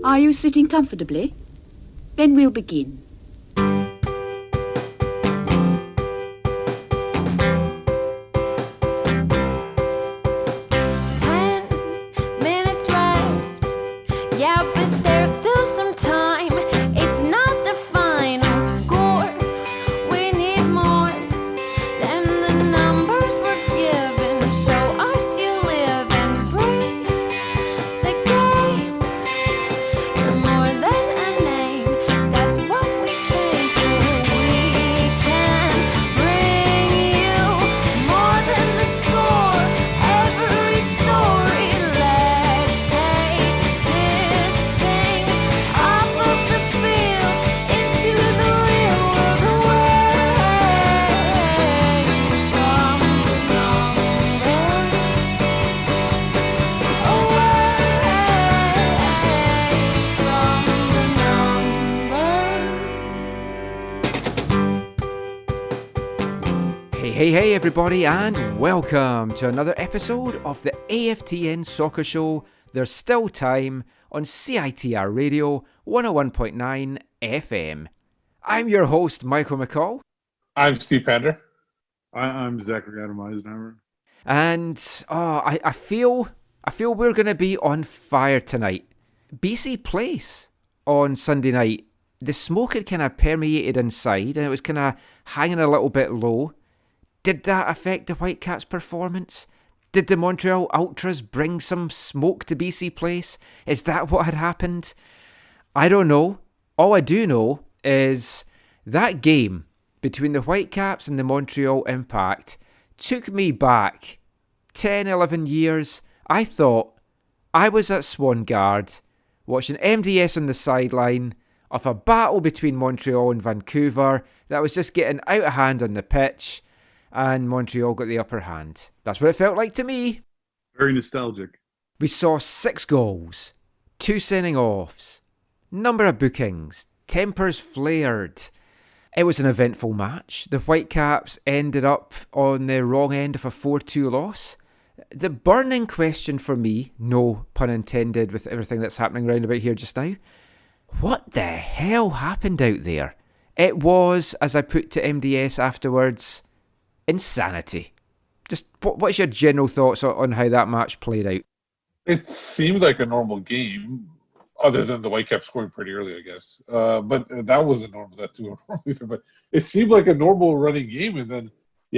Are you sitting comfortably? Then we'll begin. 10 minutes left. Yeah, but there's still some time. It's not the final score. We need more than the numbers we're given. Show us you live and breathe the game. You're more than a name. That's what we came for. We can bring you more than the score. Every story. Let's take this thing off of the field into the real world away from the numbers. Hey, everybody, and welcome to another episode of the AFTN Soccer Show. There's still time on CITR Radio 101.9 FM. I'm your host, Michael McCall, I'm Steve Pender. I'm Zachary Adam Eisenhower. and I feel we're going to be on fire tonight. BC Place on Sunday night, the smoke had kind of permeated inside, and it was kind of hanging a little bit low. Did that affect the Whitecaps' performance? Did the Montreal Ultras bring some smoke to BC Place? Is that what had happened? I don't know. All I do know is that game between the Whitecaps and the Montreal Impact took me back 10, 11 years. I thought I was at Swan Guard watching MDS on the sideline of a battle between Montreal and Vancouver that was just getting out of hand on the pitch, and Montreal got the upper hand. That's what it felt like to me. Very nostalgic. We saw 6 goals, 2 sending offs, number of bookings, tempers flared. It was an eventful match. The Whitecaps ended up on the wrong end of a 4-2 loss. The burning question for me, no pun intended with everything that's happening round about here just now, what the hell happened out there? It was, as I put to MDS afterwards, insanity. Just what's your general thoughts on how that match played out? It seemed like a normal game, other than the Whitecaps scoring pretty early, I guess. But that wasn't normal. That too normal either. But it seemed like a normal running game, and then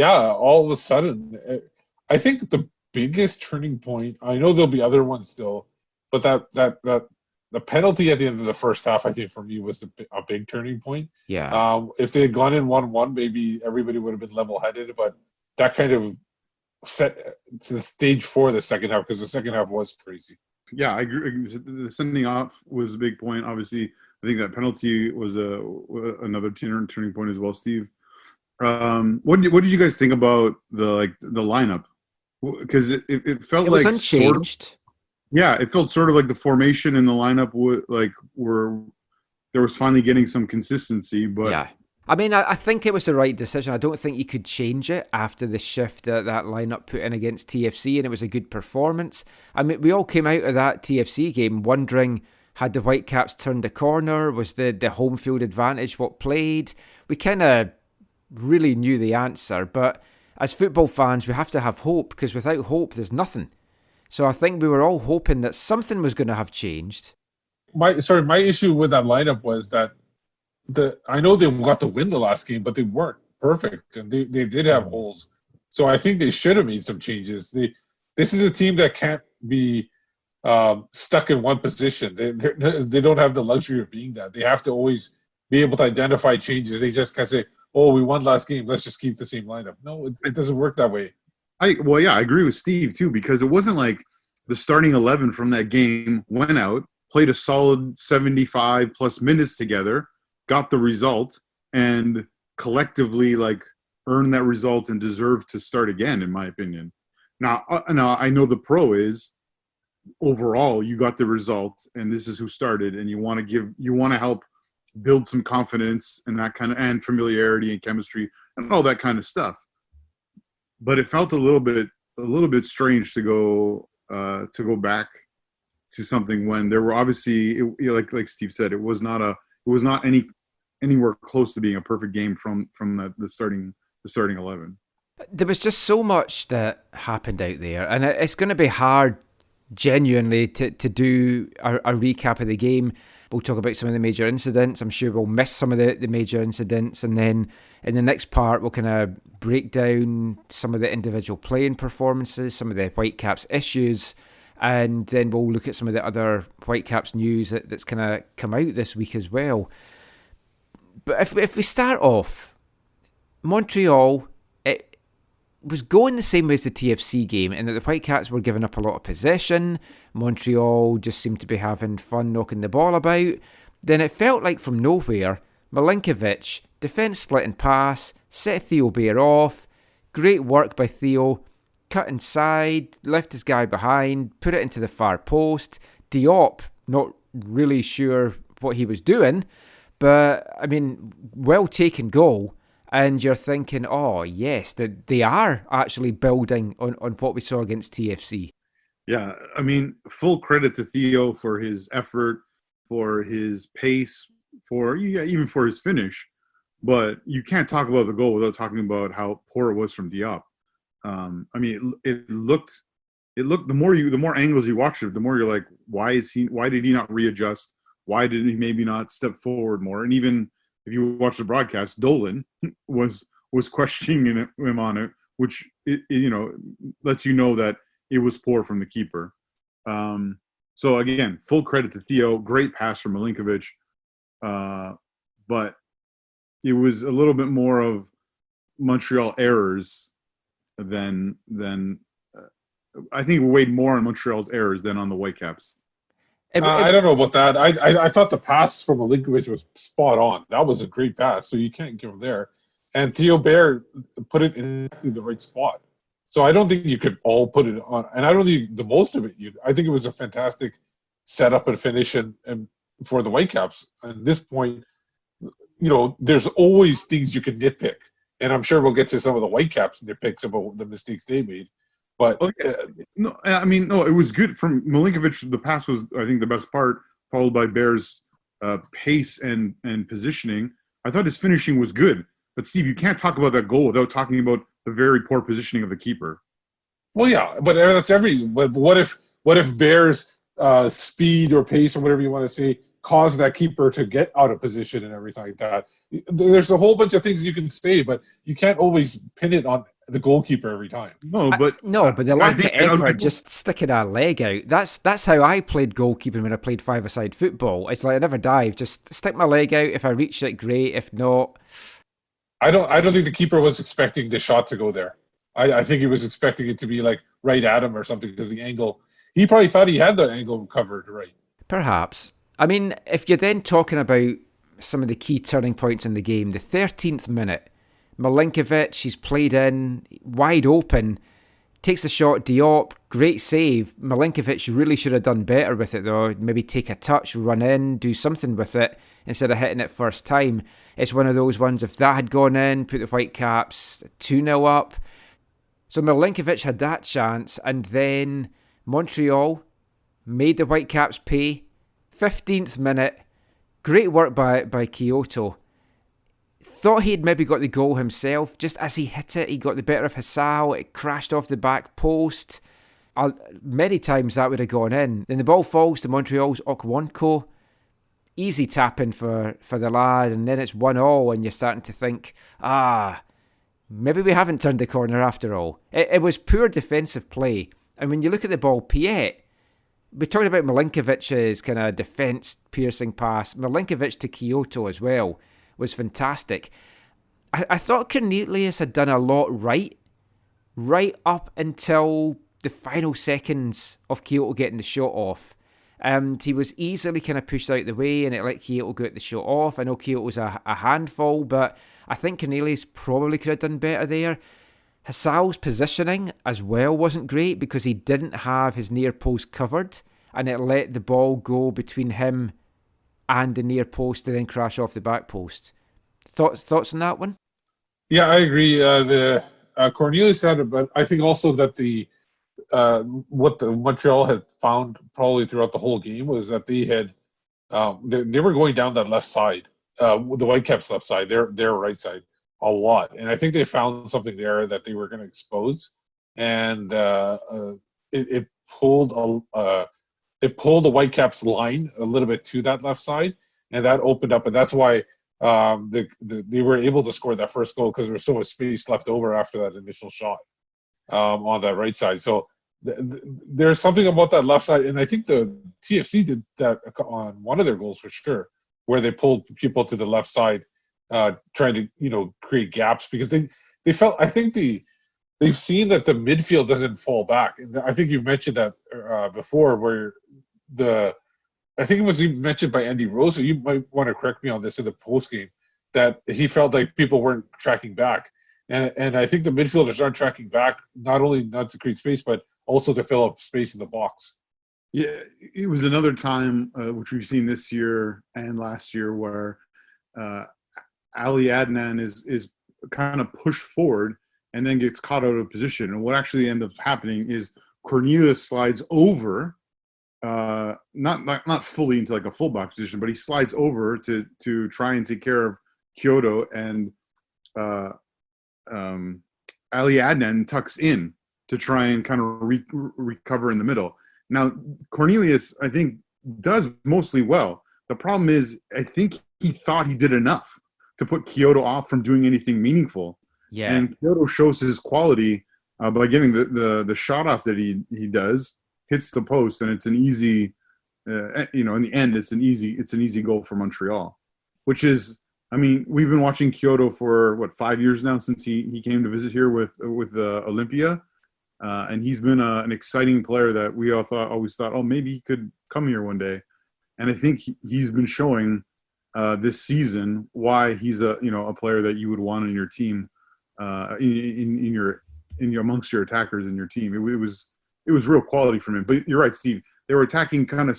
all of a sudden, I think the biggest turning point. I know there'll be other ones still, but that the penalty at the end of the first half, I think for me was a big turning point. Yeah. If they had gone in 1-1, maybe everybody would have been level-headed, but that kind of set to the stage for the second half, because the second half was crazy. Yeah, I agree. The sending off was a big point. Obviously, I think that penalty was another turning point as well, Steve. What did you guys think about the lineup? Because it felt was like unchanged. It felt sort of like the formation in the lineup were there was finally getting some consistency. But yeah, I mean, I think it was the right decision. I don't think you could change it after the shift that lineup put in against TFC, and it was a good performance. I mean, we all came out of that TFC game wondering, had the Whitecaps turned the corner? Was the home field advantage what played? We kind of really knew the answer, but as football fans, we have to have hope, because without hope, there's nothing. So I think we were all hoping that something was going to have changed. My issue with that lineup was that I know they got to win the last game, but they weren't perfect, and they did have holes. So I think they should have made some changes. This is a team that can't be stuck in one position. They don't have the luxury of being that. They have to always be able to identify changes. They just can't say, "Oh, we won last game, let's just keep the same lineup." No, it doesn't work that way. I agree with Steve too, because it wasn't like the starting 11 from that game went out, played a solid 75 plus minutes together, got the result, and collectively earned that result and deserved to start again, in my opinion. Now I know the pro is overall you got the result and this is who started, and you want to help build some confidence and that kind of, and familiarity and chemistry and all that kind of stuff. But it felt a little bit strange to go back to something when there were obviously, like Steve said, it was not anywhere close to being a perfect game from the starting 11. There was just so much that happened out there, and it's going to be hard, genuinely, to do a recap of the game. We'll talk about some of the major incidents. I'm sure we'll miss some of the major incidents, and then in the next part, we'll kind of break down some of the individual playing performances, some of the Whitecaps issues, and then we'll look at some of the other Whitecaps news that's kind of come out this week as well. But if we start off, Montreal, it was going the same way as the TFC game, in that the Whitecaps were giving up a lot of possession. Montreal just seemed to be having fun knocking the ball about. Then it felt like from nowhere, Milinkovic, defence split and pass, set Theo Bair off. Great work by Theo. Cut inside, left his guy behind, put it into the far post. Diop, not really sure what he was doing, but, I mean, well taken goal. And you're thinking, oh, yes, that they are actually building on what we saw against TFC. Yeah, I mean, full credit to Theo for his effort, for his pace, even for his finish. But you can't talk about the goal without talking about how poor it was from Diop. I mean, it looked. The more angles you watch it, the more you're like, why did he not readjust? Why did he maybe not step forward more? And even if you watch the broadcast, Dolan was questioning him on it, which lets you know that it was poor from the keeper. So again, full credit to Theo. Great pass from Milinkovic, but it was a little bit more of Montreal errors than I think it weighed more on Montreal's errors than on the Whitecaps. I don't know about that. I thought the pass from Milinkovic was spot on. That was a great pass, so you can't give him there. And Theo Bair put it in exactly the right spot. So I don't think you could all put it on. And I don't think the most of it, I think it was a fantastic setup and finish and for the Whitecaps. At this point, there's always things you can nitpick. And I'm sure we'll get to some of the Whitecaps nitpicks about the mistakes they made. But no, it was good from Milinkovic. The pass was, I think, the best part, followed by Bair's pace and positioning. I thought his finishing was good. But Steve, you can't talk about that goal without talking about the very poor positioning of the keeper. Well, yeah, but that's But what if Bair's speed or pace or whatever you want to say caused that keeper to get out of position and everything like that? There's a whole bunch of things you can say, but you can't always pin it on the goalkeeper every time. But the lack of effort, just sticking a leg out. That's how I played goalkeeping when I played five-a-side football. It's like I never dive, just stick my leg out. If I reach it, great. If not, I don't think the keeper was expecting the shot to go there. I think he was expecting it to be like right at him or something because the angle. He probably thought he had the angle covered right. Perhaps. I mean, if you're then talking about some of the key turning points in the game, the 13th minute, Milinkovic, he's played in, wide open, takes the shot, Diop, great save. Milinkovic really should have done better with it though, maybe take a touch, run in, do something with it instead of hitting it first time. It's one of those ones, if that had gone in, put the Whitecaps 2-0 up. So Milinkovic had that chance, and then Montreal made the Whitecaps pay. 15th minute, great work by Kyoto. Thought he'd maybe got the goal himself. Just as he hit it, he got the better of Hassal. It crashed off the back post. Many times that would have gone in. Then the ball falls to Montreal's Okwonko. Easy tapping for the lad, and then it's 1-1, and you're starting to think, maybe we haven't turned the corner after all. It was poor defensive play. And when you look at the ball, Piet, we talked about Milinkovic's kind of defence-piercing pass. Milinkovic to Kyoto as well was fantastic. I thought Cornelius had done a lot right up until the final seconds of Kyoto getting the shot off. He was easily kind of pushed out the way and it let Kyoto get the shot off. I know Kyoto was a handful, but I think Cornelius probably could have done better there. Hassal's positioning as well wasn't great because he didn't have his near post covered and it let the ball go between him and the near post to then crash off the back post. Thoughts on that one? Yeah, I agree. The Cornelius had it, but I think also that the what the Montreal had found probably throughout the whole game was that they had they were going down that left side, the Whitecaps left side, their right side a lot, and I think they found something there that they were going to expose, and it pulled the Whitecaps line a little bit to that left side, and that opened up, and that's why they were able to score that first goal because there was so much space left over after that initial shot on that right side. So there's something about that left side, and I think the TFC did that on one of their goals for sure, where they pulled people to the left side, trying to create gaps because they felt, I think they've seen that the midfield doesn't fall back, and I think you mentioned that before, where I think it was even mentioned by Andy Rose, so you might want to correct me on this in the post game, that he felt like people weren't tracking back. And I think the midfielders aren't tracking back, not only not to create space, but also to fill up space in the box. Yeah, it was another time, which we've seen this year and last year, where Ali Adnan is kind of pushed forward and then gets caught out of position. And what actually ends up happening is Cornelius slides over, not fully into like a fullback position, but he slides over to try and take care of Kyoto, and Ali Adnan tucks in to try and kind of recover in the middle. Now, Cornelius, I think, does mostly well. The problem is, I think he thought he did enough to put Kyoto off from doing anything meaningful. Yeah. And Kyoto shows his quality by getting the shot off that he does, hits the post, and it's an easy, in the end, it's an easy goal for Montreal, which is, I mean, we've been watching Kyoto for 5 years now since he came to visit here with Olympia, and he's been an exciting player that we always thought, oh, maybe he could come here one day, and I think he's been showing this season why he's a player that you would want in your team, amongst your attackers in your team. It was real quality from him. But you're right, Steve. They were attacking kind of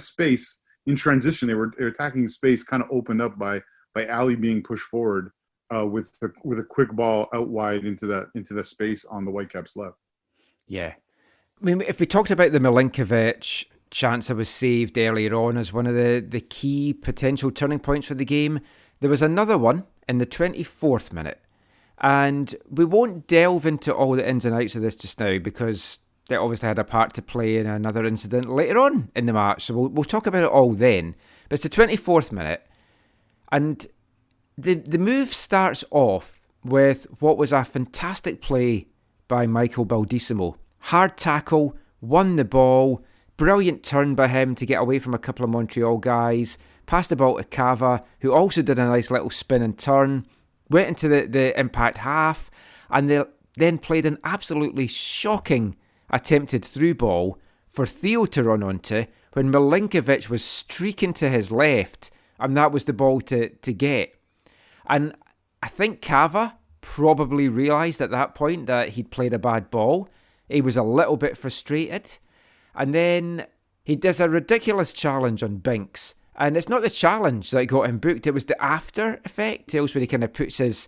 space in transition. They were attacking space kind of opened up by Ali being pushed forward with a quick ball out wide into the space on the Whitecaps left. Yeah. I mean, if we talked about the Milinkovic chance that was saved earlier on as one of the key potential turning points for the game, there was another one in the 24th minute. And we won't delve into all the ins and outs of this just now because they obviously had a part to play in another incident later on in the match. So we'll talk about it all then. But it's the 24th minute. And the move starts off with what was a fantastic play by Michael Baldissimo. Hard tackle, won the ball, brilliant turn by him to get away from a couple of Montreal guys, passed the ball to Cava, who also did a nice little spin and turn, went into the Impact half, and they then played an absolutely shocking attempted through ball for Theo to run onto when Milinkovic was streaking to his left, and that was the ball to get. And I think Cava probably realised at that point that he'd played a bad ball. He was a little bit frustrated. And then he does a ridiculous challenge on Binks. And it's not the challenge that got him booked, it was the after effect. Where he kind of puts his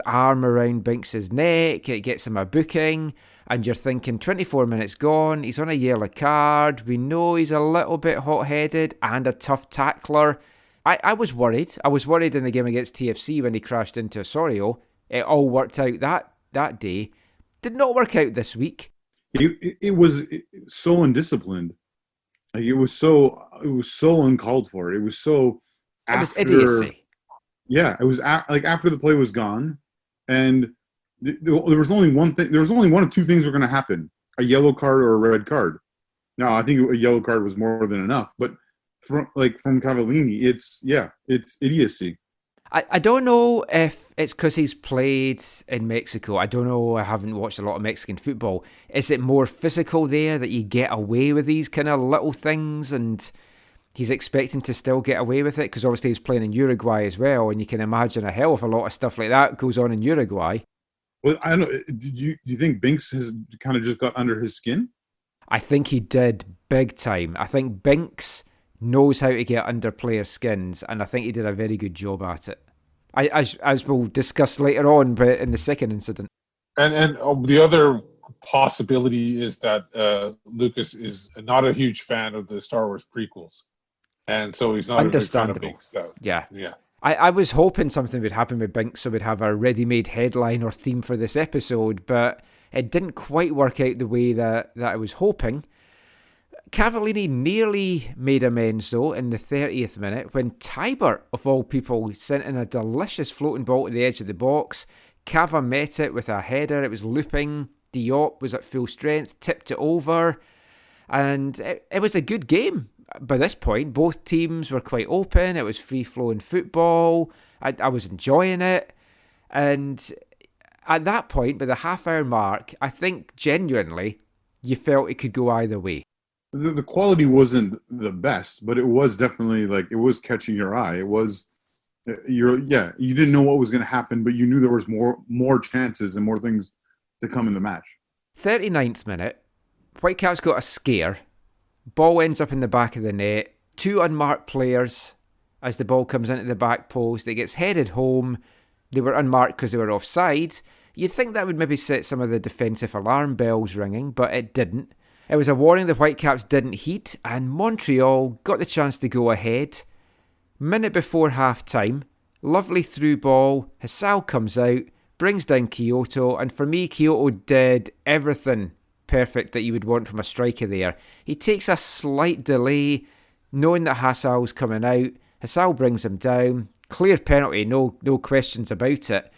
arm around Binks' neck, it gets him a booking, and you're thinking 24 minutes gone, he's on a yellow card, we know he's a little bit hot-headed and a tough tackler. I was worried. I was worried in the game against TFC when he crashed into Osorio. It all worked out that day. Did not work out this week. It was so undisciplined. Like it was so uncalled for. It was so. It was idiocy. Yeah, it was after the play was gone, and there was only one thing. There was only one of two things were going to happen: a yellow card or a red card. Now, I think a yellow card was more than enough, but from Cavallini, it's idiocy. I don't know if it's because he's played in Mexico. I don't know. I haven't watched a lot of Mexican football. Is it more physical there that you get away with these kind of little things and he's expecting to still get away with it? Because obviously he's playing in Uruguay as well, and you can imagine a hell of a lot of stuff like that goes on in Uruguay. Well, I don't know. Do you think Binks has kind of just got under his skin? I think he did big time. I think Binks knows how to get under players' skins, and I think he did a very good job at it. As we'll discuss later on, but in the second incident. And the other possibility is that Lucas is not a huge fan of the Star Wars prequels, and so he's not a big fan of Understandable. Binks. So, Yeah. yeah. I was hoping something would happen with Binks so we'd have a ready-made headline or theme for this episode, but it didn't quite work out the way that I was hoping. Cavallini nearly made amends, though, in the 30th minute when Tybert, of all people, sent in a delicious floating ball to the edge of the box. Cava met it with a header. It was looping. Diop was at full strength, tipped it over. And it was a good game. By this point, both teams were quite open. It was free-flowing football. I was enjoying it. And at that point, by the half-hour mark, I think genuinely you felt it could go either way. The quality wasn't the best, but it was definitely it was catching your eye. It was, you didn't know what was going to happen, but you knew there was more chances and more things to come in the match. 39th minute, Whitecaps got a scare. Ball ends up in the back of the net. 2 unmarked players as the ball comes into the back post. It gets headed home. They were unmarked because they were offside. You'd think that would maybe set some of the defensive alarm bells ringing, but it didn't. It was a warning the Whitecaps didn't heed, and Montreal got the chance to go ahead. Minute before half-time, lovely through ball. Axel comes out, brings down Kyoto, and for me, Kyoto did everything perfect that you would want from a striker there. He takes a slight delay, knowing that Hassel's coming out. Axel brings him down. Clear penalty, no questions about it.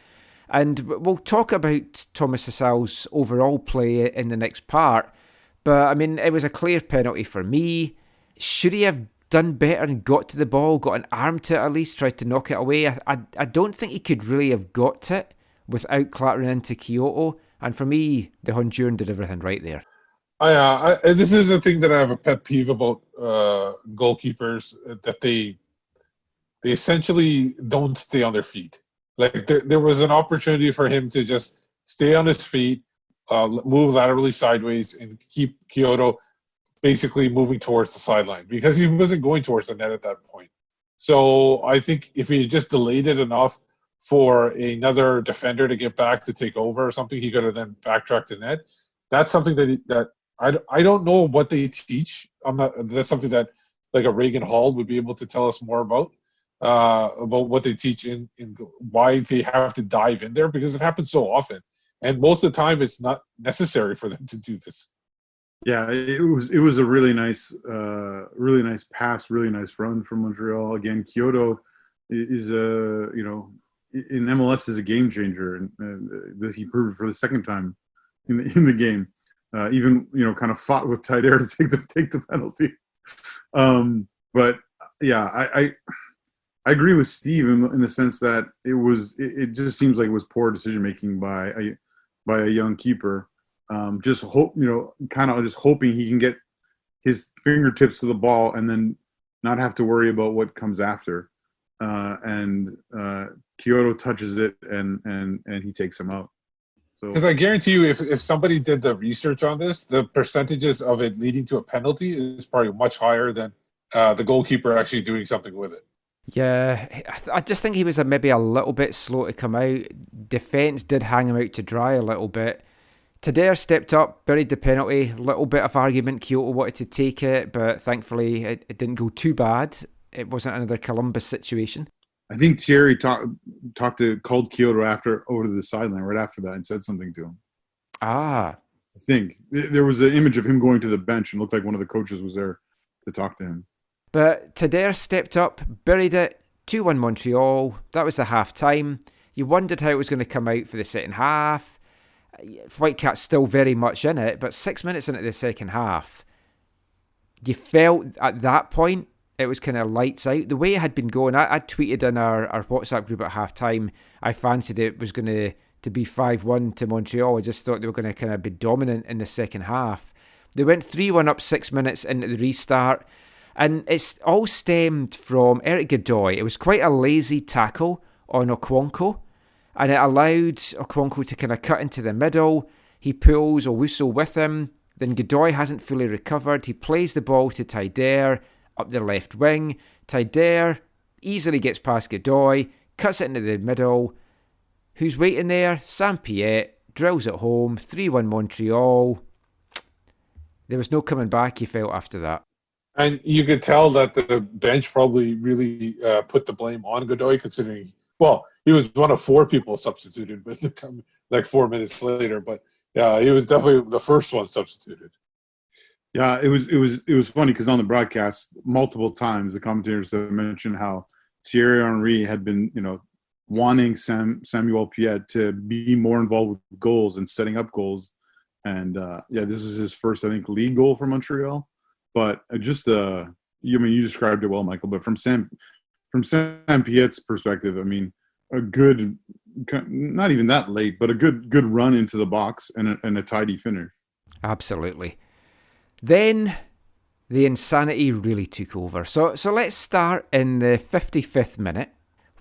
And we'll talk about Thomas Hassel's overall play in the next part. But, I mean, it was a clear penalty for me. Should he have done better and got to the ball, got an arm to it at least, tried to knock it away? I don't think he could really have got to it without clattering into Kyoto. And for me, the Honduran did everything right there. This is the thing that I have a pet peeve about goalkeepers, that they essentially don't stay on their feet. Like there was an opportunity for him to just stay on his feet, move laterally sideways, and keep Kyoto basically moving towards the sideline because he wasn't going towards the net at that point. So I think if he just delayed it enough for another defender to get back to take over or something, he could have then backtracked the net. That's something that I don't know what they teach. That's something that like a Reagan Hall would be able to tell us more about what they teach in why they have to dive in there, because it happens so often. And most of the time, it's not necessary for them to do this. Yeah, it was a really nice pass, really nice run from Montreal. Again, Kyoto is in MLS is a game changer, and he proved for the second time in the game. Even kind of fought with Thierry to take the penalty. But yeah, I agree with Steve in the sense that it just seems like it was poor decision making by a young keeper. Just hoping he can get his fingertips to the ball and then not have to worry about what comes after. And Kyoto touches it and he takes him out. Because I guarantee you, if somebody did the research on this, the percentages of it leading to a penalty is probably much higher than the goalkeeper actually doing something with it. Yeah, I just think he was maybe a little bit slow to come out. Defence did hang him out to dry a little bit. Tadeo stepped up, buried the penalty. A little bit of argument, Kyoto wanted to take it, but thankfully it didn't go too bad. It wasn't another Columbus situation. I think Thierry called Kyoto over to the sideline right after that and said something to him. I think there was an image of him going to the bench and looked like one of the coaches was there to talk to him. But Tadeo stepped up, buried it, 2-1 Montreal. That was the half-time. You wondered how it was going to come out for the second half. Whitecaps still very much in it, but 6 minutes into the second half, you felt at that point it was kind of lights out. The way it had been going, I tweeted in our WhatsApp group at half-time, I fancied it was going to be 5-1 to Montreal. I just thought they were going to kind of be dominant in the second half. They went 3-1 up 6 minutes into the restart, and it's all stemmed from Eric Godoy. It was quite a lazy tackle on Okonkwo, and it allowed Okonkwo to kind of cut into the middle. He pulls Owusu with him. Then Godoy hasn't fully recovered. He plays the ball to Taider up the left wing. Taider easily gets past Godoy, cuts it into the middle. Who's waiting there? Sam Piet drills at home, 3-1 Montreal. There was no coming back, you felt, after that. And you could tell that the bench probably really put the blame on Godoy, considering, well, he was one of 4 people substituted with like 4 minutes later. But yeah, he was definitely the first one substituted. Yeah, it was funny because on the broadcast, multiple times the commentators have mentioned how Thierry Henry had been, wanting Samuel Piette to be more involved with goals and setting up goals. And this is his first, I think, league goal for Montreal. But just you described it well, Michael. But from Sam Piette's perspective, I mean, a good, not even that late, but a good run into the box and a tidy finish. Absolutely. Then the insanity really took over. So let's start in the 55th minute,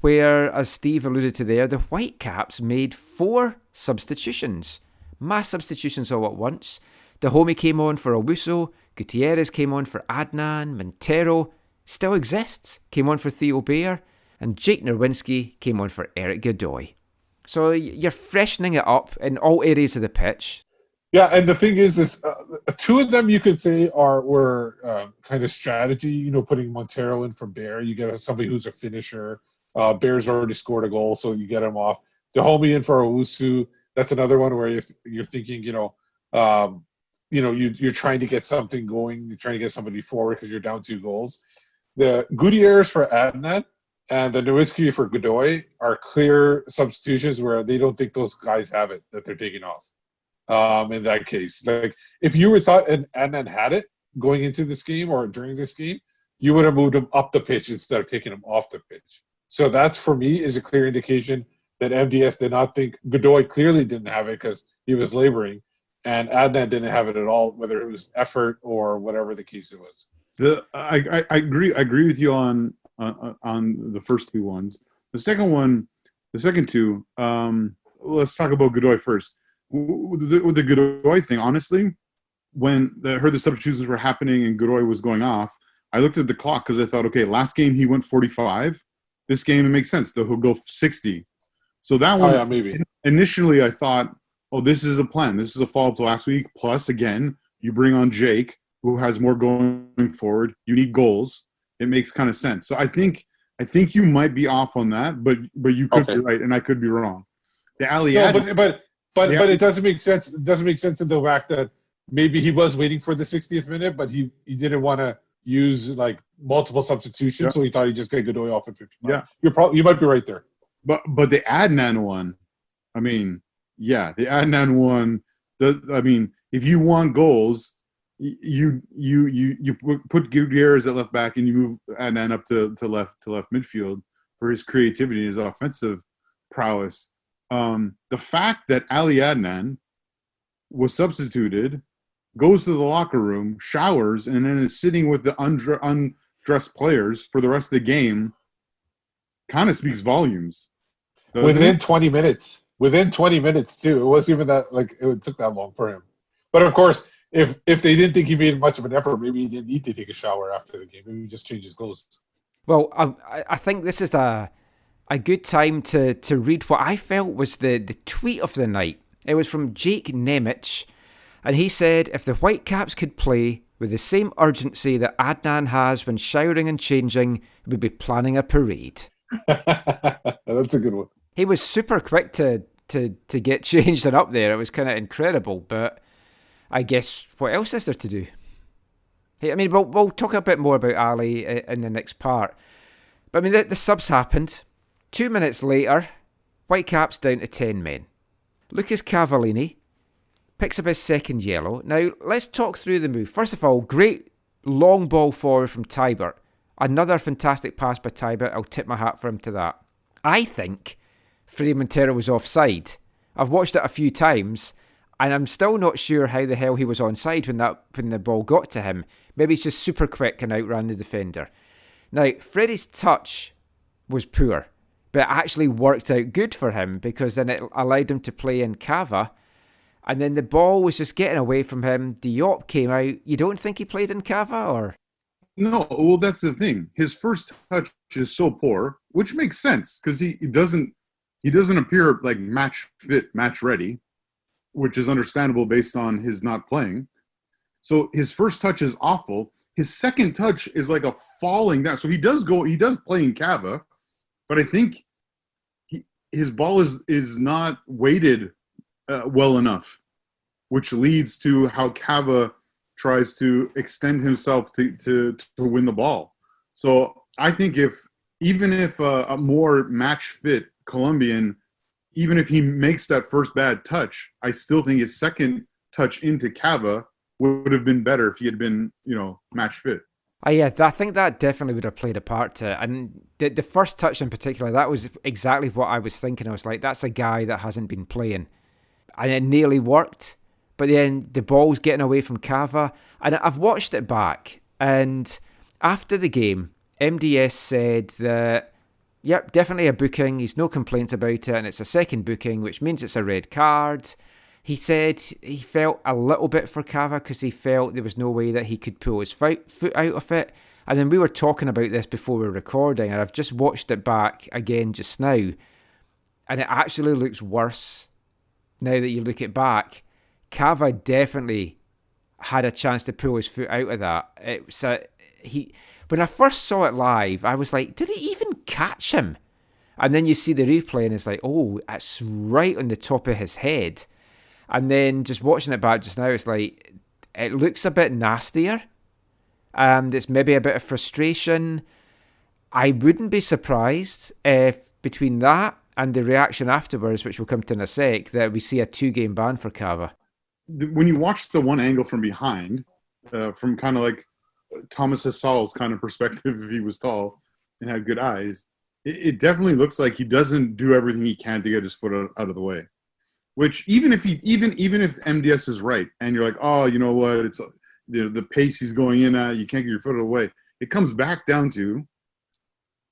where, as Steve alluded to there, the Whitecaps made 4 substitutions. Mass substitutions all at once. Dahomey came on for Owusu, Gutierrez came on for Adnan, Montero still exists, came on for Theo Bair, and Jake Nerwinski came on for Eric Godoy. So you're freshening it up in all areas of the pitch. Yeah, and the thing is 2 of them you could say were kind of strategy. Putting Montero in for Bair, you get somebody who's a finisher. Bair's already scored a goal, so you get him off. Dahomey in for Owusu. That's another one where you're thinking, you're trying to get something going. You're trying to get somebody forward because you're down 2 goals. The Gutierrez for Adnan and the Nowinski for Godoy are clear substitutions where they don't think those guys have it, that they're taking off. In that case, like if you were thought Adnan had it going into this game or during this game, you would have moved him up the pitch instead of taking him off the pitch. So that's, for me, is a clear indication that MDS did not think Godoy clearly didn't have it because he was laboring, and Adnan didn't have it at all, whether it was effort or whatever the case it was. I agree with you on the first 2 ones. The second 2. Let's talk about Godoy first. With the Godoy thing, honestly, when I heard the substitutions were happening and Godoy was going off, I looked at the clock because I thought, okay, last game he went 45. This game, it makes sense that he'll go 60. So that one, maybe. Initially I thought, oh, this is a plan. This is a follow-up to last week. Plus, again, you bring on Jake, who has more going forward. You need goals. It makes kind of sense. So I think you might be off on that, but you could be right, and I could be wrong. The Ali, but it doesn't make sense. It doesn't make sense in the fact that maybe he was waiting for the 60th minute, but he didn't want to use like multiple substitutions, so he thought he'd just get Godoy off at 55. Yeah, you might be right there. But the Adnan one, I mean, the Adnan one. If you want goals, you put Gutierrez at left back and you move Adnan up to left midfield for his creativity and his offensive prowess. The fact that Ali Adnan was substituted, goes to the locker room, showers, and then is sitting with the undressed players for the rest of the game kind of speaks volumes. Within 20 minutes. Within 20 minutes, too. It wasn't even that, it took that long for him. But, of course, if they didn't think he made much of an effort, maybe he didn't need to take a shower after the game. Maybe he just changed his clothes. Well, I think this is a good time to read what I felt was the tweet of the night. It was from Jake Nemec, and he said, if the Whitecaps could play with the same urgency that Adnan has when showering and changing, we'd be planning a parade. That's a good one. He was super quick to get changed and up there. It was kind of incredible, but I guess what else is there to do? I mean, we'll talk a bit more about Ali in the next part. But I mean, the subs happened. 2 minutes later, Whitecaps down to 10 men. Lucas Cavallini picks up his second yellow. Now, let's talk through the move. First of all, great long ball forward from Tybert. Another fantastic pass by Tybert. I'll tip my hat for him to that. I think Freddie Montero was offside. I've watched it a few times, and I'm still not sure how the hell he was onside when the ball got to him. Maybe he's just super quick and outran the defender. Now, Freddie's touch was poor, but it actually worked out good for him because then it allowed him to play in Cava, and then the ball was just getting away from him. Diop came out. You don't think he played in Cava, or? No, well, that's the thing. His first touch is so poor, which makes sense because he doesn't appear like match fit, match ready. which is understandable based on his not playing. So his first touch is awful. His second touch is like a falling down. So he does play in Cava, but I think his ball is not weighted well enough, which leads to how Cava tries to extend himself to win the ball. So I think even if a more match fit Colombian, even if he makes that first bad touch, I still think his second touch into Cava would have been better if he had been, match fit. Yeah, I think that definitely would have played a part to it. And the first touch in particular, that was exactly what I was thinking. I was like, that's a guy that hasn't been playing. And it nearly worked. But then the ball's getting away from Cava. And I've watched it back. And after the game, MDS said that, yep, definitely a booking. He's no complaints about it. And it's a second booking, which means it's a red card. He said he felt a little bit for Cava because he felt there was no way that he could pull his foot out of it. And then we were talking about this before we were recording, and I've just watched it back again just now. And it actually looks worse now that you look it back. Cava definitely had a chance to pull his foot out of that. When I first saw it live, I was like, did he even catch him? And then you see the replay and it's like, oh, it's right on the top of his head. And then just watching it back just now, it's like, it looks a bit nastier. There's maybe a bit of frustration. I wouldn't be surprised if between that and the reaction afterwards, which we'll come to in a sec, that we see a 2-game ban for Cava. When you watch the one angle from behind, from kind of like Thomas Hassal's kind of perspective, if he was tall and had good eyes, it definitely looks like he doesn't do everything he can to get his foot out of the way. Which even if MDS is right, and you're like, oh, you know what, it's the pace he's going in at, you can't get your foot out of the way. It comes back down to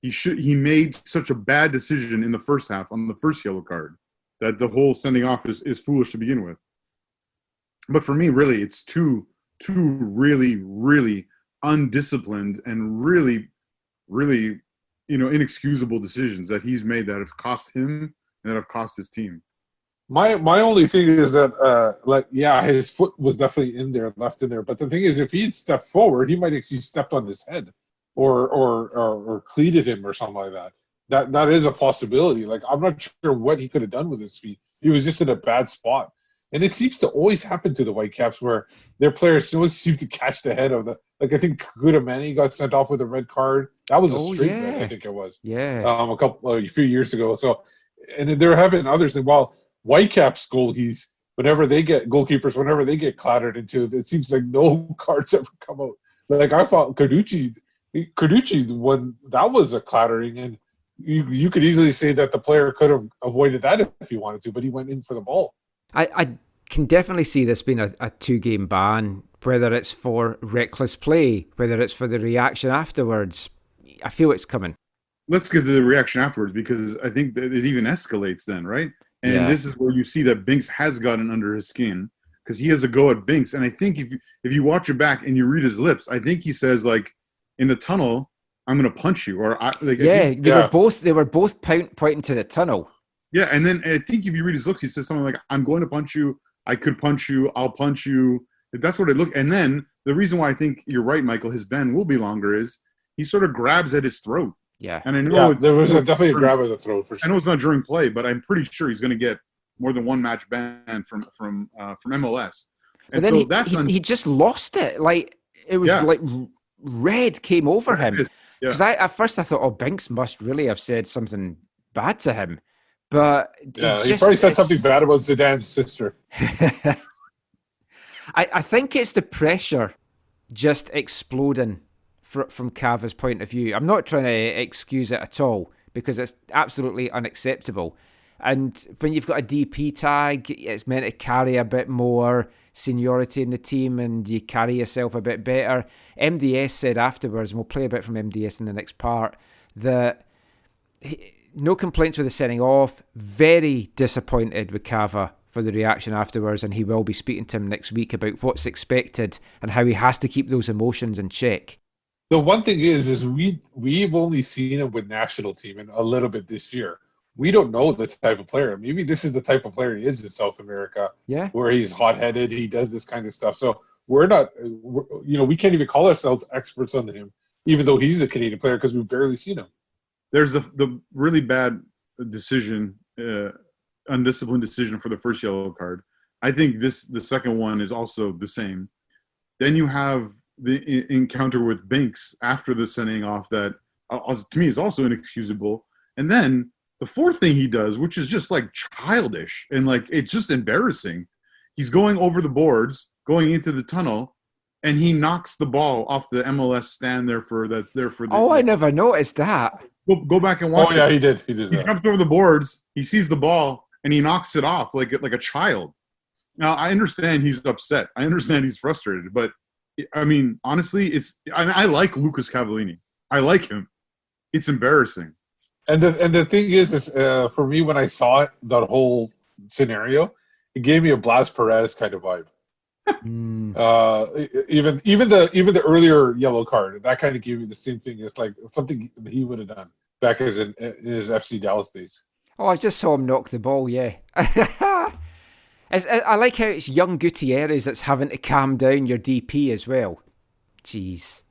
he made such a bad decision in the first half on the first yellow card that the whole sending off is foolish to begin with. But for me, really, it's two really, really undisciplined and really, really, inexcusable decisions that he's made that have cost him and that have cost his team. My only thing is that, his foot was definitely left in there. But the thing is, if he'd stepped forward, he might actually stepped on his head or cleated him or something like that. That is a possibility. Like, I'm not sure what he could have done with his feet. He was just in a bad spot. And it seems to always happen to the Whitecaps where their players always seem to catch the head of the. Like, I think Gudamani got sent off with a red card. That was a straight red, I think it was. Yeah. A few years ago. So, and there have been others. And while Whitecaps goalkeepers, whenever they get clattered into, it seems like no cards ever come out. Like, I thought Carducci, when that was a clattering, and you could easily say that the player could have avoided that if he wanted to, but he went in for the ball. I can definitely see this being a 2-game ban, whether it's for reckless play, whether it's for the reaction afterwards. I feel it's coming. Let's get to the reaction afterwards, because I think that it even escalates then, right? And This is where you see that Binks has gotten under his skin, because he has a go at Binks. And I think if you watch it back and you read his lips, I think he says, like, in the tunnel, I'm going to punch you. They were both pointing to the tunnel. Yeah, and then I think if you read his looks, he says something like, I'm going to punch you, I could punch you, I'll punch you. That's what it looked. And then the reason why I think you're right, Michael, his ban will be longer is he sort of grabs at his throat. Yeah. And I know there was definitely a grab at the throat for sure. I know it's not during play, but I'm pretty sure he's going to get more than one match ban from MLS. And but then he just lost it. Like, it was like red came over him. Because at first I thought, Binks must really have said something bad to him. But he probably said something bad about Zidane's sister. I think it's the pressure just exploding from Cava's point of view. I'm not trying to excuse it at all, because it's absolutely unacceptable. And when you've got a DP tag, it's meant to carry a bit more seniority in the team and you carry yourself a bit better. MDS said afterwards, and we'll play a bit from MDS in the next part, that no complaints with the sending off, very disappointed with Cava for the reaction afterwards, and he will be speaking to him next week about what's expected and how he has to keep those emotions in check. The one thing is we've only seen him with national team and a little bit this year. we don't know the type of player. Maybe this is the type of player he is in South America, Yeah. where he's hot-headed, he does this kind of stuff. So we're not, we can't even call ourselves experts on him, even though he's a Canadian player, because we've barely seen him. There's the really bad decision, undisciplined decision for the first yellow card. I think the second one is also the same. Then you have the encounter with Binks after the sending off that, to me, is also inexcusable. And then the fourth thing he does, which is just like childish and like it's just embarrassing. He's going over the boards, going into the tunnel, and he knocks the ball off the MLS stand that's there for the. Oh, I never noticed that. Go back and watch. Oh yeah, it. he did. He Jumps over the boards. He sees the ball and he knocks it off like a child. Now I understand he's upset. I understand he's frustrated, but I mean, honestly, I like Lucas Cavallini. I like him. It's embarrassing. And the thing is for me, when I saw it, that whole scenario, it gave me a Blas Perez kind of vibe. Even the earlier yellow card, that kind of gave me the same thing. It's like something he would have done back in his FC Dallas days. Oh, I just saw him knock the ball, yeah. I like how it's young Gutierrez that's having to calm down your DP as well. Jeez.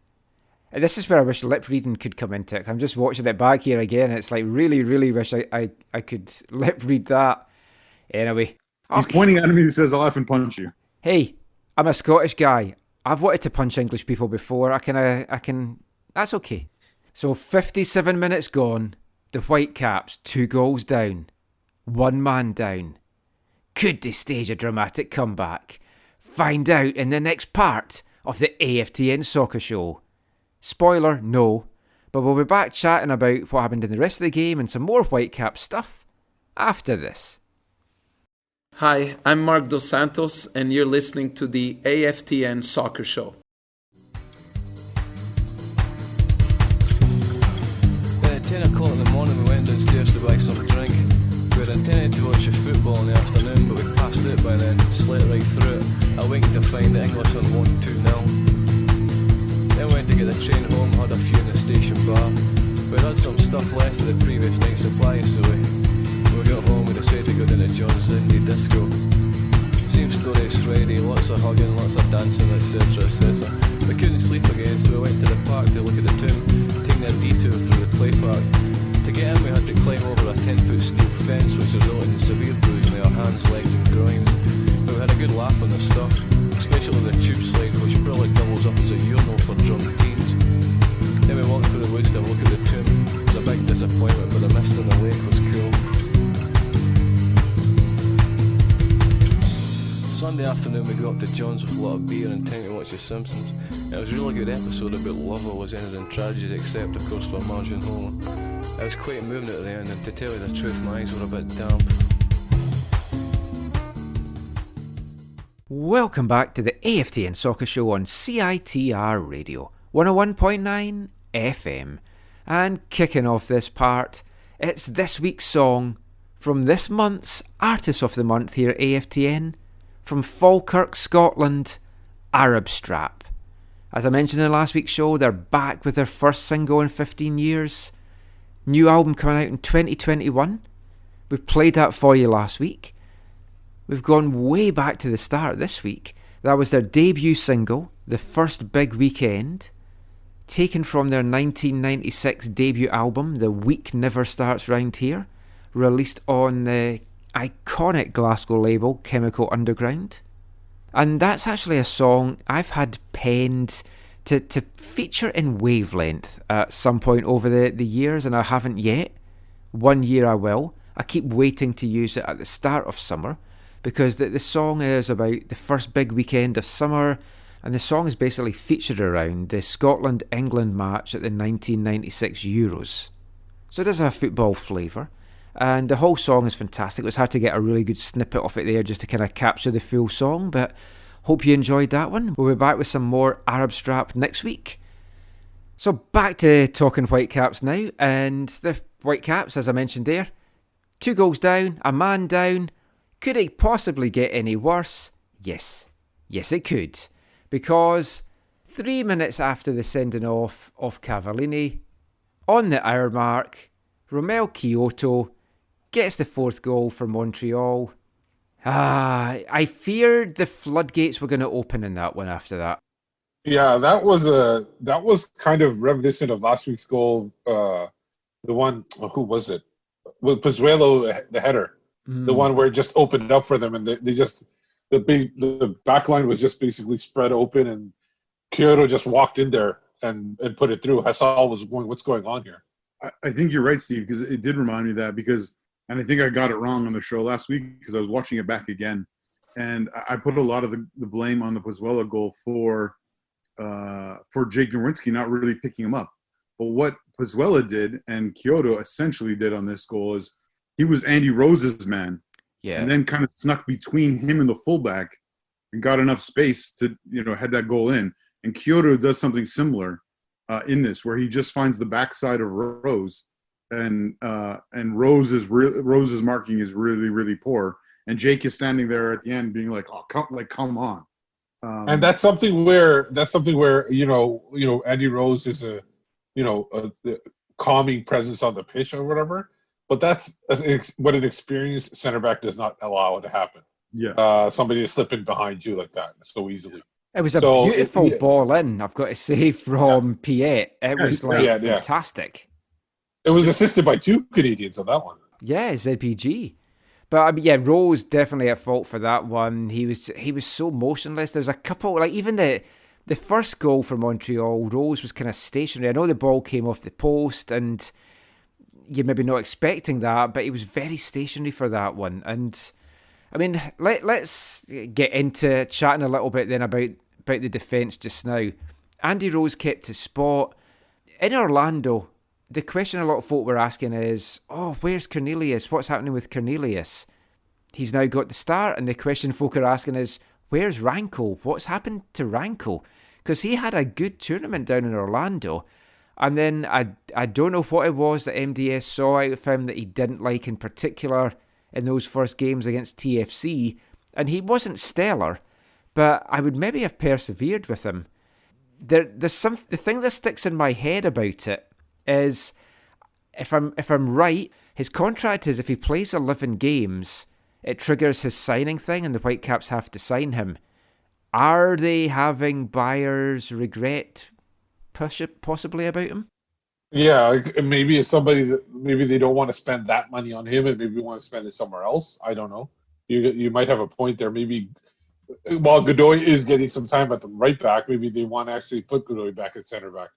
And this is where I wish lip reading could come into it. I'm just watching it back here again. It's like really, really wish I could lip read that. Anyway. He's pointing at me and says, I'll effing punch you. Hey, I'm a Scottish guy. I've wanted to punch English people before. I can, that's okay. So 57 minutes gone. The Whitecaps, 2 goals down. 1 man down. Could they stage a dramatic comeback? Find out in the next part of the AFTN Soccer Show. Spoiler, no. But we'll be back chatting about what happened in the rest of the game and some more Whitecaps stuff after this. Hi, I'm Marc Dos Santos, and you're listening to the AFTN Soccer Show. At 10 o'clock in the morning, we went downstairs to buy some drink. We had intended to watch the football in the afternoon, but we passed it by then, slept right through it. I winked to find the English had won 2-0. Then we went to get the train home, had a few in the station bar. We had some stuff left of the previous night's supply, so when we got home, we decided to go down to John's Indie Disco. Same story as Friday, lots of hugging, lots of dancing, etc, etc. We couldn't sleep again, so we went to the park to look at the tomb, taking a detour through the play park. To get in, we had to climb over a 10-foot steel fence, which resulted in severe bruising with our hands, legs and groins. But we had a good laugh on the stuff, especially the tube slide, which probably doubles up as a urinal for drunk teens. Then we walked through the woods to look at the tomb. It was a big disappointment, but the mist on the lake was cool. Sunday afternoon we got up to John's with a lot of beer and time to watch The Simpsons. It was a really good episode about love always ended in tragedy, except of course for Marge and Homer. I was quite moved at the end, and to tell you the truth, my eyes were a bit damp. Welcome back to the AFTN Soccer Show on CITR Radio 101.9 FM. And kicking off this part, it's this week's song from this month's Artist of the Month here at AFTN, from Falkirk, Scotland, Arab Strap. As I mentioned in last week's show, they're back with their first single in 15 years. New album coming out in 2021. We played that for you last week. We've gone way back to the start this week. That was their debut single, The First Big Weekend, taken from their 1996 debut album, The Week Never Starts Round Here, released on the iconic Glasgow label Chemical Underground. And that's actually a song I've had penned to feature in Wavelength at some point over the years, and I haven't yet. One year I will. I keep waiting to use it at the start of summer, because the song is about the first big weekend of summer, and the song is basically featured around the Scotland-England match at the 1996 Euros. So it does have a football flavour. And the whole song is fantastic. It was hard to get a really good snippet of it there just to kind of capture the full song, but hope you enjoyed that one. We'll be back with some more Arab Strap next week. So back to talking Whitecaps now, and the Whitecaps, as I mentioned there, 2 goals down, a man down. Could it possibly get any worse? Yes it could, because 3 minutes after the sending off of Cavallini, on the hour mark, Romel Kyoto Gets the fourth goal for Montreal. I feared the floodgates were going to open in that one after that. Yeah, that was kind of reminiscent of last week's goal. The one, who was it? With Pozuelo, the header, the one where it just opened up for them, and they just the back line was just basically spread open, and Kyoto just walked in there and put it through. Hassal was going, what's going on here? I think you're right, Steve, because it did remind me of that and I think I got it wrong on the show last week because I was watching it back again, and I put a lot of the blame on the Pozuelo goal for Jake Nowinski not really picking him up. But what Pozuelo did and Kyoto essentially did on this goal is he was Andy Rose's man, and then kind of snuck between him and the fullback and got enough space to head that goal in. And Kyoto does something similar in this, where he just finds the backside of Rose. And Rose's marking is really, really poor, and Jake is standing there at the end, being like, "Oh, come on!" And that's something where Andy Rose is a calming presence on the pitch or whatever, but that's what an experienced center back does not allow it to happen. Yeah, somebody to slip in behind you like that so easily. It was a beautiful ball in, I've got to say, from Piet. It was fantastic. It was assisted by 2 Canadians on that one. Yeah, ZPG. But Rose definitely at fault for that one. He was so motionless. There's a couple, like even the first goal for Montreal, Rose was kind of stationary. I know the ball came off the post and you're maybe not expecting that, but he was very stationary for that one. And I mean, let's get into chatting a little bit then about the defence just now. Andy Rose kept his spot. In Orlando, the question a lot of folk were asking is, where's Cornelius? What's happening with Cornelius? He's now got the start, and the question folk are asking is, where's Ranko? What's happened to Ranko? Because he had a good tournament down in Orlando, and then I don't know what it was that MDS saw out of him that he didn't like in particular in those first games against TFC, and he wasn't stellar, but I would maybe have persevered with him. The thing that sticks in my head about it is, if I'm right, his contract is if he plays 11 games, it triggers his signing thing and the Whitecaps have to sign him. Are they having buyer's regret possibly about him? Yeah, maybe it's somebody that maybe they don't want to spend that money on him and maybe want to spend it somewhere else. I don't know. You might have a point there. Maybe while Godoy is getting some time at the right back, maybe they want to actually put Godoy back at center back.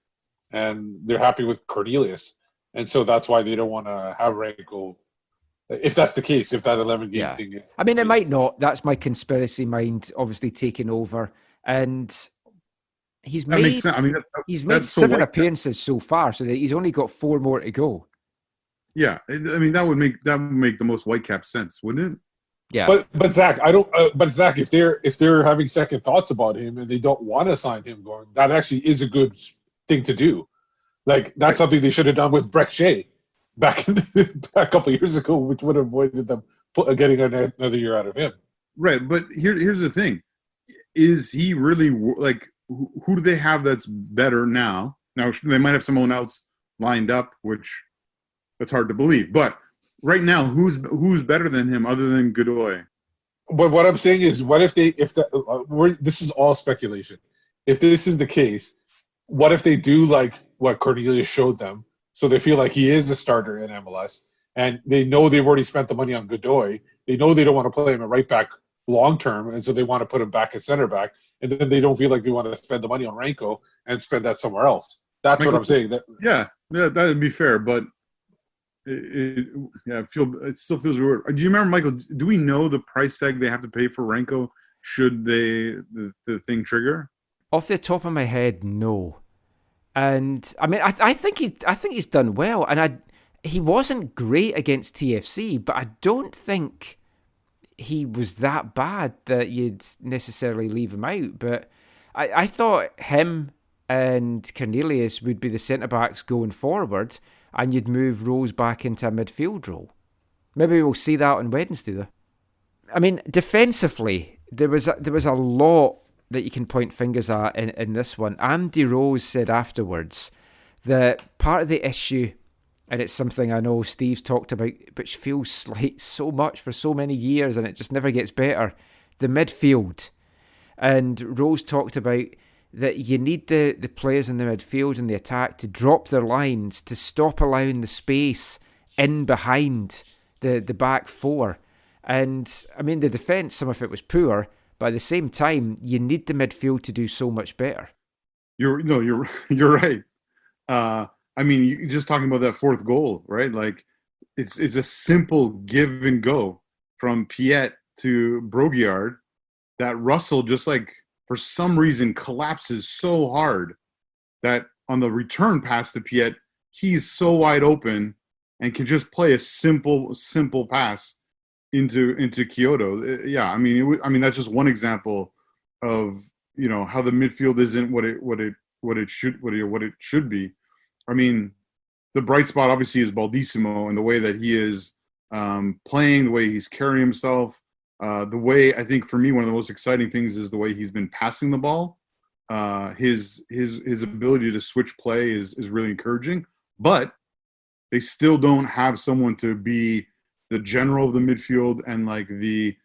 And they're happy with Cornelius. And so that's why they don't want to have Ranko. If that's the case, if that 11-game thing. I mean, it might not. That's my conspiracy mind obviously taking over. And he's that made, makes sense. I mean, he's made 7 appearances so far, so that he's only got 4 more to go. Yeah, I mean that would make the most Whitecap sense, wouldn't it? Yeah. But Zach, I don't. But Zach, if they're having second thoughts about him and they don't want to sign him, that actually is a good thing to do. Like that's something they should have done with Brett Shea back a couple of years ago, which would have avoided them getting another year out of him. Right, but here's the thing: is he really like? Who do they have that's better now? Now they might have someone else lined up, which that's hard to believe. But right now, who's better than him other than Godoy? But what I'm saying is, what if this is all speculation. If this is the case, what if they do like what Cornelius showed them? So they feel like he is a starter in MLS, and they know they've already spent the money on Godoy. They know they don't want to play him at right back long term, and so they want to put him back at center back. And then they don't feel like they want to spend the money on Ranko and spend that somewhere else. That's what I'm saying. Yeah, that would be fair, but it still feels weird. Do you remember, Michael? Do we know the price tag they have to pay for Ranko should the thing trigger? Off the top of my head, no. And I mean, I think he's done well, and he wasn't great against TFC, but I don't think he was that bad that you'd necessarily leave him out. But I thought him and Cornelius would be the centre backs going forward, and you'd move Rose back into a midfield role. Maybe we'll see that on Wednesday, though. I mean, defensively, there was a lot that you can point fingers at in this one. Andy Rose said afterwards that part of the issue And it's something I know Steve's talked about, which feels like so much for so many years, and it just never gets better. The midfield. And Rose talked about that you need the players in the midfield and the attack to drop their lines, to stop allowing the space in behind the back four. And, I mean, the defence, some of it was poor, but at the same time, you need the midfield to do so much better. You're right. I mean, you're just talking about that fourth goal, right? Like, it's a simple give and go from Piet to Brogiard that Russell just like for some reason collapses so hard that on the return pass to Piet, he's so wide open and can just play a simple pass into Kyoto. Yeah, I mean that's just one example of how the midfield isn't what it should be. I mean, the bright spot obviously is Baldissimo and the way that he is playing, the way he's carrying himself. The way, I think for me, one of the most exciting things is the way he's been passing the ball. His ability to switch play is really encouraging, but they still don't have someone to be the general of the midfield and like the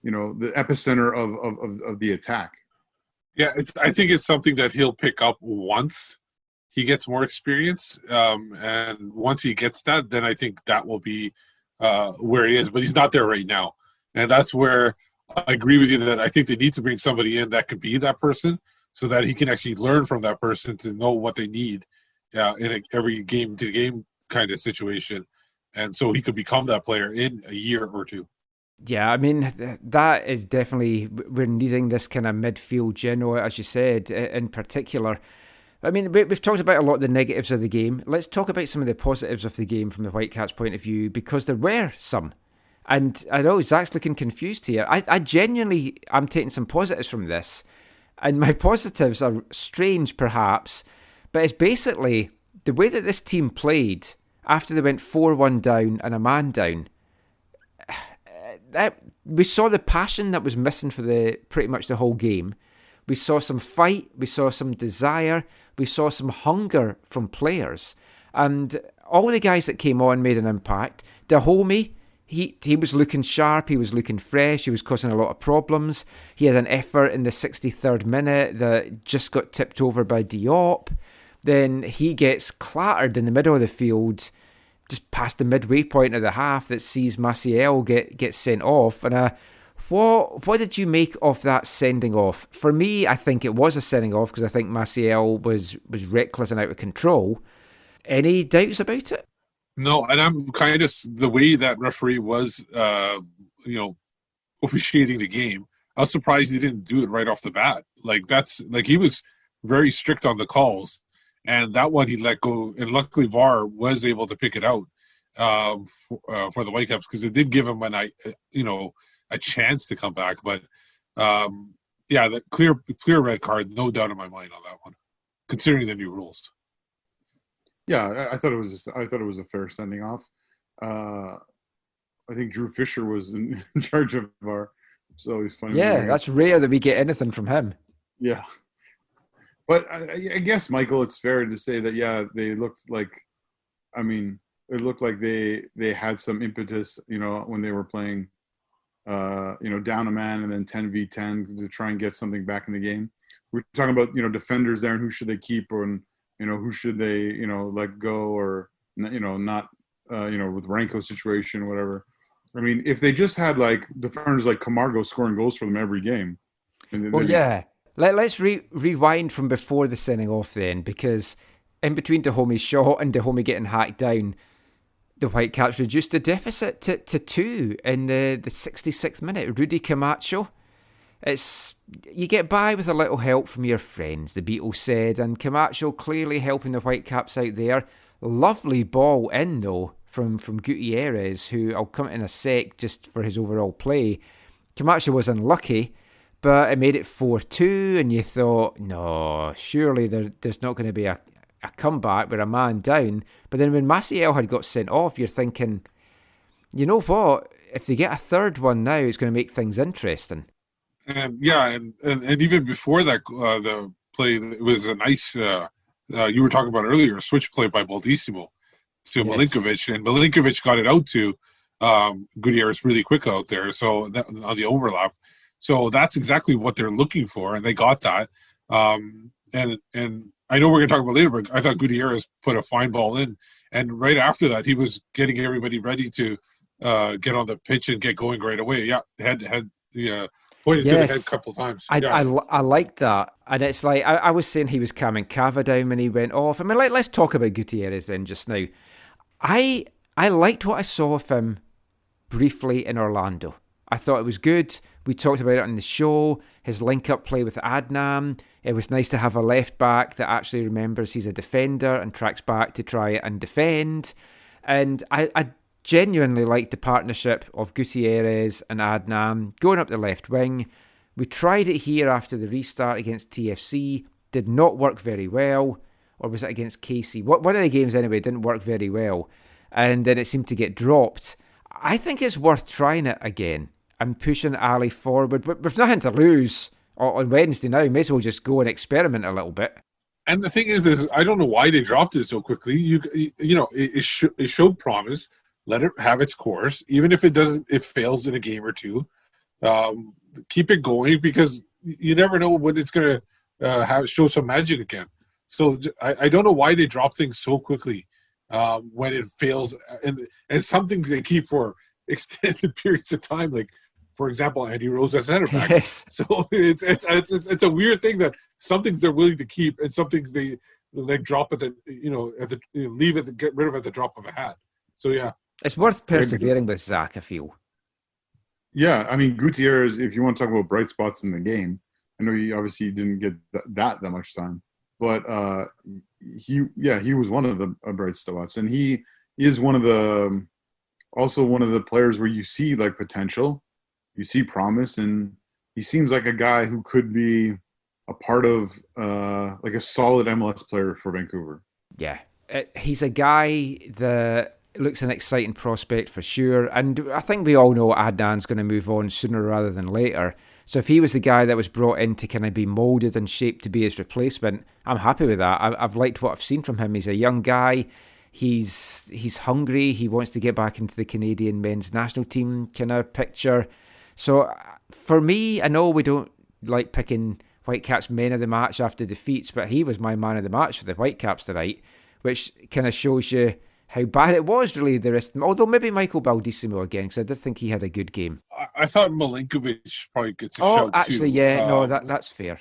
epicenter of the attack. Yeah, I think it's something that he'll pick up once he gets more experience, and once he gets that, then I think that will be where he is. But he's not there right now, and that's where I agree with you that I think they need to bring somebody in that could be that person, so that he can actually learn from that person to know what they need in every game-to-game kind of situation, and so he could become that player in a year or two. Yeah, I mean, that is definitely, we're needing this kind of midfield general, as you said, in particular. I mean, we've talked about a lot of the negatives of the game. Let's talk about some of the positives of the game from the Whitecaps' point of view, because there were some. And I know Zach's looking confused here. I genuinely am taking some positives from this. And my positives are strange, perhaps, but it's basically the way that this team played after they went 4-1 down and a man down. That we saw the passion that was missing for pretty much the whole game. We saw some fight, we saw some desire, we saw some hunger from players. And all the guys that came on made an impact. Dahomey, he was looking sharp, he was looking fresh, he was causing a lot of problems. He had an effort in the 63rd minute that just got tipped over by Diop. Then he gets clattered in the middle of the field, just past the midway point of the half, that sees Maciel get sent off. And what did you make of that sending off? For me, I think it was a sending off because I think Maciel was reckless and out of control. Any doubts about it? No, and I'm kind of the way that referee was, officiating the game. I was surprised he didn't do it right off the bat. Like he was very strict on the calls, and that one he let go. And luckily, VAR was able to pick it out for the Whitecaps because it did give him a chance to come back. But the clear red card, no doubt in my mind on that one, considering the new rules. Yeah, I thought it was a fair sending off. I think Drew Fisher was in charge of VAR. It's always funny. Yeah, that's rare that we get anything from him. Yeah, but I guess, Michael, it's fair to say that they looked like. I mean, it looked like they had some impetus, when they were playing, down a man and then 10v10 to try and get something back in the game. We're talking about defenders there and who should they keep or who should they let go or not with Ranko's situation or whatever. I mean, if they just had like defenders like Camargo scoring goals for them every game. Let's rewind from before the sending off then, because in between Dahomey's shot and Dahomey getting hacked down, the Whitecaps reduced the deficit to 2 in the 66th minute. Rudy Camacho. You get by with a little help from your friends, the Beatles said, and Camacho clearly helping the Whitecaps out there. Lovely ball in though from Gutierrez, who I'll come in a sec just for his overall play. Camacho was unlucky, but it made it 4-2, and you thought, no, surely there's not going to be a comeback with a man down. But then when Maciel had got sent off, you're thinking, you know what? If they get a third one now, it's going to make things interesting. And even before that, the play, it was a nice. You were talking about earlier, a switch play by Baldissimo. to Yes. Milinkovic, and Milinkovic got it out to Gutierrez really quick out there. So on the overlap, so that's exactly what they're looking for, and they got that. And I know we're going to talk about later, but I thought Gutierrez put a fine ball in, and right after that, he was getting everybody ready to get on the pitch and get going right away. Yeah, had the pointed to the head a couple of times. I like that, and it's like I was saying he was calming Cava down when he went off. I mean, let's talk about Gutierrez then just now. I liked what I saw of him briefly in Orlando. I thought it was good. We talked about it on the show. His link-up play with Adnan. It was nice to have a left back that actually remembers he's a defender and tracks back to try and defend. And I genuinely liked the partnership of Gutierrez and Adnan going up the left wing. We tried it here after the restart against TFC. Did not work very well. Or was it against KC? One of the games anyway didn't work very well. And then it seemed to get dropped. I think it's worth trying it again and pushing Ali forward. But with nothing to lose on Wednesday now, may as well just go and experiment a little bit. And the thing is I don't know why they dropped it so quickly. It showed promise. Let it have its course, even if it fails in a game or two. Keep it going, because you never know when it's going to show some magic again. So I don't know why they drop things so quickly when it fails, and some things they keep for extended periods of time. Like, for example, Andy Rose as center back. Yes. So it's a weird thing that some things they're willing to keep, and some things they like drop leave it, get rid of at the drop of a hat. So yeah. It's worth persevering with Zach, I feel. Yeah, I mean, Gutierrez, if you want to talk about bright spots in the game, I know he obviously didn't get that much time, but he was one of the bright spots, and he is one of the players where you see like potential, you see promise, and he seems like a guy who could be a part of like a solid MLS player for Vancouver. Yeah, he's a guy that looks an exciting prospect for sure, and I think we all know Adnan's going to move on sooner rather than later. So if he was the guy that was brought in to kind of be moulded and shaped to be his replacement, I'm happy with that. I've liked what I've seen from him. He's a young guy. He's hungry. He wants to get back into the Canadian men's national team kind of picture. So for me, I know we don't like picking Whitecaps men of the match after defeats, but he was my man of the match for the Whitecaps tonight, which kind of shows you how bad it was, really, the rest. Although maybe Michael Baldissimo again, because I did think he had a good game. I thought Milinkovic probably gets a shout actually, too. yeah, no, that's fair.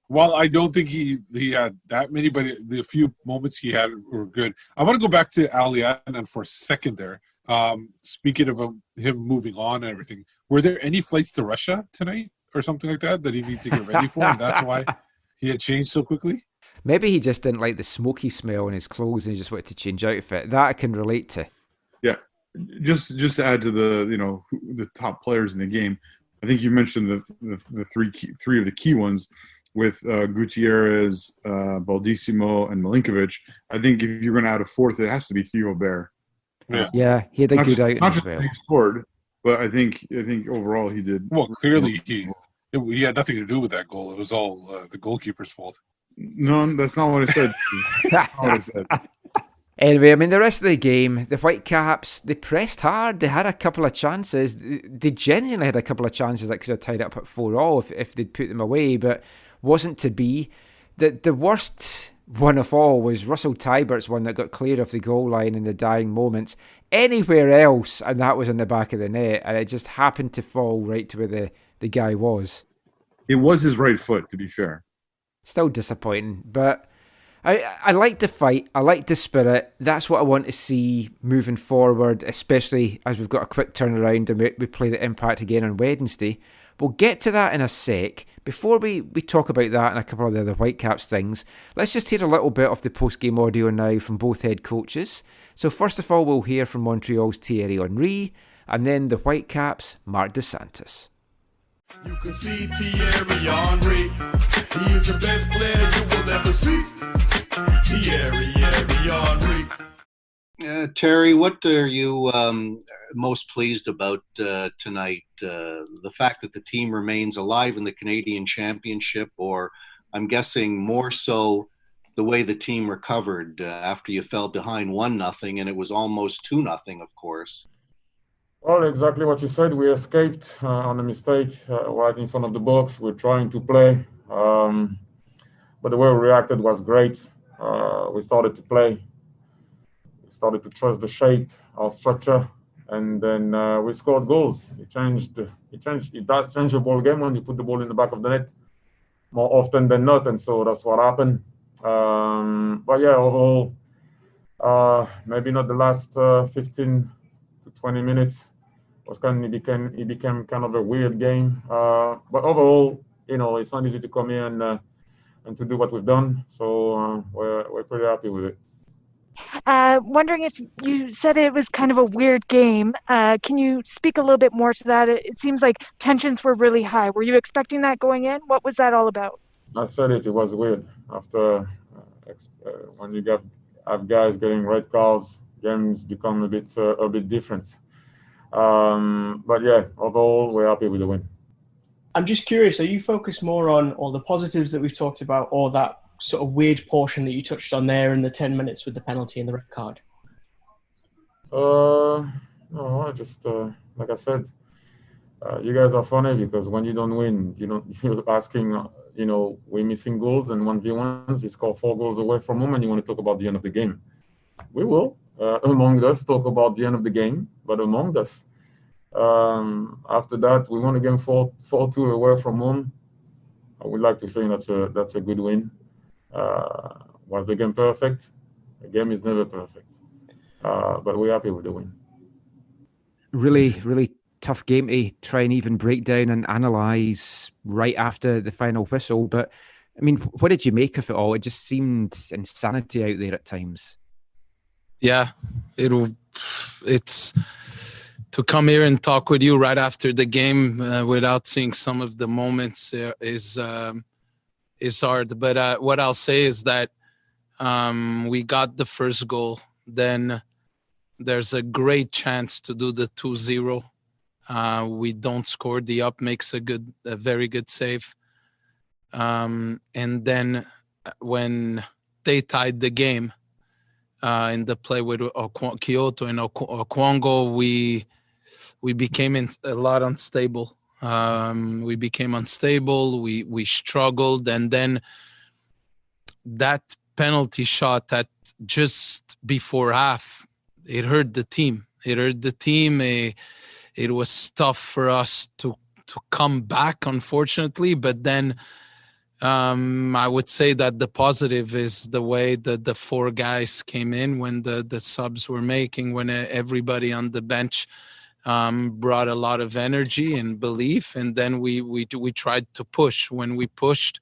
While I don't think he had that many, but the few moments he had were good. I want to go back to Ali Adnan for a second there. Speaking of him moving on and everything, were there any flights to Russia tonight or something like that he needed to get ready for, and that's why he had changed so quickly? Maybe he just didn't like the smoky smell in his clothes and he just wanted to change outfit. That I can relate to. Yeah. Just to add to the top players in the game, I think you mentioned the three of the key ones with Gutierrez, Baldissimo, and Milinkovic. I think if you're going to add a fourth, it has to be Theo Bear. Yeah, he had a good outing not as just well. he scored, but I think overall he did. Well, clearly he had nothing to do with that goal. It was all the goalkeeper's fault. No, that's not what I said. That's not what I said. Anyway, I mean, the rest of the game, the Whitecaps, they pressed hard. They had a couple of chances. They genuinely had a couple of chances that could have tied up at 4-4 if they'd put them away, but wasn't to be. The worst one of all was Russell Tybert's one that got clear of the goal line in the dying moments. Anywhere else, and that was in the back of the net, and it just happened to fall right to where the guy was. It was his right foot, to be fair. Still disappointing, but I like the fight. I like the spirit. That's what I want to see moving forward, especially as we've got a quick turnaround and we play the Impact again on Wednesday. We'll get to that in a sec. Before we talk about that and a couple of the other Whitecaps things, let's just hear a little bit of the post-game audio now from both head coaches. So first of all, we'll hear from Montreal's Thierry Henry, and then the Whitecaps' Marc Dos Santos. You can see Thierry Henry. He is the best player you will ever see. Thierry Henry. Terry, what are you most pleased about tonight? The fact that the team remains alive in the Canadian Championship, or I'm guessing more so the way the team recovered after you fell behind 1-0, and it was almost 2-0, of course. Well, exactly what you said. We escaped on a mistake right in front of the box. We're trying to play, but the way we reacted was great. We started to play. We started to trust the shape, our structure, and then we scored goals. It does change the ball game when you put the ball in the back of the net more often than not, and so that's what happened. But yeah, overall, maybe not the last 15 to 20 minutes. It became kind of a weird game. But overall, it's not easy to come here and to do what we've done. So we're pretty happy with it. Wondering if you said it was kind of a weird game. Can you speak a little bit more to that? It seems like tensions were really high. Were you expecting that going in? What was that all about? I said it was weird. After when you have guys getting red cards, games become a bit different. But yeah, overall, we're happy with the win. I'm just curious, are you focused more on all the positives that we've talked about, or that sort of weird portion that you touched on there in the 10 minutes with the penalty and the red card? No, I just, like I said, you guys are funny because when you don't win, you're asking, we're missing goals and 1v1s, you score 4 goals away from home and you want to talk about the end of the game. We will, among us, talk about the end of the game, but among us. After that, we won a game 4-2 away from home. I would like to think that's a good win. Was the game perfect? The game is never perfect. But we're happy with the win. Really, really tough game to try and even break down and analyse right after the final whistle. But, I mean, what did you make of it all? It just seemed insanity out there at times. Yeah, it's to come here and talk with you right after the game without seeing some of the moments is hard. But what I'll say is that we got the first goal. Then there's a great chance to do the 2-0. We don't score. The up makes a very good save. And then when they tied the game in the play with Kyoto and Okwango, we became a lot unstable. We became unstable. We struggled, and then that penalty shot at just before half, it hurt the team. It was tough for us to come back, unfortunately. But then I would say that the positive is the way that the 4 guys came in when the subs were making, when everybody on the bench brought a lot of energy and belief. And then we tried to push. When we pushed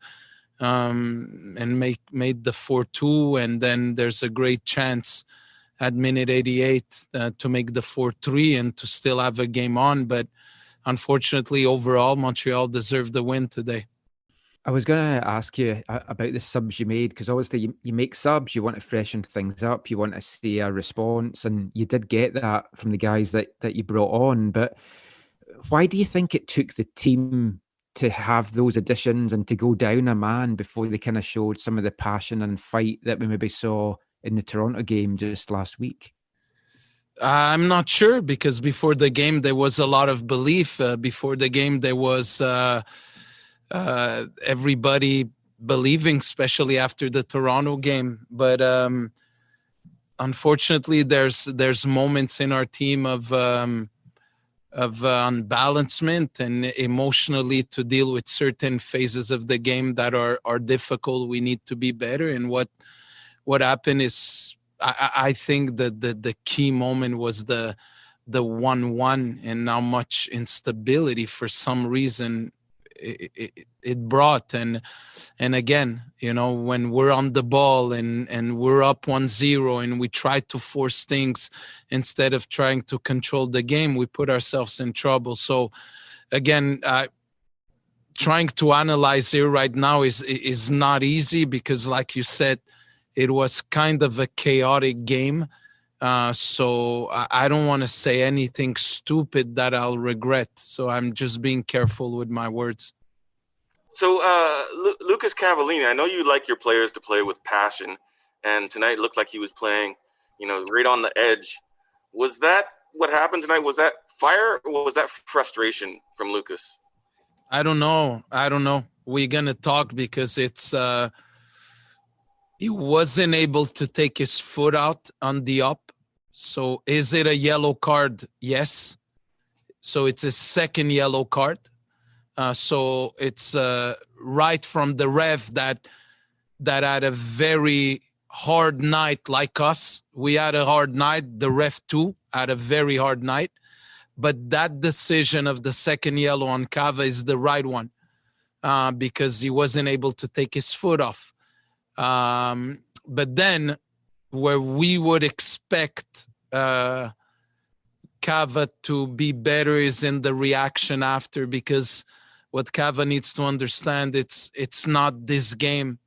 and made the 4-2, and then there's a great chance at minute 88 to make the 4-3 and to still have a game on. But unfortunately, overall, Montreal deserved the win today. I was going to ask you about the subs you made, because obviously you make subs, you want to freshen things up, you want to see a response, and you did get that from the guys that you brought on. But why do you think it took the team to have those additions and to go down a man before they kind of showed some of the passion and fight that we maybe saw in the Toronto game just last week? I'm not sure, because before the game there was a lot of belief. Before the game there was everybody believing, especially after the Toronto game. But unfortunately, there's moments in our team of unbalancement and emotionally to deal with certain phases of the game that are difficult. We need to be better. And what happened is, I think that the key moment was the 1-1 and how much instability for some reason it brought. And again, when we're on the ball and we're up 1-0 and we try to force things instead of trying to control the game, we put ourselves in trouble. So again, trying to analyze here right now is not easy, because like you said, it was kind of a chaotic game. So I don't want to say anything stupid that I'll regret. So I'm just being careful with my words. So, Lucas Cavallini, I know you like your players to play with passion, and tonight looked like he was playing, right on the edge. Was that what happened tonight? Was that fire or was that frustration from Lucas? I don't know. We're going to talk because he wasn't able to take his foot out on the up. So is it a yellow card? Yes. So it's a second yellow card. So it's right from the ref that had a very hard night like us. We had a hard night. The ref too had a very hard night. But that decision of the second yellow on Cava is the right one because he wasn't able to take his foot off. But then where we would expect Cava to be better is in the reaction after, because what Cava needs to understand, it's not this game.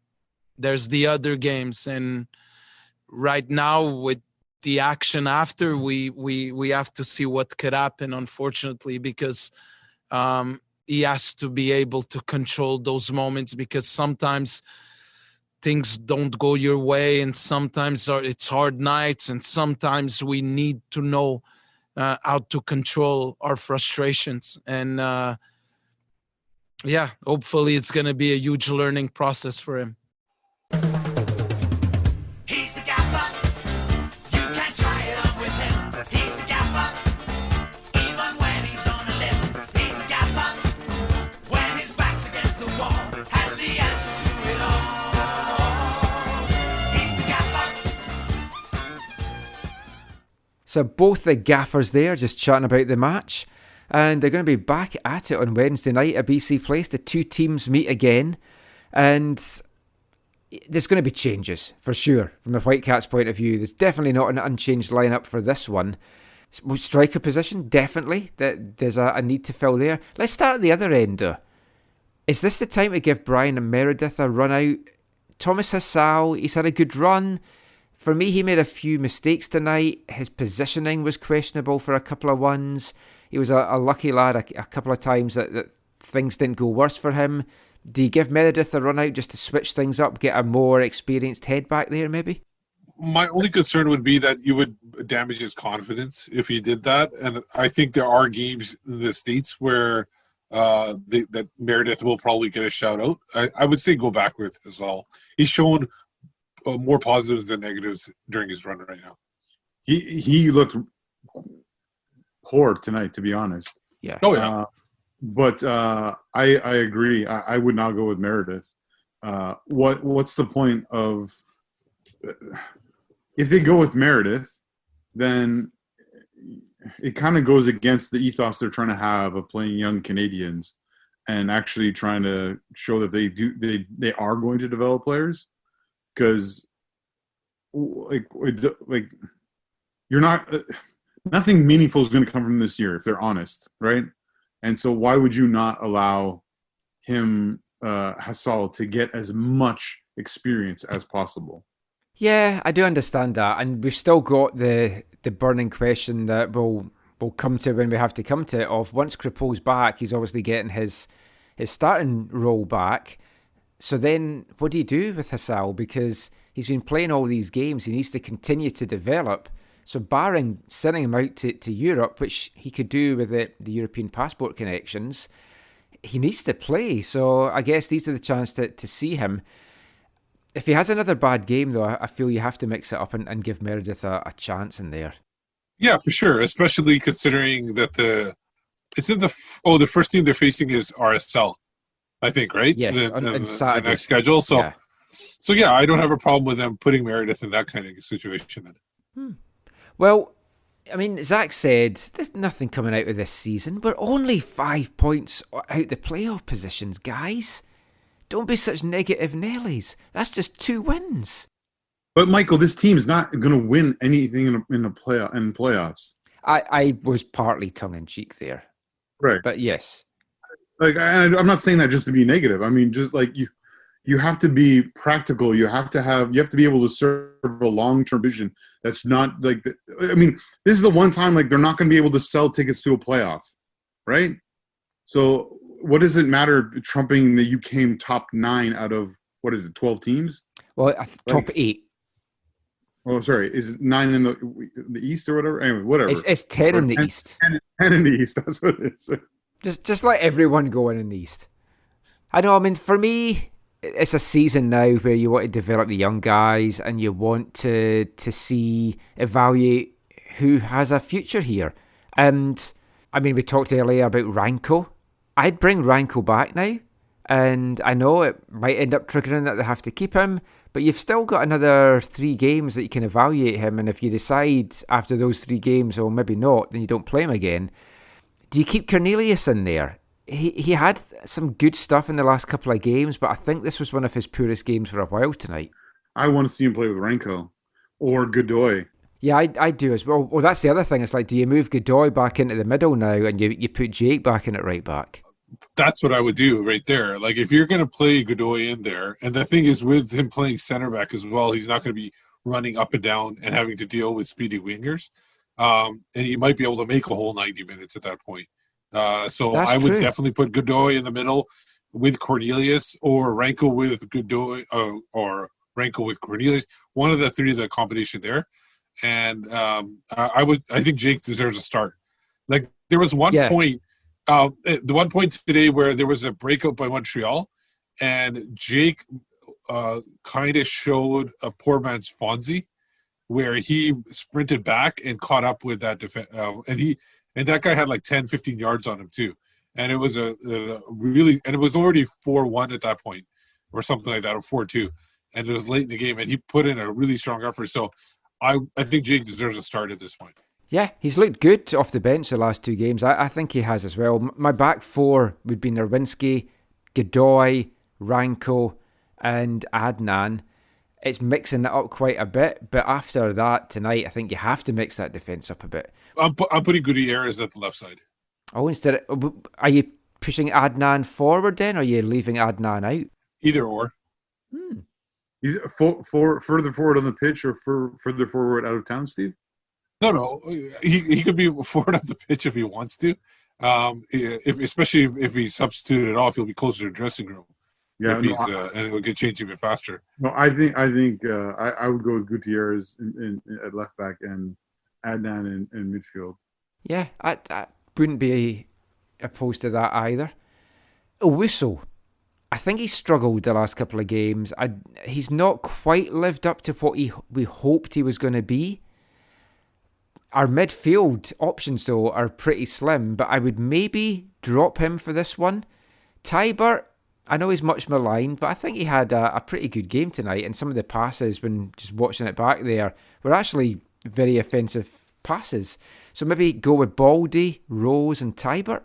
There's the other games. And right now with the action after, we have to see what could happen, unfortunately, because he has to be able to control those moments, because sometimes things don't go your way, and sometimes it's hard nights, and sometimes we need to know how to control our frustrations. And hopefully it's going to be a huge learning process for him. He's the gaffer. You can try it on with him. He's the gaffer. Even when he's on a limb. He's the gaffer. When his back's against the wall, has the answer to it all. He's the gaffer. So both the gaffers there just chatting about the match. And they're going to be back at it on Wednesday night at BC Place. The two teams meet again. And there's going to be changes, for sure, from the Whitecaps' point of view. There's definitely not an unchanged lineup for this one. Striker position, definitely. There's a need to fill there. Let's start at the other end, though. Is this the time to give Brian and Meredith a run out? Thomas Hassal, he's had a good run. For me, he made a few mistakes tonight. His positioning was questionable for a couple of ones. He was a lucky lad a couple of times that things didn't go worse for him. Do you give Meredith a run out just to switch things up, get a more experienced head back there maybe? My only concern would be that you would damage his confidence if you did that. And I think there are games in the States where that Meredith will probably get a shout out. I would say go back with Hassal. He's shown more positives than negatives during his run right now. He looked poor tonight, to be honest. Yeah. Oh yeah. But I agree. I would not go with Meredith. What's the point of if they go with Meredith? Then it kind of goes against the ethos they're trying to have of playing young Canadians and actually trying to show that they are going to develop players. Because like you're not nothing meaningful is going to come from this year if they're honest, right? And so why would you not allow him, Hassal, to get as much experience as possible? Yeah, I do understand that. And we've still got the burning question that we'll come to when we have to come to it of once Krippel's back, he's obviously getting his starting role back. So then what do you do with Hassal? Because he's been playing all these games. He needs to continue to develop. So barring sending him out to Europe, which he could do with the European passport connections, he needs to play. So I guess these are the chance to see him. If he has another bad game, though, I feel you have to mix it up and give Meredith a chance in there. Yeah, for sure. Especially considering that the first team they're facing is RSL, I think, right? Yes, on Saturday. The next schedule. So, yeah. So yeah, I don't have a problem with them putting Meredith in that kind of situation. Well, I mean, Zach said there's nothing coming out of this season. We're only 5 points out the playoff positions, guys. Don't be such negative Nellies. That's just 2 wins. But Michael, this team's not going to win anything in playoffs. I was partly tongue in cheek there, right? But yes, like I'm not saying that just to be negative. I mean, just like you have to be practical. You have to be able to serve a long-term vision. That's not like, I mean, this is the one time like they're not going to be able to sell tickets to a playoff, right? So what does it matter trumping that you came top 9 out of, 12 teams? Well, top 8. Oh, sorry. Is it 9 in the East or whatever? Anyway, whatever. It's 10 in the East. 10 in the East. That's what it is. Just let everyone go in the East. I know. I mean, for me, it's a season now where you want to develop the young guys and you want to evaluate who has a future here. And I mean, we talked earlier about Ranko. I'd bring Ranko back now. And I know it might end up triggering that they have to keep him, but you've still got another 3 games that you can evaluate him. And if you decide after those 3 games, or maybe not, then you don't play him again. Do you keep Cornelius in there? He had some good stuff in the last couple of games, but I think this was one of his poorest games for a while tonight. I want to see him play with Ranko or Godoy. Yeah, I do as well. Well, that's the other thing. It's like, do you move Godoy back into the middle now and you put Jake back in at right back? That's what I would do right there. Like, if you're going to play Godoy in there, and the thing is with him playing center back as well, he's not going to be running up and down and having to deal with speedy wingers. And he might be able to make a whole 90 minutes at that point. So That's I would true. definitely put Godoy in the middle with Cornelius, or Ranko with Godoy, or Ranko with Cornelius. One of the 3, the combination there. And I think Jake deserves a start. Like, there was one point, the one point today where there was a breakout by Montreal, and Jake kind of showed a poor man's Fonzie, where he sprinted back and caught up with that defense, and that guy had like 10, 15 yards on him too. And it was a really, and it was already 4-1 at that point, or something like that, or 4-2, and it was late in the game, and he put in a really strong effort. So I think Jake deserves a start at this point. Yeah, he's looked good off the bench the last 2 games. I think he has as well. My back 4 would be Nerwinski, Godoy, Ranko, and Adnan. It's mixing it up quite a bit, but after that tonight, I think you have to mix that defence up a bit. I'm putting Gutierrez at the left side. Oh, are you pushing Adnan forward then, or are you leaving Adnan out? Either or. Further forward on the pitch or further forward out of town, Steve? No. He could be forward up the pitch if he wants to. Especially if he's substituted off, he'll be closer to the dressing room. Yeah, and it will get changed even faster. No, I think I would go with Gutierrez at left back and Adnan in midfield. Yeah, I wouldn't be opposed to that either. Owusu, I think he's struggled the last couple of games. He's not quite lived up to what we hoped he was going to be. Our midfield options, though, are pretty slim, but I would maybe drop him for this one. Tybert, I know he's much maligned, but I think he had a pretty good game tonight, and some of the passes, when just watching it back there, were actually very offensive passes. So maybe go with Baldy, Rose and Tybert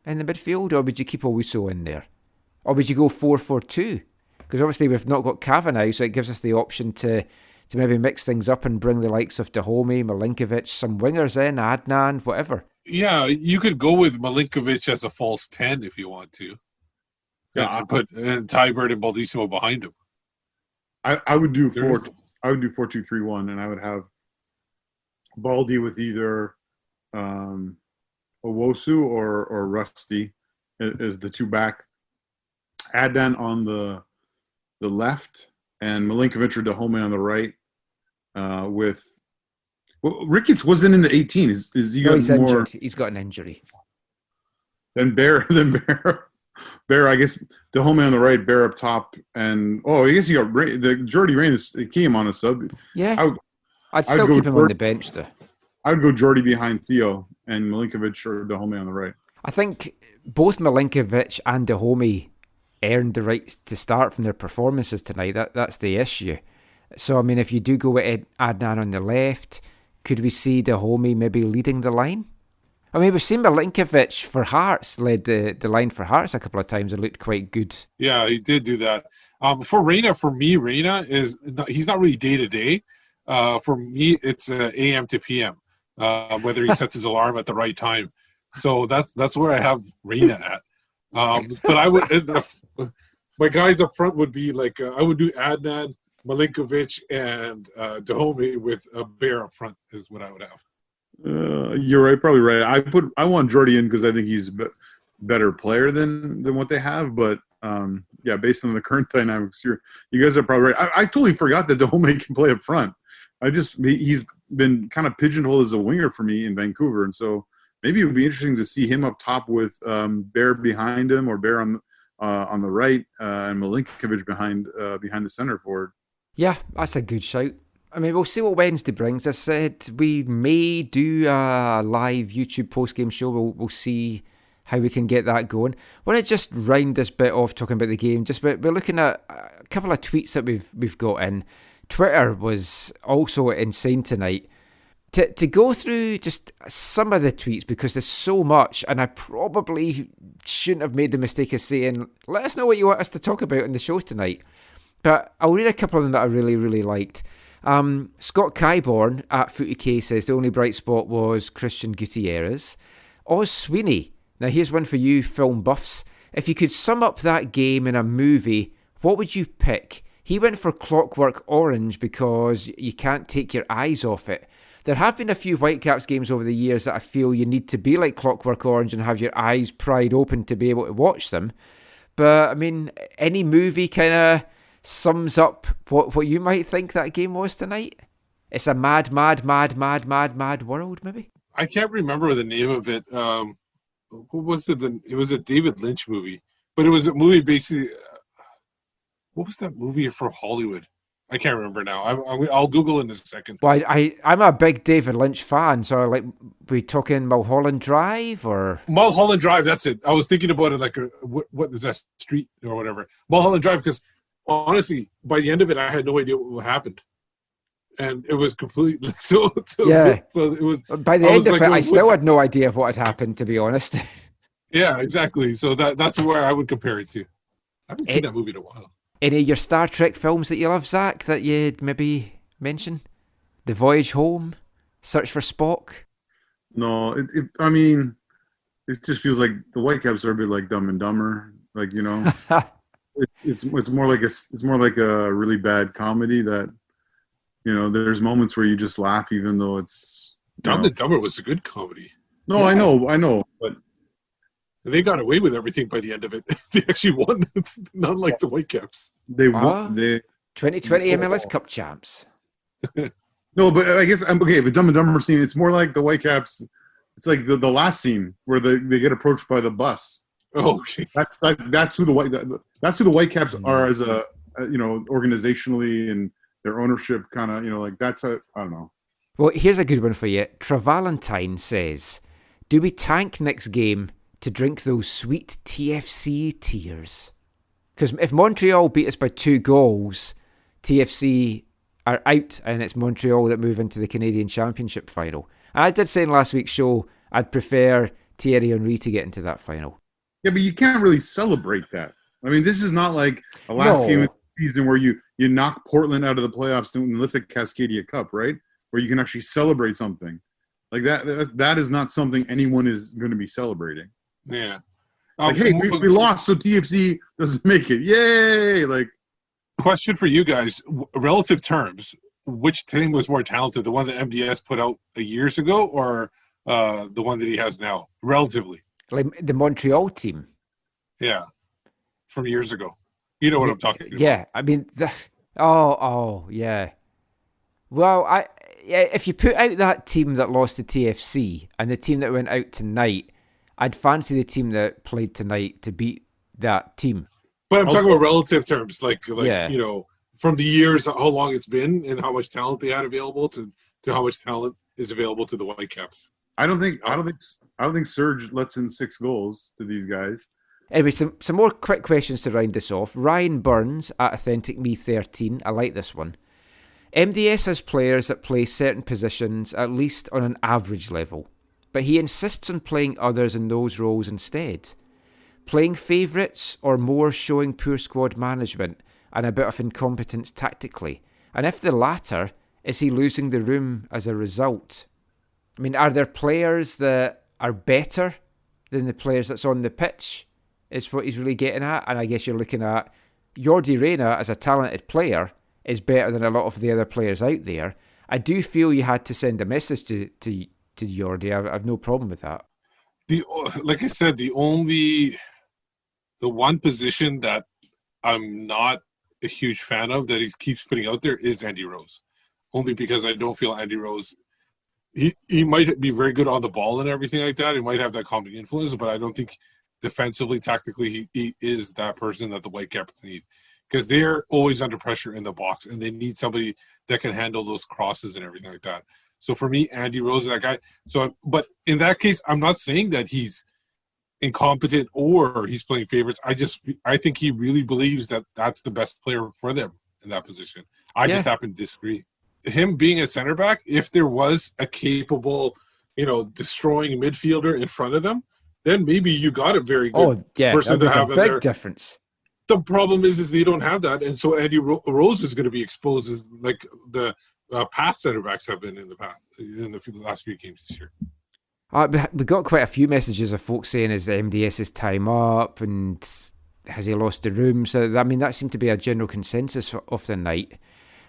in the midfield, or would you keep Owusu in there? Or would you go 4-4-2? Because obviously we've not got Cavallini, so it gives us the option to maybe mix things up and bring the likes of Dahomey, Milinkovic, some wingers in, Adnan, whatever. Yeah, you could go with Milinkovic as a false 10 if you want to. Yeah, and put Tybert and Baldissimo behind him. I would do 4-2-3-1, and I would have Baldy with either Owusu or Rusty as the 2 back. Adnan on the left, and Milinkovic or Dahomey on the right. Ricketts wasn't in the 18. He's injured. He's got an injury. Then Bear. I guess Dahomey on the right, Bear up top, and I guess you got the Jordy Rain came on a sub. Yeah, I'd still keep him on the bench though. I would go Jordy behind Theo and Milinkovic or Dahomey on the right. I think both Milinkovic and Dahomey earned the right to start from their performances tonight. That's the issue. So I mean, if you do go with Adnan on the left, could we see Dahomey maybe leading the line? I mean, we've seen Milinkovic for Hearts led the line for Hearts a couple of times and looked quite good. Yeah, he did do that. For me, Reyna he's not really day to day. For me, it's AM to PM. Whether he sets his alarm at the right time. So that's where I have Reyna at. But I would my guys up front would be like I would do Adnan, Milinkovic, and Dahomey with a Bear up front is what I would have. You're right, probably right. I want Jordy in because I think he's better player than what they have. But yeah, based on the current dynamics, you guys are probably right. I totally forgot that Dahomey can play up front. He's been kind of pigeonholed as a winger for me in Vancouver, and so maybe it would be interesting to see him up top with Bear behind him, or Bear on the right, and Milinkovic behind the center forward. Yeah, that's a good shout. I mean, we'll see what Wednesday brings. As I said, we may do a live YouTube post-game show. We'll see how we can get that going. I want to just round this bit off talking about the game. We're looking at a couple of tweets that we've got in. Twitter was also insane tonight. To go through just some of the tweets, because there's so much, and I probably shouldn't have made the mistake of saying, let us know what you want us to talk about in the show tonight. But I'll read a couple of them that I really, really liked. Scott Kyborn at Footy K says the only bright spot was Christian Gutierrez. Oz Sweeney, now here's one for you film buffs. If you could sum up that game in a movie, what would you pick? He went for Clockwork Orange because you can't take your eyes off it. There have been a few Whitecaps games over the years that I feel you need to be like Clockwork Orange and have your eyes pried open to be able to watch them. But, I mean, any movie kind of sums up what you might think that game was tonight? It's a mad world, maybe? I can't remember the name of it. What was it? It was a David Lynch movie. But it was a movie basically... What was that movie from Hollywood? I can't remember now. I'll Google in a second. Well, I'm a big David Lynch fan, so like, we talking Mulholland Drive or Mulholland Drive? That's it. I was thinking about it like what is that street or whatever? Mulholland Drive, because honestly, by the end of it, I had no idea what happened, and it was completely so yeah. So it was. By the end of it, I still had no idea what had happened, to be honest. Yeah, exactly. So that's where I would compare it to. I haven't seen that movie in a while. Any of your Star Trek films that you love, Zach, that you'd maybe mention? The Voyage Home? Search for Spock? No, I mean, it just feels like the Whitecaps are a bit like Dumb and Dumber. Like, you know, it's more like a really bad comedy that, you know, there's moments where you just laugh even though it's... Dumb and Dumber was a good comedy. No, yeah. I know, but... They got away with everything by the end of it. They actually won. It's not like the Whitecaps. They won. 2020 MLS Cup champs. No, but I guess I'm okay. The Dumb and Dumber scene, it's more like the Whitecaps. It's like the last scene where they get approached by the bus. Oh, okay. That's who the Whitecaps are as a you know, organizationally, and their ownership kind of, you know, like that's I don't know. Well, here's a good one for you. Travalentine says, "Do we tank next game to drink those sweet TFC tears?" Because if Montreal beat us by 2 goals, TFC are out, and it's Montreal that move into the Canadian Championship final. And I did say in last week's show, I'd prefer Thierry Henry to get into that final. Yeah, but you can't really celebrate that. I mean, this is not like a last game of the season where you knock Portland out of the playoffs and lift the Cascadia Cup, right? Where you can actually celebrate something. Like that is not something anyone is going to be celebrating. Yeah. Like, hey, we lost, so TFC doesn't make it. Yay! Like, question for you guys: relative terms, which team was more talented, the one that MDS put out years ago, or the one that he has now? Relatively, like the Montreal team. Yeah, from years ago. You know what I'm talking about. Yeah, I mean, yeah. Well, if you put out that team that lost to TFC and the team that went out tonight, I'd fancy the team that played tonight to beat that team. But I'm talking about relative terms, like yeah. You know, from the years, how long it's been, and how much talent they had available to how much talent is available to the Whitecaps. I don't think Serge lets in 6 goals to these guys. Anyway, some more quick questions to round this off. Ryan Burns at Authentic Me 13. I like this one. MDS has players that play certain positions at least on an average level, but he insists on playing others in those roles instead. Playing favourites or more showing poor squad management and a bit of incompetence tactically? And if the latter, is he losing the room as a result? I mean, are there players that are better than the players that's on the pitch? Is what he's really getting at. And I guess you're looking at Jordi Reyna as a talented player is better than a lot of the other players out there. I do feel you had to send a message to Jordi. I've no problem with that. like I said, the one position that I'm not a huge fan of that he keeps putting out there is Andy Rose. Only because I don't feel Andy Rose, he might be very good on the ball and everything like that. He might have that calming influence, but I don't think defensively, tactically, he is that person that the Whitecaps need. Because they're always under pressure in the box, and they need somebody that can handle those crosses and everything like that. So for me, Andy Rose is that guy. But in that case, I'm not saying that he's incompetent or he's playing favorites. I think he really believes that that's the best player for them in that position. I just happen to disagree. Him being a center back, if there was a capable, destroying midfielder in front of them, then maybe you got a very good person to have in there. Big difference. The problem is they don't have that, and so Andy Rose is going to be exposed as like the past center backs have been in the last few games this year. We got quite a few messages of folks saying, is MDS's time up and has he lost the room? So, I mean, that seemed to be a general consensus of the night.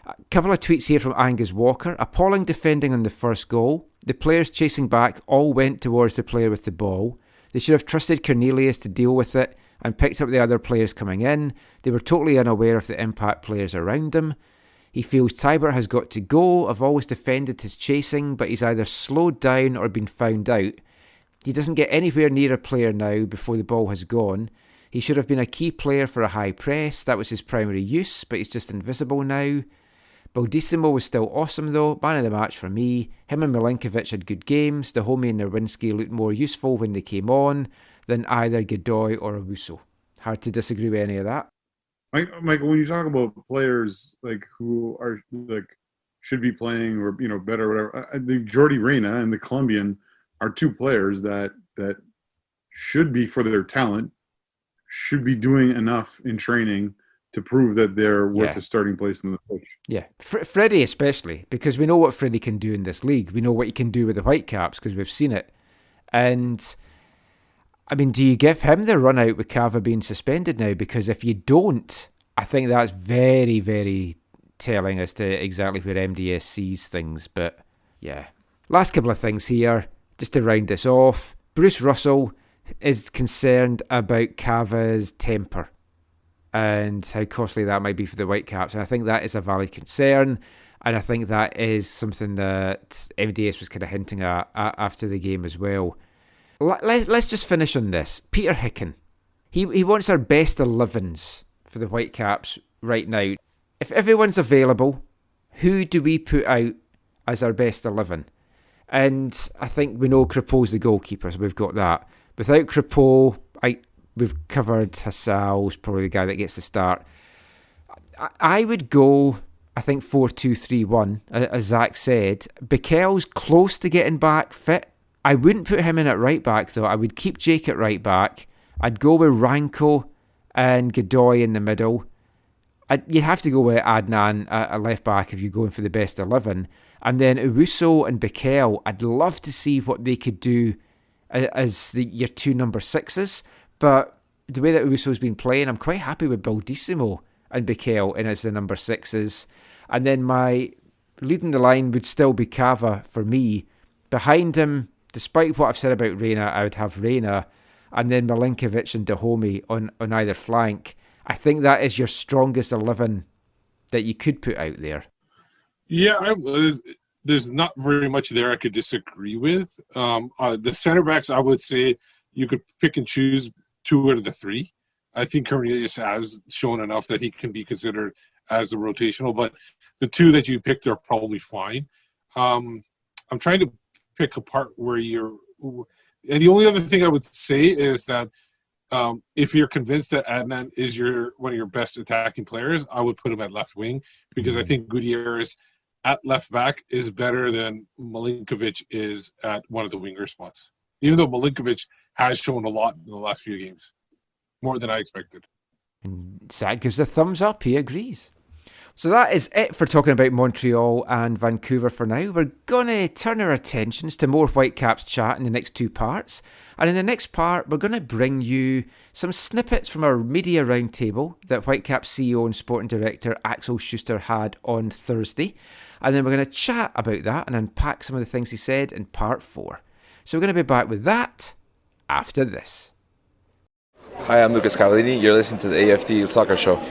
A couple of tweets here from Angus Walker. Appalling defending on the first goal. The players chasing back all went towards the player with the ball. They should have trusted Cornelius to deal with it and picked up the other players coming in. They were totally unaware of the Impact players around them. He feels Tybert has got to go. I've always defended his chasing, but he's either slowed down or been found out. He doesn't get anywhere near a player now before the ball has gone. He should have been a key player for a high press. That was his primary use, but he's just invisible now. Baldissimo was still awesome though. Man of the match for me. Him and Milinkovic had good games. Dahomey and Nowinski looked more useful when they came on than either Godoy or Owusu. Hard to disagree with any of that. Michael, when you talk about players like who are like should be playing or better or whatever, I think Jordi Reyna and the Colombian are two players that should be, for their talent, should be doing enough in training to prove that they're worth a starting place in the coach. Yeah, Freddie especially, because we know what Freddie can do in this league. We know what he can do with the Whitecaps because we've seen it. And I mean, do you give him the run out with Cava being suspended now? Because if you don't, I think that's very, very telling as to exactly where MDS sees things. But yeah. Last couple of things here, just to round this off. Bruce Russell is concerned about Cava's temper and how costly that might be for the Whitecaps. And I think that is a valid concern. And I think that is something that MDS was kind of hinting at after the game as well. Let's just finish on this. Peter Hicken. He wants our best 11s for the Whitecaps right now. If everyone's available, who do we put out as our best 11? And I think we know Crepeau's the goalkeeper, so we've got that. Without Crepeau, we've covered Hassal's probably the guy that gets the start. I would go, I think, 4-2-3-1, as Zach said. Bikel's close to getting back fit. I wouldn't put him in at right back, though. I would keep Jake at right back. I'd go with Ranko and Godoy in the middle. You'd have to go with Adnan at left back if you're going for the best 11. And then Owusu and Bikel, I'd love to see what they could do as your two number 6s. But the way that Owusu's been playing, I'm quite happy with Baldissimo and Bikel in as the number 6s. And then my leading the line would still be Cava for me. Behind him, despite what I've said about Reyna, I would have Reyna. And then Milinkovic and Dahomey on either flank. I think that is your strongest 11 that you could put out there. Yeah, there's not very much there I could disagree with. The center backs, I would say you could pick and choose 2 out of the 3. I think Cornelius has shown enough that he can be considered as a rotational, but the 2 that you picked are probably fine. I'm trying to pick apart where you're... And the only other thing I would say is that if you're convinced that Adnan is one of your best attacking players, I would put him at left wing because I think Gutierrez at left back is better than Milinkovic is at one of the winger spots. Even though Milinkovic has shown a lot in the last few games, more than I expected. And Zach gives a thumbs up. He agrees. So that is it for talking about Montreal and Vancouver for now. We're going to turn our attentions to more Whitecaps chat in the next 2 parts. And in the next part, we're going to bring you some snippets from our media roundtable that Whitecaps CEO and sporting director Axel Schuster had on Thursday. And then we're going to chat about that and unpack some of the things he said in part 4. So we're going to be back with that after this. Hi, I'm Lucas Cavallini. You're listening to the AFTN Soccer Show.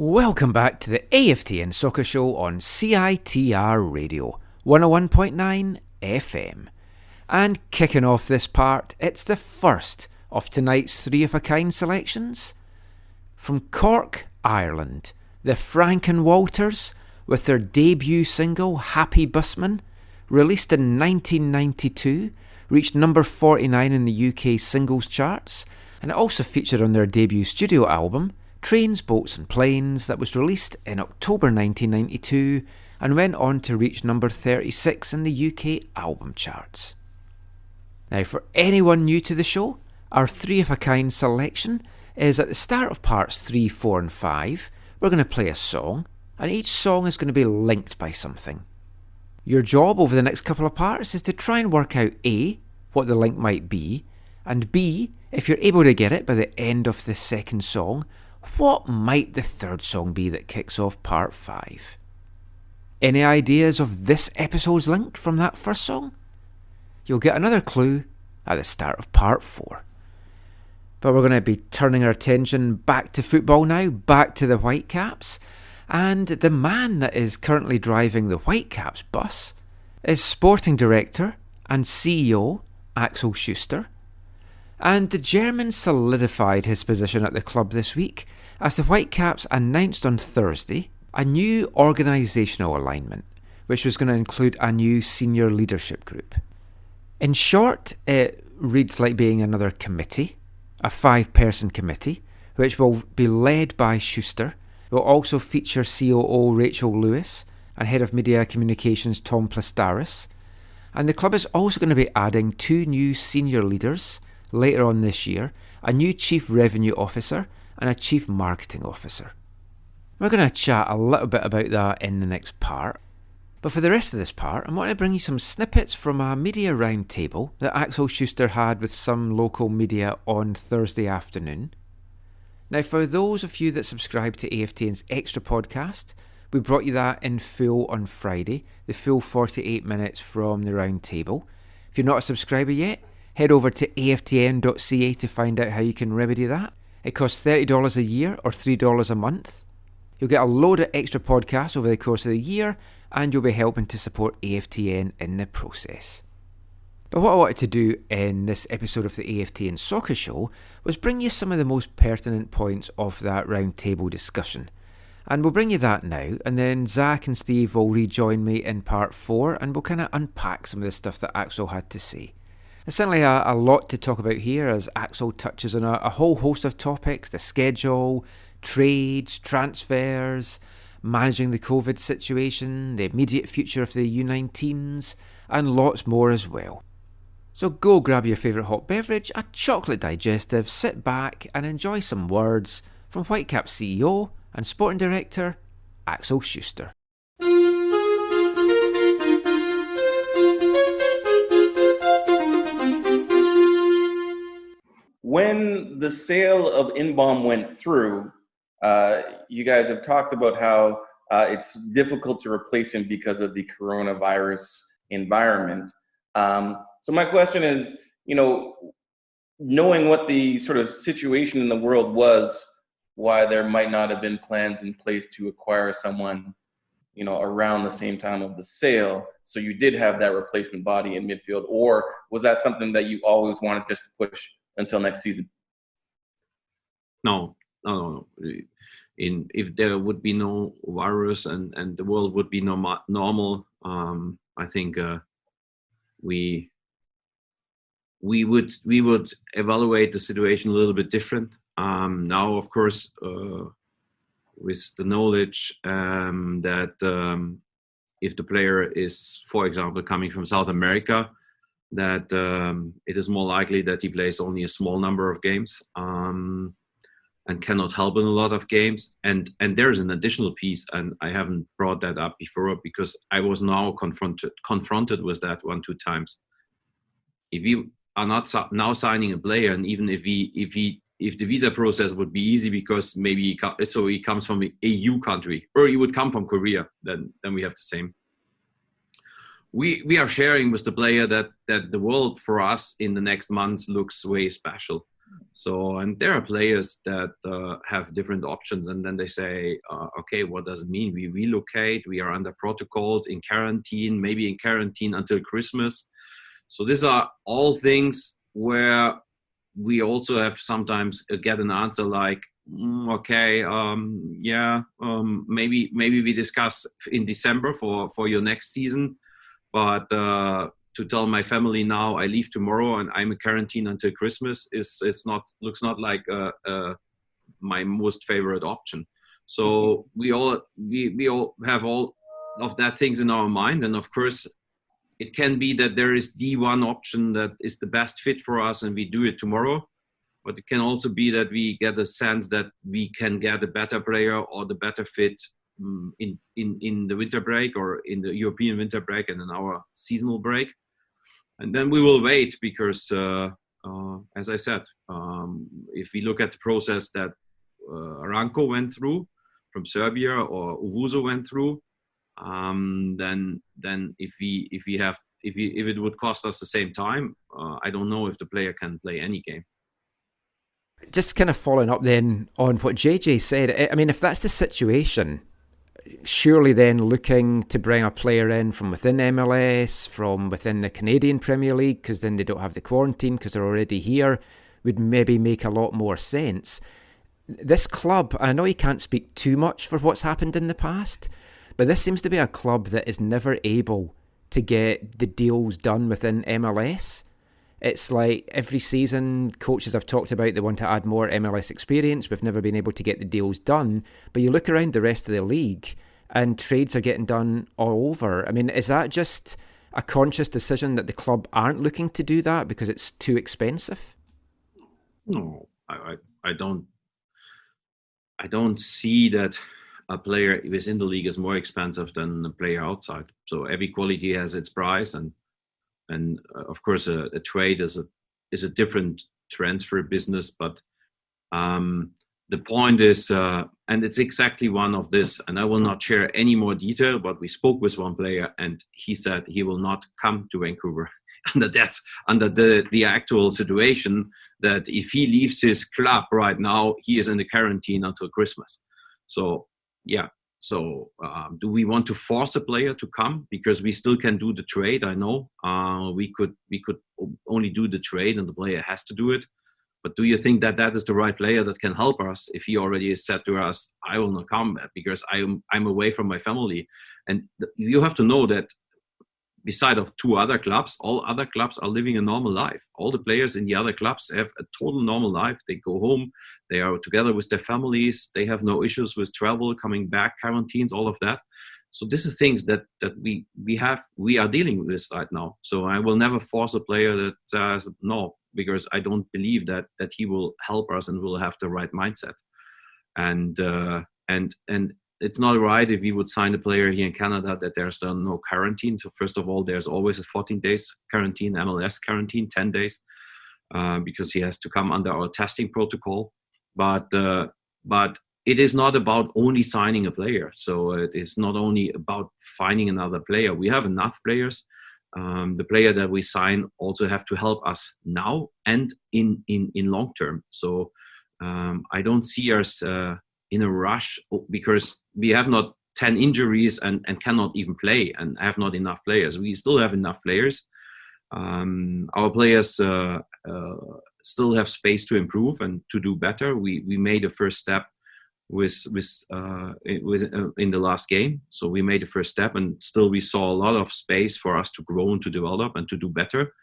Welcome back to the AFTN Soccer Show on CITR Radio 101.9 FM. And kicking off this part, it's the first of tonight's three-of-a-kind selections. From Cork, Ireland, the Franken Walters, with their debut single Happy Busman, released in 1992, reached number 49 in the UK singles charts, and it also featured on their debut studio album, Trains, Boats and Planes, that was released in October 1992 and went on to reach number 36 in the UK album charts. Now, for anyone new to the show, our three-of-a-kind selection is at the start of parts 3, 4 and 5, we're going to play a song, and each song is going to be linked by something. Your job over the next couple of parts is to try and work out A, what the link might be, and B, if you're able to get it by the end of the second song, what might the third song be that kicks off part 5? Any ideas of this episode's link from that first song? You'll get another clue at the start of part 4. But we're going to be turning our attention back to football now, back to the Whitecaps, and the man that is currently driving the Whitecaps bus is Sporting Director and CEO Axel Schuster. And the German solidified his position at the club this week as the Whitecaps announced on Thursday a new organisational alignment, which was going to include a new senior leadership group. In short, it reads like being another committee, a 5-person committee, which will be led by Schuster. It will also feature COO Rachel Lewis and Head of Media Communications Tom Plastaris. And the club is also going to be adding 2 new senior leaders later on this year, a new Chief Revenue Officer and a Chief Marketing Officer. We're going to chat a little bit about that in the next part. But for the rest of this part, I want to bring you some snippets from a media roundtable that Axel Schuster had with some local media on Thursday afternoon. Now, for those of you that subscribe to AFTN's Extra podcast, we brought you that in full on Friday, the full 48 minutes from the roundtable. If you're not a subscriber yet, head over to aftn.ca to find out how you can remedy that. It costs $30 a year or $3 a month. You'll get a load of extra podcasts over the course of the year, and you'll be helping to support AFTN in the process. But what I wanted to do in this episode of the AFTN Soccer Show was bring you some of the most pertinent points of that roundtable discussion. And we'll bring you that now, and then Zach and Steve will rejoin me in part 4, and we'll kind of unpack some of the stuff that Axel had to say. There's certainly a lot to talk about here as Axel touches on a whole host of topics: the schedule, trades, transfers, managing the COVID situation, the immediate future of the U19s, and lots more as well. So go grab your favourite hot beverage, a chocolate digestive, sit back and enjoy some words from Whitecaps CEO and Sporting Director Axel Schuster. When the sale of Inbom went through, You guys have talked about how it's difficult to replace him because of the coronavirus environment. So my question is, knowing what the sort of situation in the world was, why there might not have been plans in place to acquire someone, around the same time of the sale. So you did have that replacement body in midfield, or was that something that you always wanted just to push until next season? No. If there would be no virus and the world would be normal, I think we would evaluate the situation a little bit different. Now, of course, with the knowledge that if the player is, for example, coming from South America, that it is more likely that he plays only a small number of games and cannot help in a lot of games. And there's an additional piece, and I haven't brought that up before because I was now confronted with that 1-2 times. If you are not now signing a player, and even if the visa process would be easy because maybe he comes from an EU country, or he would come from Korea, then we have the same. We are sharing with the player that the world for us in the next months looks way special. So, and there are players that have different options, and then they say, okay, what does it mean? We relocate, we are under protocols, in quarantine, maybe in quarantine until Christmas. So these are all things where we also have sometimes get an answer like, maybe we discuss in December for your next season, but to tell my family now I leave tomorrow and I'm in quarantine until Christmas looks not like my most favorite option. So we all have all of that things in our mind, and of course it can be that there is the one option that is the best fit for us and we do it tomorrow. But it can also be that we get a sense that we can get a better player or the better fit in the winter break or in the European winter break and in our seasonal break. And then we will wait because, as I said, if we look at the process that Ranko went through from Serbia or Owusu went through, then if it would cost us the same time, I don't know if the player can play any game. Just kind of following up then on what JJ said, I mean, if that's the situation, surely then looking to bring a player in from within MLS, from within the Canadian Premier League, because then they don't have the quarantine because they're already here, would maybe make a lot more sense. This club, I know you can't speak too much for what's happened in the past, but this seems to be a club that is never able to get the deals done within MLS. It's like every season, coaches have talked about they want to add more MLS experience. We've never been able to get the deals done. But you look around the rest of the league and trades are getting done all over. I mean, is that just a conscious decision that the club aren't looking to do that because it's too expensive? No, I don't see that a player within the league is more expensive than a player outside. So every quality has its price, and of course a trade is a different transfer business. But the point is, and it's exactly one of this, and I will not share any more detail, but we spoke with one player and he said he will not come to Vancouver under the actual situation, that if he leaves his club right now, he is in the quarantine until Christmas. So yeah. So do we want to force a player to come? Because we still can do the trade. I know we could only do the trade and the player has to do it. But do you think that is the right player that can help us if he already said to us, I will not come because I'm away from my family? And you have to know that beside of 2 other clubs, all other clubs are living a normal life. All the players in the other clubs have a total normal life. They go home, they are together with their families, they have no issues with travel, coming back, quarantines, all of that. So this is things that we are dealing with this right now. So I will never force a player that says no, because I don't believe that he will help us and will have the right mindset. And it's not right if we would sign a player here in Canada that there's no quarantine. So first of all, there's always a 14 days quarantine, MLS quarantine, 10 days, because he has to come under our testing protocol. But it is not about only signing a player. So it is not only about finding another player. We have enough players. The player that we sign also have to help us now and in long term. So I don't see us in a rush because we have not 10 injuries and cannot even play and have not enough players. We still have enough players. Our players still have space to improve and to do better. We made a first step in the last game. So we made the first step, and still we saw a lot of space for us to grow and to develop and to do better.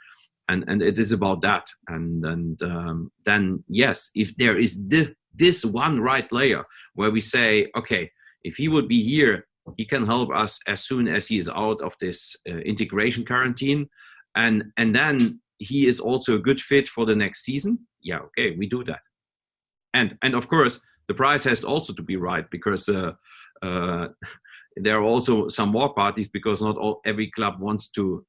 And it is about that. And then yes, if there is this one right player where we say, okay, if he would be here, he can help us as soon as he is out of this integration quarantine, and then he is also a good fit for the next season. Yeah, okay, we do that. And of course, the price has also to be right, because there are also some more parties, because not every club wants to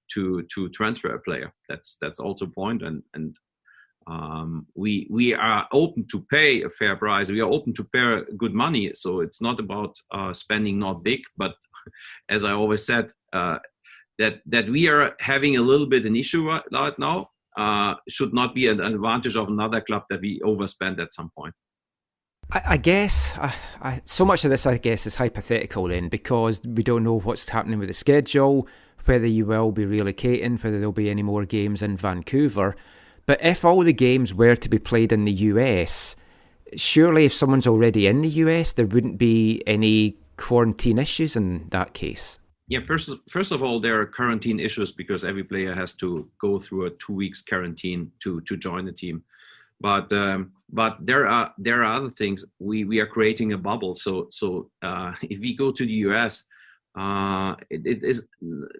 transfer a player. That's also a point. And we are open to pay a fair price. We are open to pay good money. So it's not about spending not big, but as I always said, that we are having a little bit an issue right now should not be an advantage of another club that we overspend at some point. I guess so much of this, I guess, is hypothetical then, because we don't know what's happening with the schedule, whether you will be relocating, whether there'll be any more games in Vancouver. But if all the games were to be played in the US, surely if someone's already in the US, there wouldn't be any quarantine issues in that case. Yeah, first of all, there are quarantine issues because every player has to go through a 2 weeks quarantine to join the team. But there are other things. We are creating a bubble. So if we go to the US,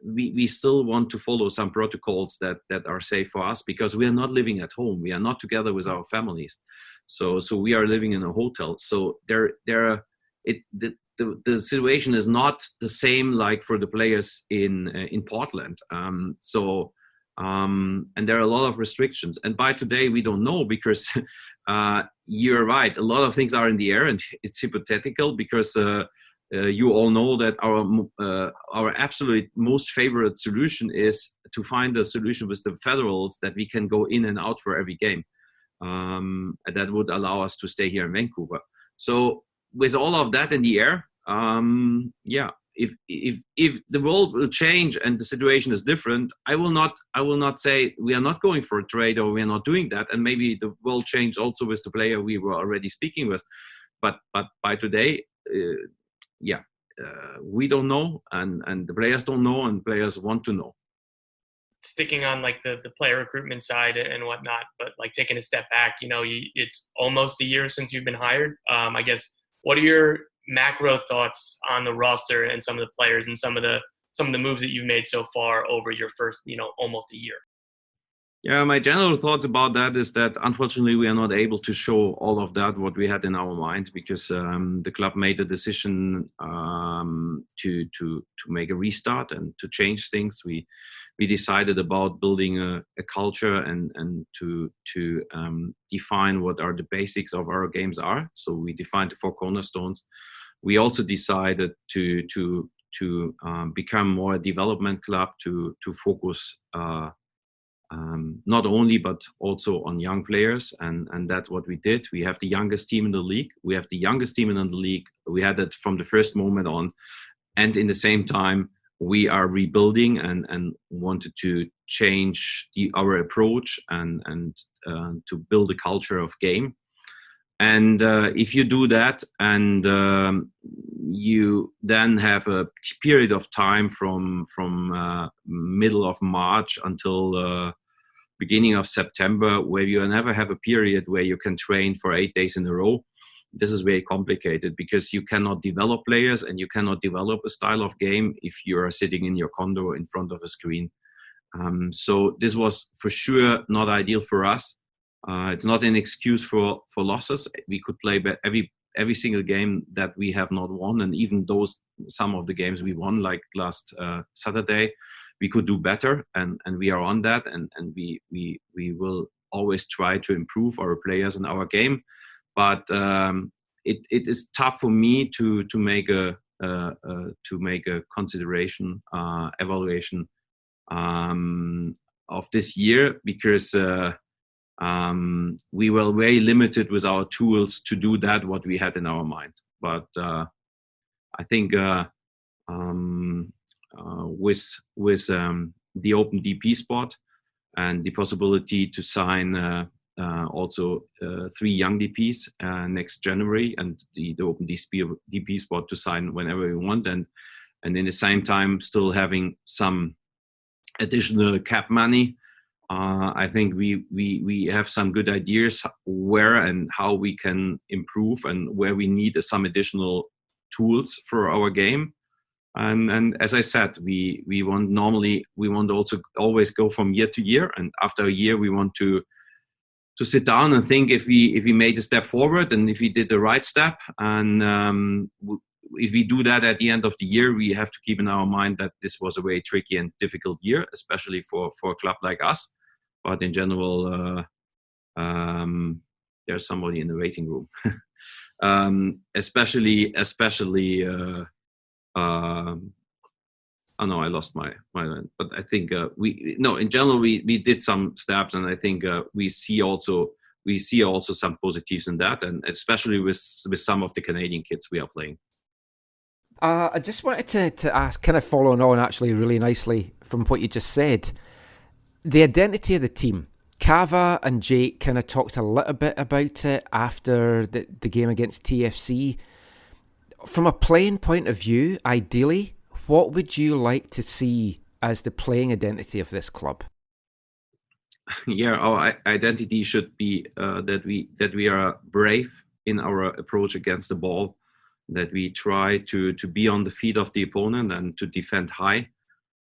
we still want to follow some protocols that are safe for us, because we are not living at home. We are not together with our families. So we are living in a hotel. So the situation is not the same like for the players in Portland. And there are a lot of restrictions. And by today, we don't know, because you're right. A lot of things are in the air, and it's hypothetical, because you all know that our absolute most favorite solution is to find a solution with the federals that we can go in and out for every game. That would allow us to stay here in Vancouver. So with all of that in the air, if the world will change and the situation is different, I will not say we are not going for a trade or we are not doing that. And maybe the world changed also with the player we were already speaking with. But by today, we don't know, and the players don't know, and players want to know. Sticking on like the player recruitment side and whatnot, but like taking a step back, it's almost a year since you've been hired. I guess, what are your macro thoughts on the roster and some of the players and some of the moves that you've made so far over your first, almost a year? Yeah, my general thoughts about that is that unfortunately we are not able to show all of that what we had in our mind, because the club made a decision to make a restart and to change things. We decided about building a culture and to define what are the basics of our games are. So we defined the 4 cornerstones. We also decided to become more a development club, to focus not only but also on young players, and that's what we did. We have the youngest team in the league. We had it from the first moment on, and in the same time we are rebuilding and wanted to change our approach and to build a culture of game. And if you do that, and you then have a period of time from middle of March until beginning of September, where you never have a period where you can train for 8 days in a row, this is very complicated, because you cannot develop players and you cannot develop a style of game if you are sitting in your condo in front of a screen. So this was for sure not ideal for us. It's not an excuse for losses. We could play every single game that we have not won, and even some of the games we won, like last Saturday, we could do better, and we are on that, and we will always try to improve our players and our game. But it is tough for me to make a consideration evaluation of this year, because we were very limited with our tools to do that what we had in our mind. But I think with the open DP spot and the possibility to sign also 3 young DPs next January, and the open DP spot to sign whenever we want, and in the same time still having some additional cap money. I think we have some good ideas where and how we can improve, and where we need some additional tools for our game. And as I said, we want also always go from year to year, and after a year we want to sit down and think if we made a step forward and if we did the right step. And if we do that at the end of the year, we have to keep in our mind that this was a very tricky and difficult year, especially for a club like us. But in general, there's somebody in the waiting room. Especially. Oh no, I lost my line. But I think in general we did some steps, and I think we see also some positives in that, and especially with some of the Canadian kids we are playing. I just wanted to ask, kind of following on actually really nicely from what you just said, the identity of the team. Cava and Jake kind of talked a little bit about it after the game against TFC. From a playing point of view, ideally, what would you like to see as the playing identity of this club? Yeah, our identity should be that we are brave in our approach against the ball, that we try to be on the feet of the opponent and to defend high.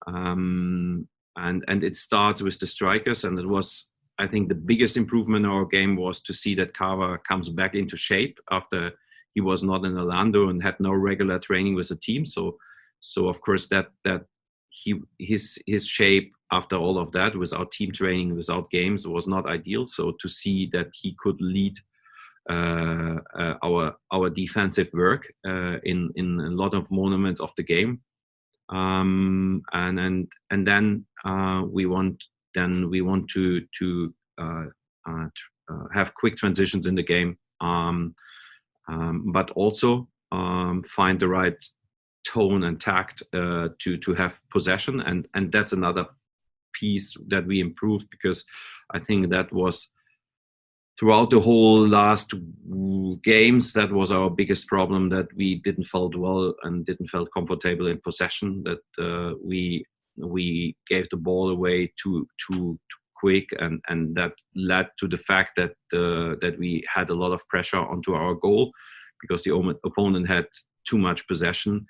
And it starts with the strikers, and it was, I think, the biggest improvement in our game was to see that Cava comes back into shape after he was not in Orlando and had no regular training with the team. So of course that his shape after all of that, without team training, without games, was not ideal. So to see that he could lead our defensive work in a lot of moments of the game, and then we want to have quick transitions in the game, but also find the right tone and tact to have possession, and that's another piece that we improved, because I think that was throughout the whole last games, that was our biggest problem, that we didn't felt well and didn't felt comfortable in possession, that we gave the ball away too quick, and that led to the fact that we had a lot of pressure onto our goal because the opponent had too much possession.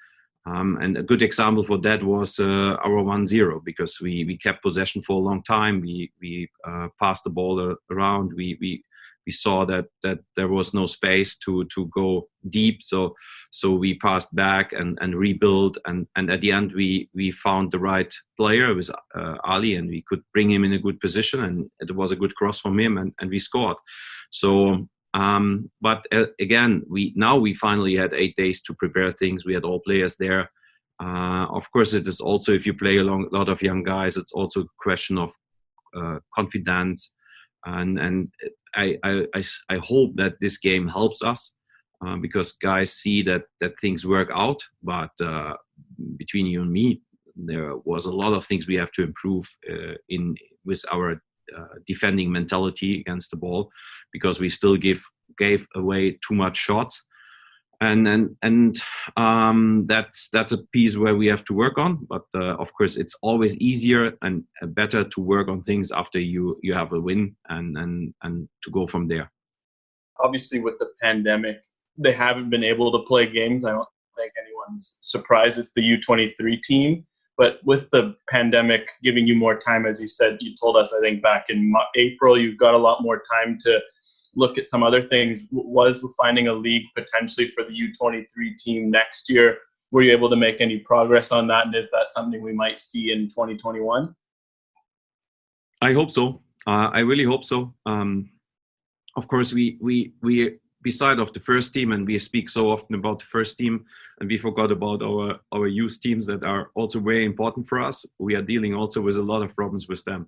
And a good example for that was our 1-0, because we kept possession for a long time. We passed the ball around. We saw that there was no space to go deep. So we passed back and rebuilt. And at the end, we found the right player with Ali, and we could bring him in a good position. And it was a good cross from him, and we scored. So, but again, we finally had 8 days to prepare things. We had all players there. Of course, it is also, if you play a lot of young guys, it's also a question of confidence. And I hope that this game helps us, because guys see that things work out. But between you and me, there was a lot of things we have to improve with our defending mentality against the ball, because we still gave away too much shots, and that's a piece where we have to work on. But of course, it's always easier and better to work on things after you have a win and to go from there. Obviously, with the pandemic, they haven't been able to play games. I don't think anyone's surprised. It's the U23 team. But with the pandemic giving you more time, as you said, you told us, I think back in April, you've got a lot more time to look at some other things. Was finding a league potentially for the U23 team next year? Were you able to make any progress on that? And is that something we might see in 2021? I hope so. I really hope so. Of course, we beside of the first team, and we speak so often about the first team, and we forgot about our youth teams that are also very important for us. We are dealing also with a lot of problems with them.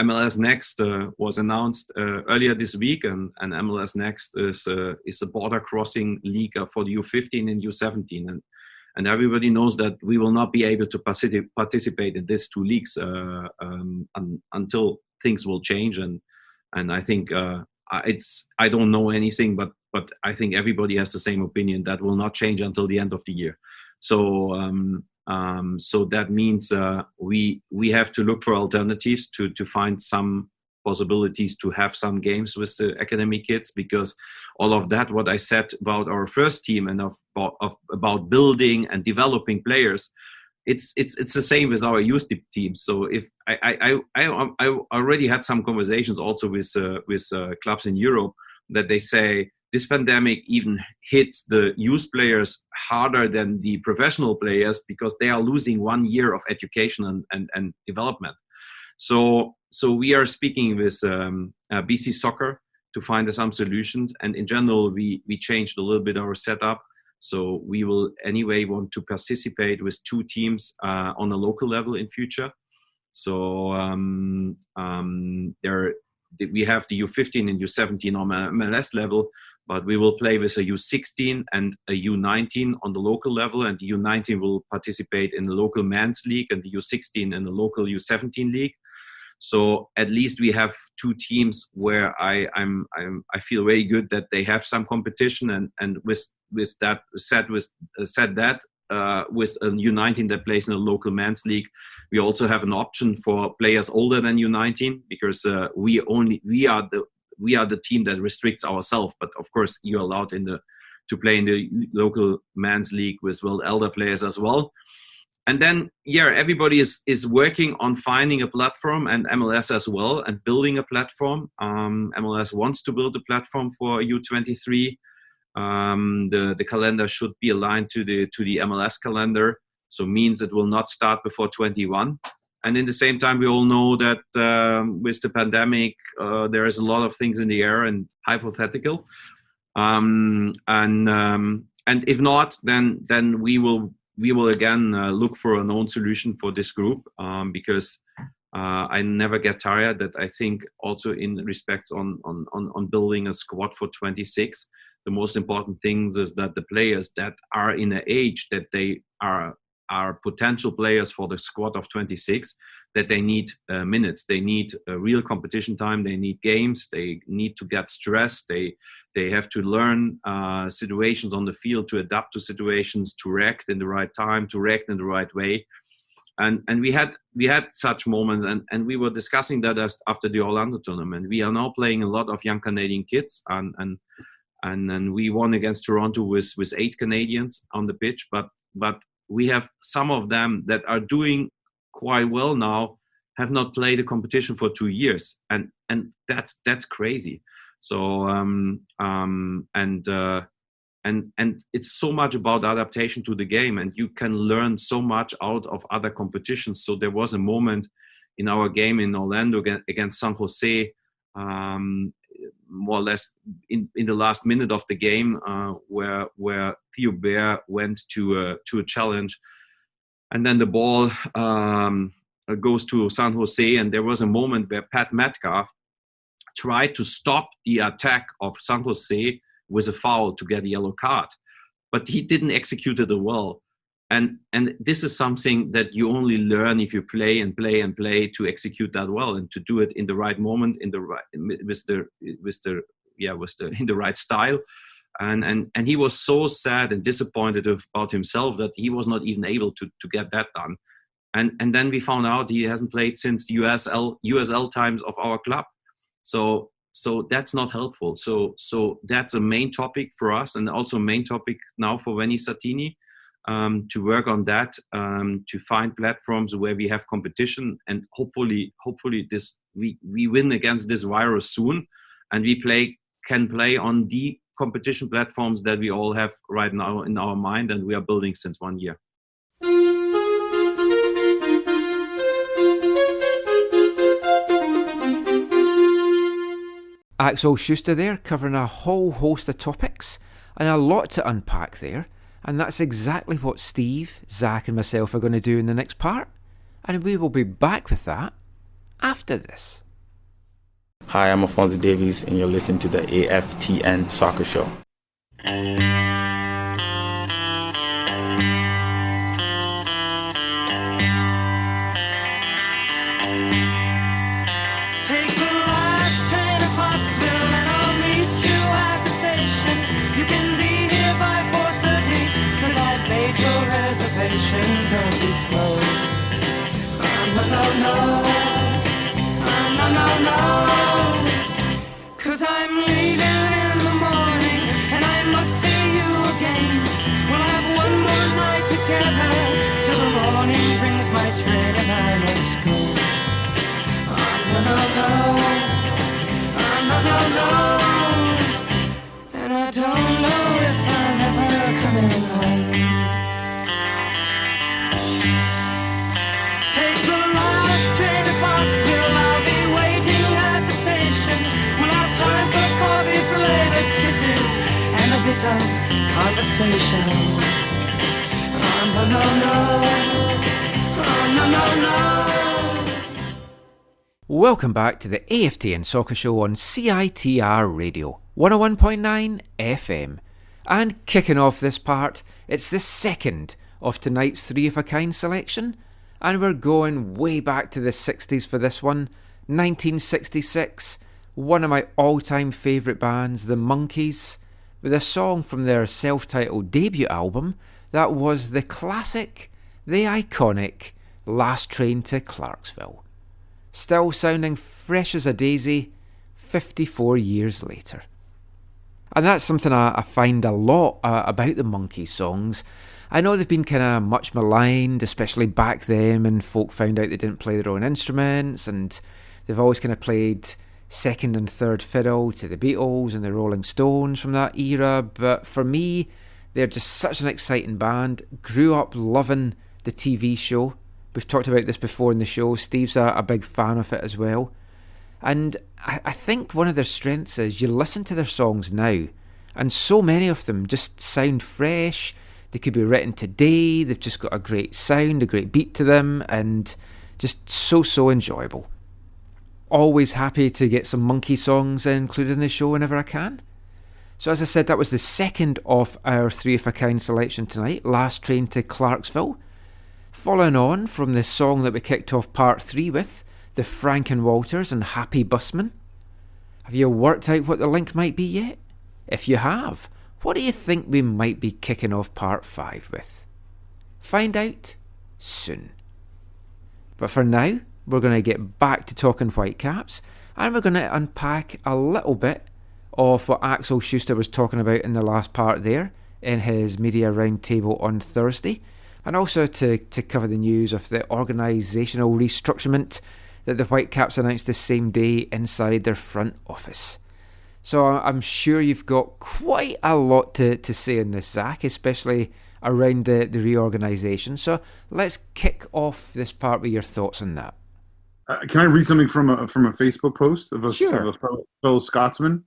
MLS Next was announced earlier this week, and MLS Next is a border crossing league for the U15 and U17, and everybody knows that we will not be able to participate in these two leagues until things will change. And I think I don't know anything, but I think everybody has the same opinion that will not change until the end of the year. So that means we have to look for alternatives to find some possibilities to have some games with the academy kids, because all of that, what I said about our first team and about building and developing players, it's the same with our youth teams. So if I already had some conversations also with clubs in Europe that they say this pandemic even hits the youth players harder than the professional players, because they are losing 1 year of education and development. So we are speaking with BC Soccer to find some solutions, and in general we changed a little bit our setup. So we will anyway want to participate with two teams on a local level in future. So we have the U15 and U17 on MLS level, but we will play with a U16 and a U19 on the local level, and the U19 will participate in the local men's league and the U16 in the local U17 league. So at least we have two teams where I feel very good that they have some competition, and with that with a U19 that plays in a local men's league, we also have an option for players older than U19, because we are the team that restricts ourselves. But of course, you're allowed to play in the local men's league with elder players as well. And then, everybody is working on finding a platform, and MLS as well, and building a platform. MLS wants to build a platform for U23. The calendar should be aligned to the MLS calendar, so means it will not start before 21. And in the same time, we all know that with the pandemic, there is a lot of things in the air and hypothetical. And if not, then we will again look for a known solution for this group, because I never get tired that I think also in respect on building a squad for 26, the most important thing is that the players that are in an age that they are potential players for the squad of 26, that they need minutes, they need real competition time, they need games, they need to get stressed, they have to learn situations on the field, to adapt to situations, to react in the right time, to react in the right way. And we had such moments, and we were discussing that after the Orlando tournament. We are now playing a lot of young Canadian kids, and we won against Toronto with 8 Canadians on the pitch, but we have some of them that are doing quite well now, have not played a competition for 2 years, and that's crazy. So and it's so much about adaptation to the game, and you can learn so much out of other competitions. So there was a moment in our game in Orlando against San Jose, more or less in the last minute of the game, where Theo Bear went to a challenge, and then the ball goes to San Jose, and there was a moment where Pat Metcalf tried to stop the attack of San Jose with a foul to get a yellow card, but he didn't execute it well. And this is something that you only learn if you play and play and play to execute that well, and to do it in the right moment, in the right style. And he was so sad and disappointed about himself that he was not even able to get that done. And then we found out he hasn't played since the USL times of our club. So that's not helpful. So that's a main topic for us, and also a main topic now for Veni Sartini, to work on that, to find platforms where we have competition, and hopefully this we win against this virus soon, and we can play on the competition platforms that we all have right now in our mind, and we are building since 1 year. Axel Schuster there, covering a whole host of topics and a lot to unpack there. And that's exactly what Steve, Zach and myself are going to do in the next part. And we will be back with that after this. Hi, I'm Alfonso Davies, and you're listening to the AFTN Soccer Show. Take the last train to Pottsville and I'll meet you at the station. You can be here by 4:30, 'cause I've made your reservation. Don't be slow. No. 'Cause I'm leaving in the morning and I must see you again. We'll have one more night together till the morning brings my train and I must go. No. And I don't know if I'm ever coming home. Take the last train to Clarksville, I'll be waiting at the station. We'll have time for coffee, for later kisses, and a bit of conversation. No. Welcome back to the AFTN Soccer Show on CITR Radio 101.9 FM. And kicking off this part, it's the second of tonight's Three of a Kind selection. And we're going way back to the 60s for this one. 1966, one of my all-time favourite bands, the Monkees, with a song from their self-titled debut album that was the classic, the iconic Last Train to Clarksville. Still sounding fresh as a daisy 54 years later. And that's something I find a lot about the Monkees songs. I know they've been kind of much maligned, especially back then when folk found out they didn't play their own instruments, and they've always kind of played second and third fiddle to the Beatles and the Rolling Stones from that era. But for me, they're just such an exciting band. Grew up loving the TV show. We've talked about this before in the show. Steve's a big fan of it as well. And I think one of their strengths is you listen to their songs now, and so many of them just sound fresh. They could be written today. They've just got a great sound, a great beat to them, and just so enjoyable. Always happy to get some Monkey songs included in the show whenever I can. So as I said, that was the second of our Three of a Kind selection tonight, Last Train to Clarksville. Following on from the song that we kicked off part 3 with, the Franken Walters and Happy Busman. Have you worked out what the link might be yet? If you have, what do you think we might be kicking off part 5 with? Find out soon. But for now, we're going to get back to talking Whitecaps, and we're going to unpack a little bit of what Axel Schuster was talking about in the last part there in his media roundtable on Thursday, and also to cover the news of the organisational restructurement that the Whitecaps announced the same day inside their front office. So I'm sure you've got quite a lot to say in this, Zach, especially around the reorganisation. So let's kick off this part with your thoughts on that. Can I read something from a Facebook post of a fellow Scotsman?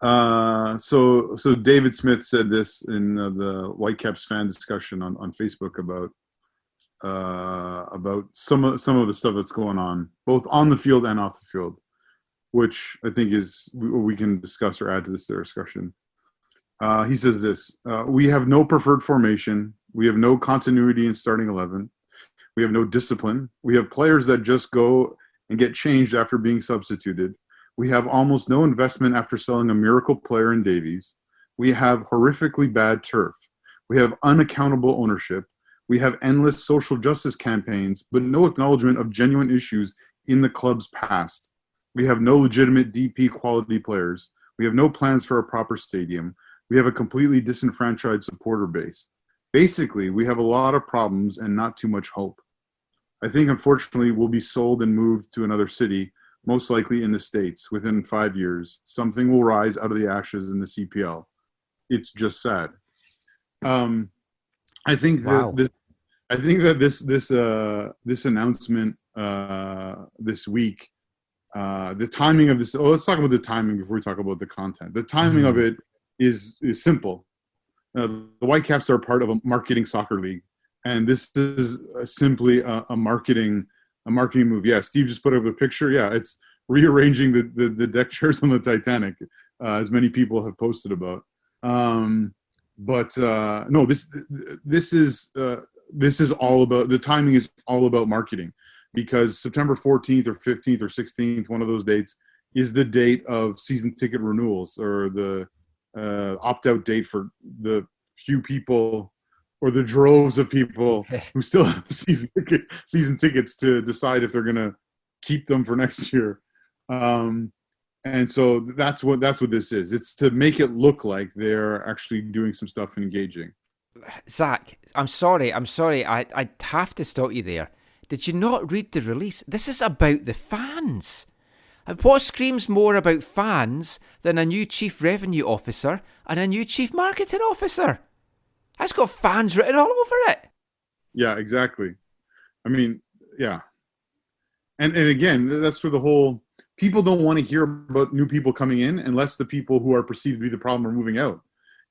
So David Smith said this in the Whitecaps fan discussion on Facebook about some of the stuff that's going on, both on the field and off the field, which I think is we can discuss or add to this discussion. He says this: we have no preferred formation, we have no continuity in starting 11, we have no discipline, we have players that just go and get changed after being substituted. We have almost no investment after selling a miracle player in Davies. We have horrifically bad turf. We have unaccountable ownership. We have endless social justice campaigns, but no acknowledgement of genuine issues in the club's past. We have no legitimate DP quality players. We have no plans for a proper stadium. We have a completely disenfranchised supporter base. Basically, we have a lot of problems and not too much hope. I think, unfortunately, we'll be sold and moved to another city, most likely in the States, within 5 years. Something will rise out of the ashes in the CPL. It's just sad. I think that this announcement this week the timing of this. Let's talk about the timing before we talk about the content. The timing of it is simple. The Whitecaps are part of a marketing soccer league, and this is simply a marketing move. Yeah, Steve just put up a picture. Yeah, it's rearranging the deck chairs on the Titanic, as many people have posted about. But no, this is all about, the timing is all about marketing, because September 14th or 15th or 16th, one of those dates, is the date of season ticket renewals, or the opt-out date for the few people or the droves of people who still have season tickets to decide if they're going to keep them for next year. And so that's what this is. It's to make it look like they're actually doing some stuff and engaging. Zach, I'm sorry. I have to stop you there. Did you not read the release? This is about the fans. And what screams more about fans than a new chief revenue officer and a new chief marketing officer? That's got fans written all over it. Yeah, exactly. I mean, yeah. And again, that's where the whole, people don't want to hear about new people coming in unless the people who are perceived to be the problem are moving out.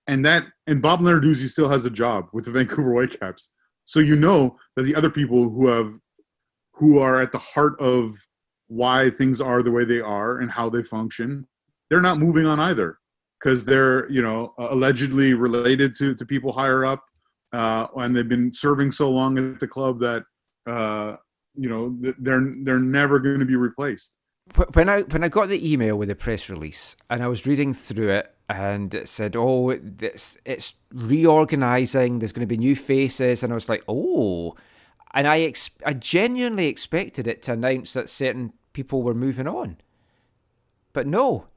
And Bob Lenarduzzi still has a job with the Vancouver Whitecaps. So you know that the other people who are at the heart of why things are the way they are and how they function, they're not moving on either, because they're, allegedly related to people higher up, and they've been serving so long at the club that they're never going to be replaced. When I got the email with the press release and I was reading through it, and it said, it's reorganizing, there's going to be new faces, and I was like, oh. And I genuinely expected it to announce that certain people were moving on. But no,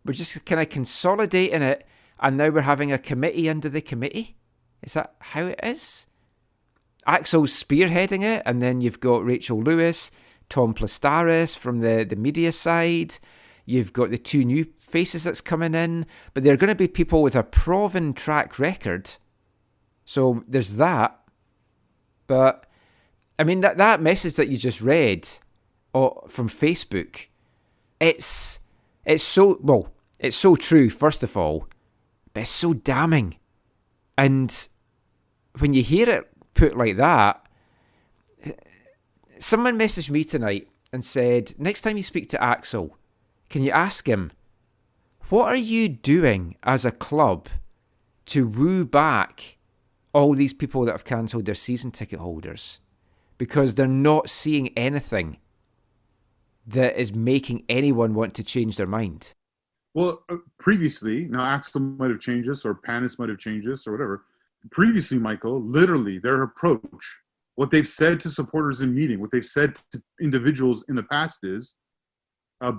we're just kind of consolidating it, and now we're having a committee under the committee. Is that how it is? Axel's spearheading it, and then you've got Rachel Lewis, Tom Plastaris from the media side. You've got the two new faces that's coming in, but they're going to be people with a proven track record. So there's that. But I mean, that message that you just read from Facebook, it's so true, first of all, but it's so damning. And when you hear it put like that, someone messaged me tonight and said, next time you speak to Axel, can you ask him, what are you doing as a club to woo back all these people that have cancelled their season ticket holders? Because they're not seeing anything that is making anyone want to change their mind. Well, previously, now Axel might have changed this, or Panis might have changed this, or whatever. Previously, Michael, literally their approach, what they've said to supporters in meeting, what they've said to individuals in the past is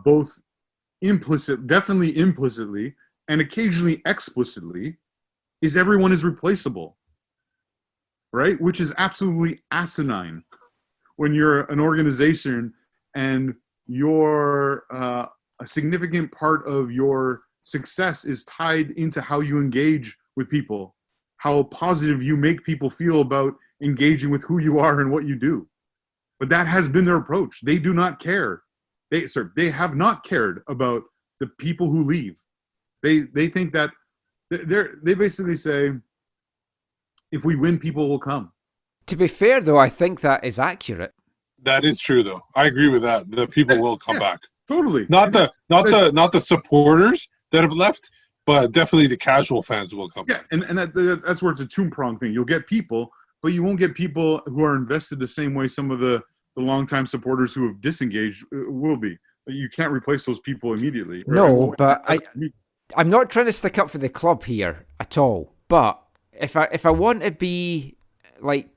both definitely implicitly, and occasionally explicitly, is everyone is replaceable, right? Which is absolutely asinine when you're an organization and a significant part of your success is tied into how you engage with people, how positive you make people feel about engaging with who you are and what you do. But that has been their approach. They do not care. They have not cared about the people who leave. They think that they basically say, if we win, people will come. To be fair, though, I think that is accurate. That is true, though. I agree with that. The people will come back. Totally. Not the supporters that have left, but definitely the casual fans will come back. And that's where it's a two-pronged thing. You'll get people, but you won't get people who are invested the same way some of the longtime supporters who have disengaged will be. You can't replace those people immediately. No, but I'm not trying to stick up for the club here at all. But if I want to be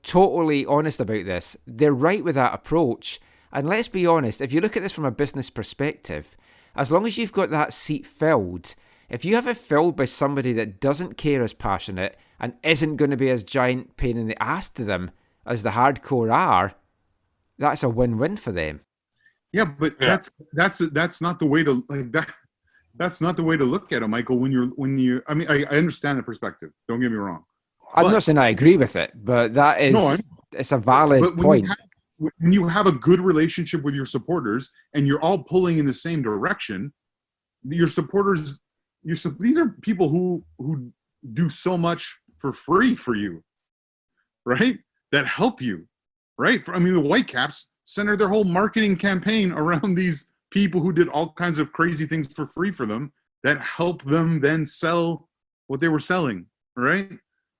totally honest about this, they're right with that approach. And let's be honest, if you look at this from a business perspective, as long as you've got that seat filled, if you have it filled by somebody that doesn't care as passionate and isn't going to be as giant pain in the ass to them as the hardcore are, that's a win-win for them. Yeah, but that's not the way to That's not the way to look at it, Michael. When you, I mean, I understand the perspective. Don't get me wrong. I'm not saying I agree with it, but that is it's a valid point. when you have a good relationship with your supporters and you're all pulling in the same direction, your supporters, these are people who do so much for free for you, right? That help you, right? I mean, the Whitecaps centered their whole marketing campaign around these people who did all kinds of crazy things for free for them that helped them then sell what they were selling, right?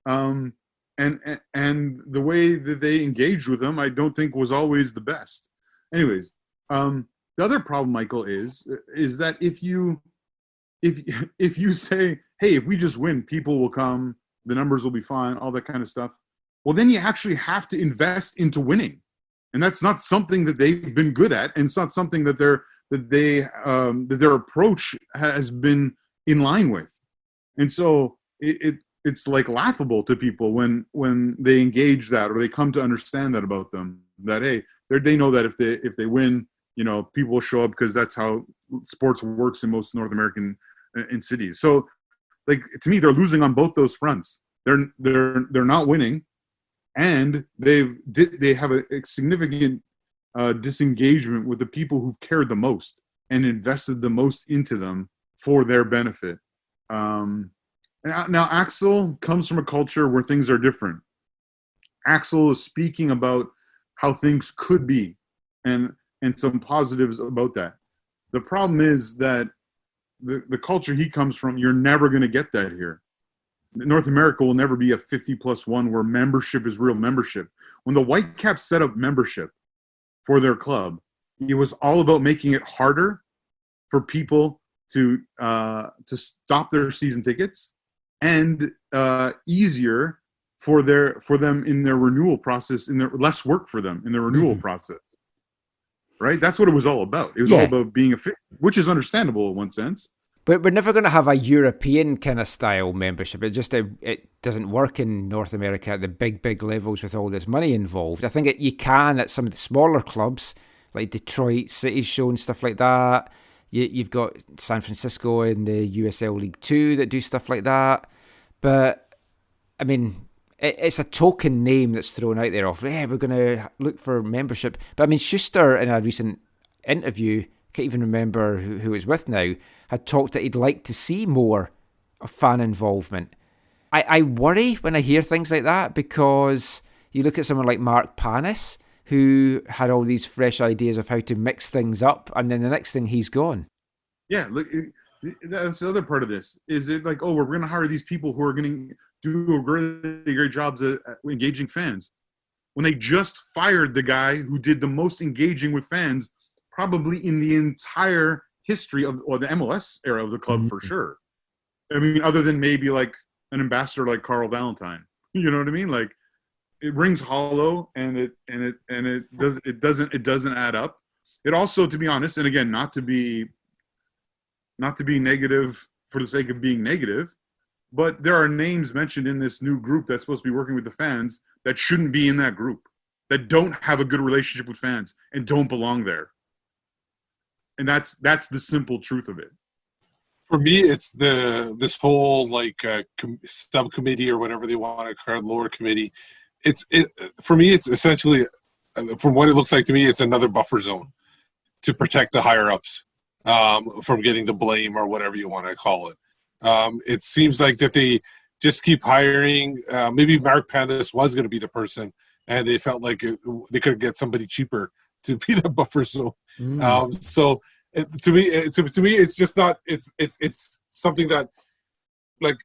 And the way that they engaged with them, I don't think was always the best. Anyways, the other problem, Michael, is that if you say, hey, if we just win, people will come, the numbers will be fine, all that kind of stuff. Well, then you actually have to invest into winning, and that's not something that they've been good at, and it's not something that their approach has been in line with. And so it's like laughable to people when they engage that or they come to understand that about them. That hey, they know that if they win, people will show up because that's how sports works in most North American in cities. So, like to me, they're losing on both those fronts. They're not winning, and they have a significant disengagement with the people who've cared the most and invested the most into them for their benefit. Now, Axel comes from a culture where things are different. Axel is speaking about how things could be and some positives about that. The problem is that the culture he comes from, you're never going to get that here. North America will never be a 50+1 where membership is real membership. When the Whitecaps set up membership for their club, it was all about making it harder for people to stop their season tickets and easier for them in their renewal process, in their less work for them in their renewal process. Right? That's what it was all about. It was all about being which is understandable in one sense. But we're never going to have a European kind of style membership. It doesn't work in North America at the big levels with all this money involved. I think you can at some of the smaller clubs like Detroit City's Show and stuff like that. You've got San Francisco in the USL League 2 that do stuff like that. But I mean, it's a token name that's thrown out there of, we're going to look for membership. But I mean, Schuster in a recent interview, can't even remember who it's with now, had talked that he'd like to see more of fan involvement. I worry when I hear things like that, because you look at someone like Mark Panis, who had all these fresh ideas of how to mix things up, and then the next thing he's gone. Yeah, look, that's the other part of this. Is it like, we're going to hire these people who are going to do a great job at engaging fans, when they just fired the guy who did the most engaging with fans probably in the entire history of the MLS era of the club, for sure. I mean, other than maybe like an ambassador like Carl Valentine, you know what I mean? Like, it rings hollow, and it doesn't add up. It also, to be honest, and again, not to be negative for the sake of being negative, but there are names mentioned in this new group that's supposed to be working with the fans that shouldn't be in that group, that don't have a good relationship with fans and don't belong there. And that's the simple truth of it. For me, it's this whole subcommittee or whatever they want to call it, lower committee. For me, it's essentially, from what it looks like to me, it's another buffer zone to protect the higher ups from getting the blame or whatever you want to call it. It seems like that they just keep hiring. Maybe Mark Panis was going to be the person, and they felt like they could get somebody cheaper to be the buffer zone. So to me, it's just not. It's something that, like,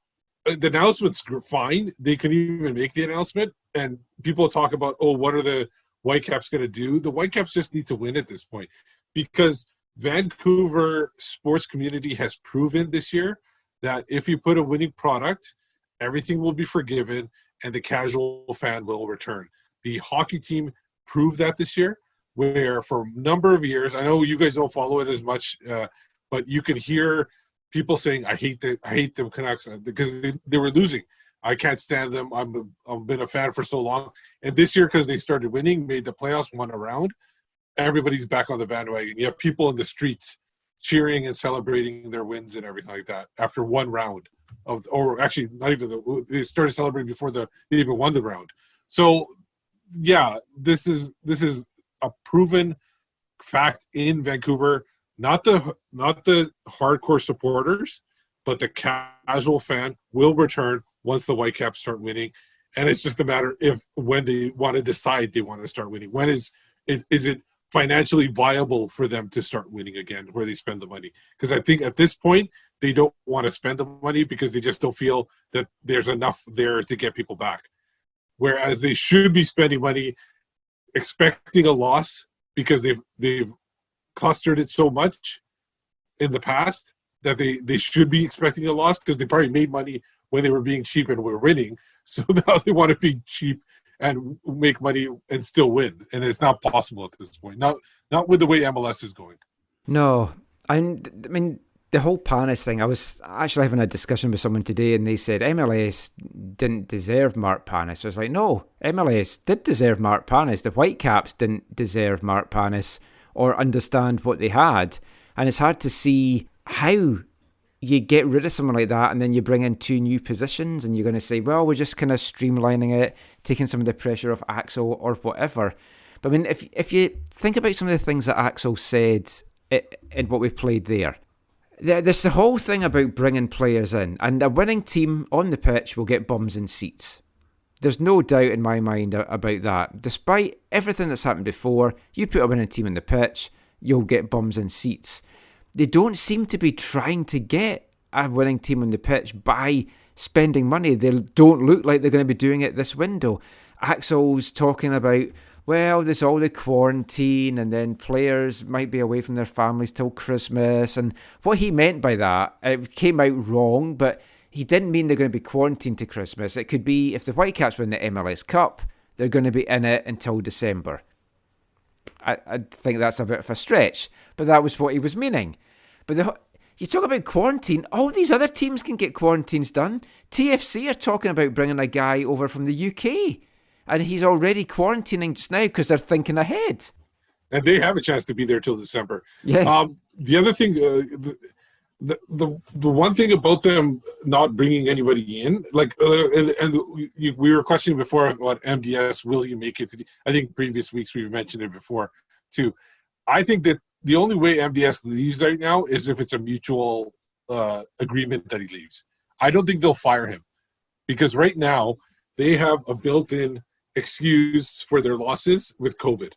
the announcement's fine. They can even make the announcement, and people talk about, what are the Whitecaps going to do? The Whitecaps just need to win at this point, because Vancouver sports community has proven this year that if you put a winning product, everything will be forgiven and the casual fan will return. The hockey team proved that this year, where for a number of years, I know you guys don't follow it as much, but you can hear people saying, I hate them Canucks because they were losing. I can't stand them. I've been a fan for so long. And this year, because they started winning, made the playoffs, won a round, everybody's back on the bandwagon. You have people in the streets cheering and celebrating their wins and everything like that after one round or actually not even they started celebrating before they even won the round. So yeah, this is a proven fact in Vancouver. Not the hardcore supporters, but the casual fan will return once the Whitecaps start winning. And it's just a matter if when they want to decide they want to start winning. When is it financially viable for them to start winning again, where they spend the money? Because I think at this point they don't want to spend the money because they just don't feel that there's enough there to get people back. Whereas they should be spending money expecting a loss because they've clustered it so much in the past that they should be expecting a loss because they probably made money when they were being cheap and were winning. So now they want to be cheap and make money and still win. And it's not possible at this point. Not with the way MLS is going. No. I mean, the whole Panis thing, I was actually having a discussion with someone today and they said MLS didn't deserve Marc Panis. I was like, no, MLS did deserve Marc Panis. The Whitecaps didn't deserve Marc Panis or understand what they had. And it's hard to see how you get rid of someone like that and then you bring in 2 new positions and you're going to say, well, we're just kind of streamlining it, taking some of the pressure off Axel or whatever. But I mean, if you think about some of the things that Axel said in what we played there, there's the whole thing about bringing players in, and a winning team on the pitch will get bums in seats. There's no doubt in my mind about that. Despite everything that's happened before, you put a winning team on the pitch, you'll get bums in seats. They don't seem to be trying to get a winning team on the pitch by spending money. They don't look like they're going to be doing it this window. Axel's talking about, well, there's all the quarantine and then players might be away from their families till Christmas. And what he meant by that, it came out wrong, but he didn't mean they're going to be quarantined to Christmas. It could be if the Whitecaps win the MLS Cup, they're going to be in it until December. I think that's a bit of a stretch, but that was what he was meaning. But you talk about quarantine, all these other teams can get quarantines done. TFC are talking about bringing a guy over from the UK, and he's already quarantining just now because they're thinking ahead. And they have a chance to be there till December. Yes. The other thing, the one thing about them not bringing anybody in, we were questioning before about MDS, will you make it to I think previous weeks we've mentioned it before too. I think that the only way MDS leaves right now is if it's a mutual agreement that he leaves. I don't think they'll fire him because right now they have a built-in excuse for their losses with COVID.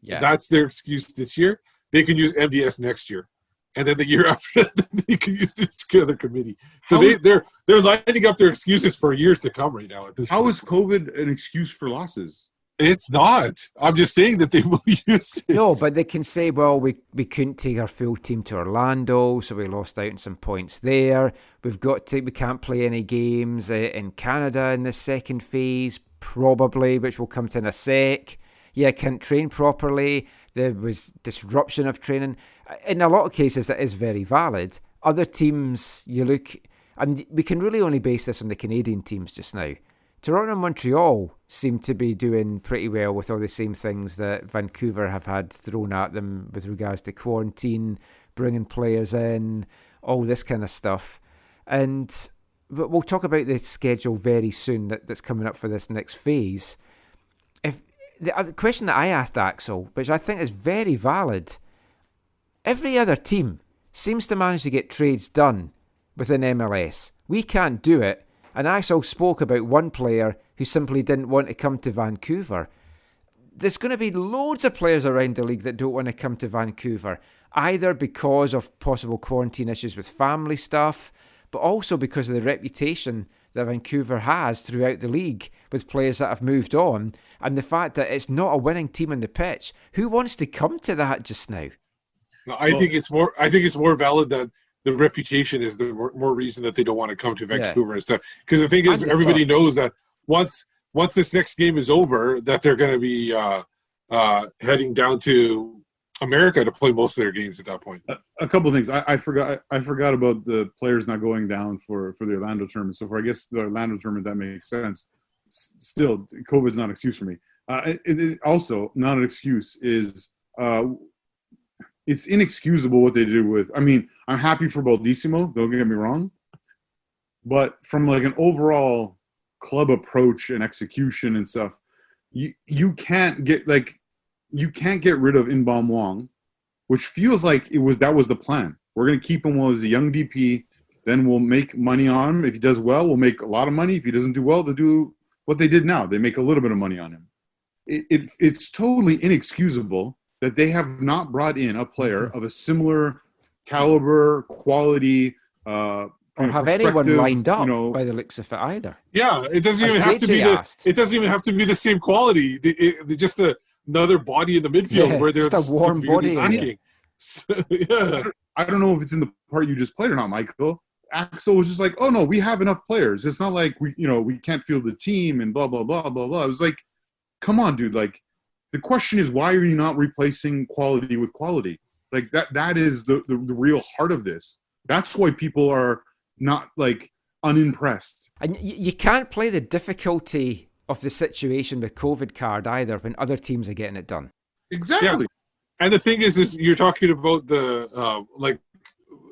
Yeah. That's their excuse this year. They can use MDS next year. And then the year after that, they can use the other committee. So they're lining up their excuses for years to come right now. At this How point. is COVID an excuse for losses? It's not. I'm just saying that they will use it. No, but they can say, well, we couldn't take our full team to Orlando, so we lost out on some points there. We can't play any games in Canada in the second phase, probably, which we'll come to in a sec. Yeah, can't train properly. There was disruption of training. In a lot of cases, that is very valid. Other teams, you look, and we can really only base this on the Canadian teams just now. Toronto and Montreal seem to be doing pretty well with all the same things that Vancouver have had thrown at them with regards to quarantine, bringing players in, all this kind of stuff. And we'll talk about the schedule very soon that's coming up for this next phase. If the question that I asked Axel, which I think is very valid, every other team seems to manage to get trades done within MLS. We can't do it. And Axel spoke about one player who simply didn't want to come to Vancouver. There's going to be loads of players around the league that don't want to come to Vancouver, either because of possible quarantine issues with family stuff, but also because of the reputation that Vancouver has throughout the league with players that have moved on, and the fact that it's not a winning team on the pitch. Who wants to come to that just now? I think it's more valid that the reputation is the more reason that they don't want to come to Vancouver and stuff. Because the thing is, everybody knows that once this next game is over, that they're going to be heading down to America to play most of their games at that point. A couple of things. I forgot about the players not going down for the Orlando tournament. So for I guess the Orlando tournament, that makes sense. Still, COVID's not an excuse for me. It also not an excuse is it's inexcusable what they do with. I mean, I'm happy for Baldissimo. Don't get me wrong, but from like an overall club approach and execution and stuff, you can't get like you can't get rid of Inbom Wong, which feels like that was the plan. We're going to keep him while he's a young DP. Then we'll make money on him. If he does well, we'll make a lot of money. If he doesn't do well, they'll do what they did now. They make a little bit of money on him. It's totally inexcusable that they have not brought in a player of a similar caliber, quality, or have anyone lined up by the looks of it either. Yeah, it doesn't even have to be it doesn't even have to be the same quality. Just another body in the midfield where there's just a warm body attacking. So, yeah. I don't know if it's in the part you just played or not, Michael. Axel was just like, "Oh no, we have enough players. It's not like we can't field the team and blah blah blah blah blah." I was like, "Come on, dude! Like, the question is, why are you not replacing quality with quality? Like that is the real heart of this. That's why people are not like unimpressed. And you can't play the difficulty of the situation with COVID card either when other teams are getting it done. Exactly. Yeah. And the thing is you're talking about the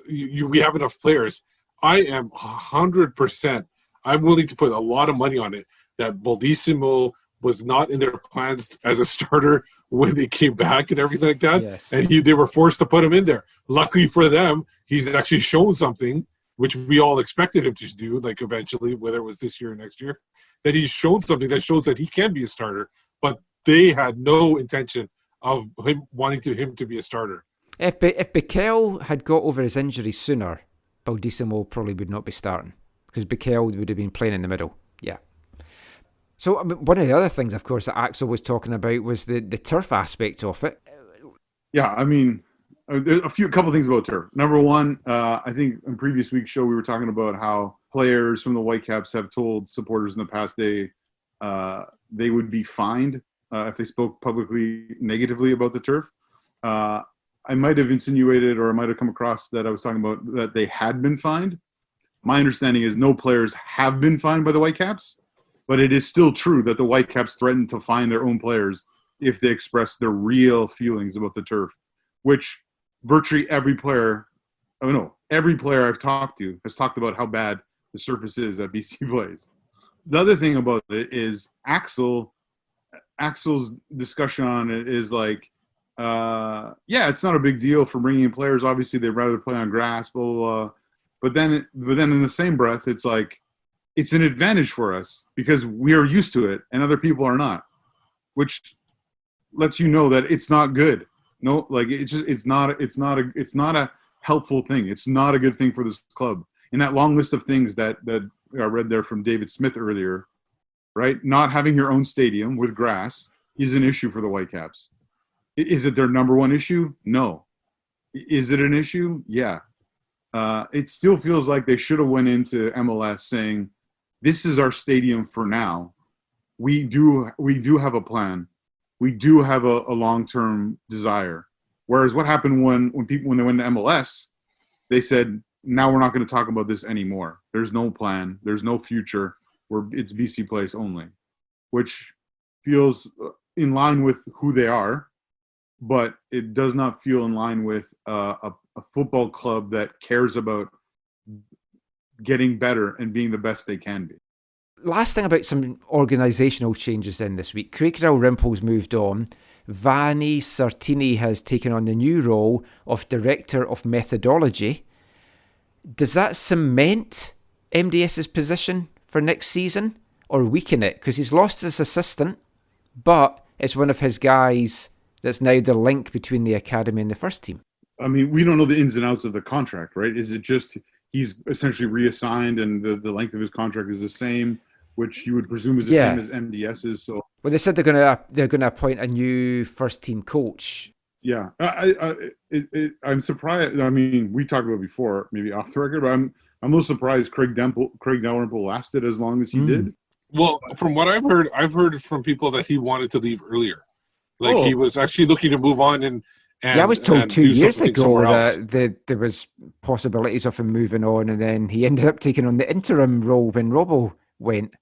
we have enough players. I am 100%. I'm willing to put a lot of money on it that Baldissimo was not in their plans as a starter when they came back and everything like that. Yes. And they were forced to put him in there. Luckily for them, he's actually shown something, which we all expected him to do, like eventually, whether it was this year or next year, that he's shown something that shows that he can be a starter. But they had no intention of him wanting him to be a starter. If Bikel had got over his injury sooner, Baldissimo probably would not be starting because Bikel would have been playing in the middle. Yeah. So one of the other things, of course, that Axel was talking about was the turf aspect of it. Yeah, I mean, there's a couple things about turf. Number one, I think in previous week's show we were talking about how players from the Whitecaps have told supporters in the past they would be fined if they spoke publicly negatively about the turf. I might have insinuated or I might have come across that I was talking about that they had been fined. My understanding is no players have been fined by the Whitecaps, but it is still true that the Whitecaps threatened to fine their own players if they express their real feelings about the turf, which virtually every player I've talked to has talked about how bad the surface is that BC plays. The other thing about it is Axel's discussion on it is like, it's not a big deal for bringing in players. Obviously, they'd rather play on grass, blah, blah, blah. But then in the same breath, it's like, it's an advantage for us because we are used to it and other people are not, which lets you know that it's not good. No, like it's not a helpful thing. It's not a good thing for this club. In that long list of things that I read there from David Smith earlier, right? Not having your own stadium with grass is an issue for the Whitecaps. Is it their number one issue? No. Is it an issue? Yeah. It still feels like they should have went into MLS saying, this is our stadium for now. We do have a plan. We do have a long-term desire. Whereas what happened when they went to MLS, they said, now we're not going to talk about this anymore. There's no plan. There's no future. It's BC Place only, which feels in line with who they are, but it does not feel in line with a football club that cares about getting better and being the best they can be. Last thing about some organisational changes in this week. Craig Dalrymple's moved on. Vanni Sartini has taken on the new role of Director of Methodology. Does that cement MDS's position for next season or weaken it? Because he's lost his assistant, but it's one of his guys that's now the link between the academy and the first team. I mean, we don't know the ins and outs of the contract, right? Is it just he's essentially reassigned and the length of his contract is the same, which you would presume is the same as MDS's? So, well, they said they're going to appoint a new first team coach. Yeah, I'm surprised. I mean, we talked about it before, maybe off the record, but I'm a little surprised Craig Dalrymple lasted as long as he did. Well, from what I've heard from people that he wanted to leave earlier. Like he was actually looking to move on and I was told 2 years ago that there was possibilities of him moving on, and then he ended up taking on the interim role when Robbo went.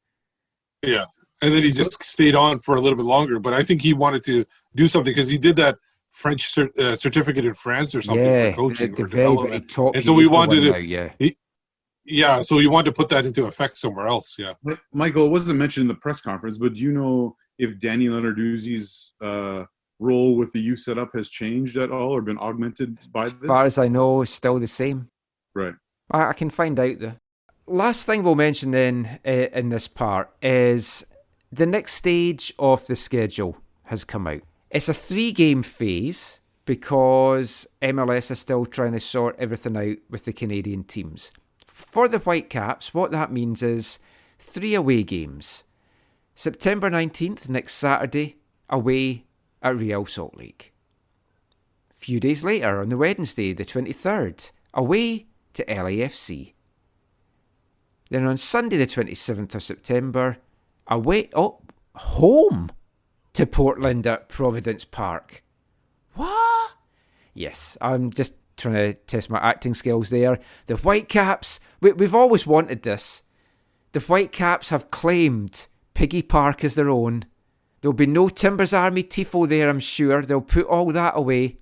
Yeah, and then he just stayed on for a little bit longer. But I think he wanted to do something because he did that French certificate in France or something for coaching or development. And so we wanted to, so he wanted to put that into effect somewhere else. Yeah, Michael, it wasn't mentioned in the press conference, but do you know if Danny Lenarduzzi's role with the youth setup has changed at all or been augmented by this? As far as I know, it's still the same. Right. I can find out though. Last thing we'll mention then in this part is the next stage of the schedule has come out. It's a 3-game phase because MLS is still trying to sort everything out with the Canadian teams. For the Whitecaps, what that means is 3 away games. September 19th, next Saturday, away at Real Salt Lake. A few days later, on the Wednesday, the 23rd, away to LAFC. Then on Sunday, the 27th of September, home to Portland at Providence Park. What? Yes, I'm just trying to test my acting skills there. The Whitecaps, we've always wanted this. The Whitecaps have claimed Piggy Park as their own. There'll be no Timbers Army tifo there, I'm sure. They'll put all that away.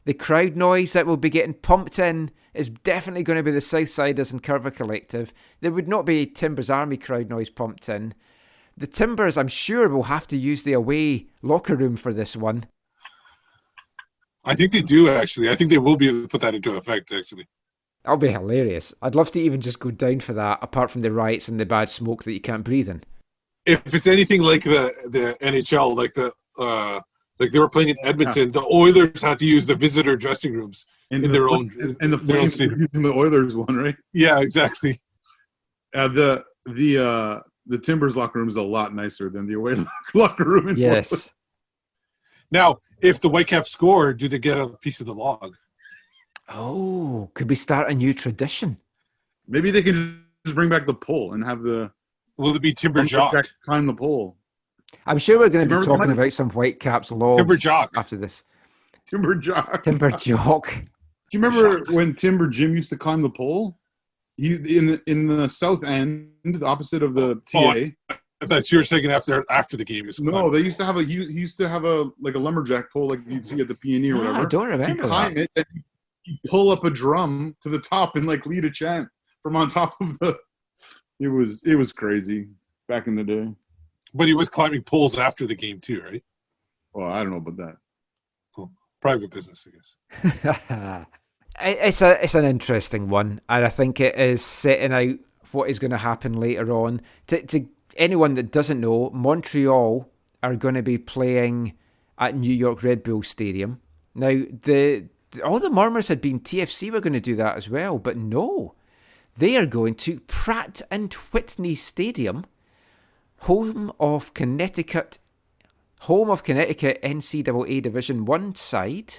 The crowd noise that will be getting pumped in is definitely going to be the Southsiders and Curva Collective. There would not be Timbers Army crowd noise pumped in. The Timbers, I'm sure, will have to use the away locker room for this one. I think they do, actually. I think they will be able to put that into effect, actually. That'll be hilarious. I'd love to even just go down for that, apart from the riots and the bad smoke that you can't breathe in. If it's anything like the NHL, like they were playing in Edmonton, the Oilers had to use the visitor dressing rooms in their own. And the Flames were using the Oilers one, right? Yeah, exactly. The Timbers locker room is a lot nicer than the away locker room in Yes. Portland. Now, if the Whitecaps score, do they get a piece of the log? Oh, could we start a new tradition? Maybe they can just bring back the pole and have the. Will it be Timber Jock? Climb the pole. I'm sure we're going to be talking about some Whitecaps logs Timber Jock after this. Timber Jock. Timber Jock. Do you remember when Timber Jim used to climb the pole? In the south end, the opposite of the TA. I thought you were saying after the game. No, they used to have he used to have a lumberjack pole like you'd see at the P&E or whatever. I don't remember. You climb it and you pull up a drum to the top and like lead a chant from on top of the. It was crazy back in the day. But he was climbing poles after the game too, right? Well, I don't know about that. Cool. Private business, I guess. It's an interesting one, and I think it is setting out what is going to happen later on. To anyone that doesn't know, Montreal are going to be playing at New York Red Bull Stadium. Now, all the murmurs had been TFC were going to do that as well, but no. They are going to Pratt and Whitney Stadium, home of Connecticut NCAA Division 1 side.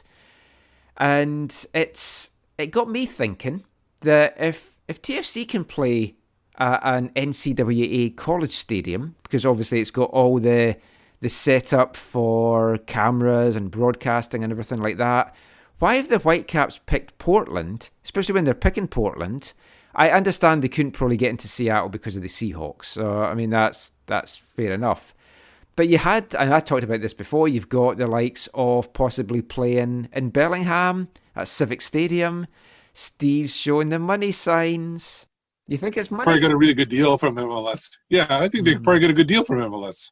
And it got me thinking that if TFC can play an NCAA college stadium, because obviously it's got all the setup for cameras and broadcasting and everything like that, why have the Whitecaps picked Portland, especially when they're picking Portland? I understand they couldn't probably get into Seattle because of the Seahawks. So, I mean, that's fair enough. But you had, and I talked about this before, you've got the likes of possibly playing in Bellingham at Civic Stadium. Steve's showing the money signs. You think it's money? Probably got a really good deal from MLS. Yeah, I think they probably get a good deal from MLS.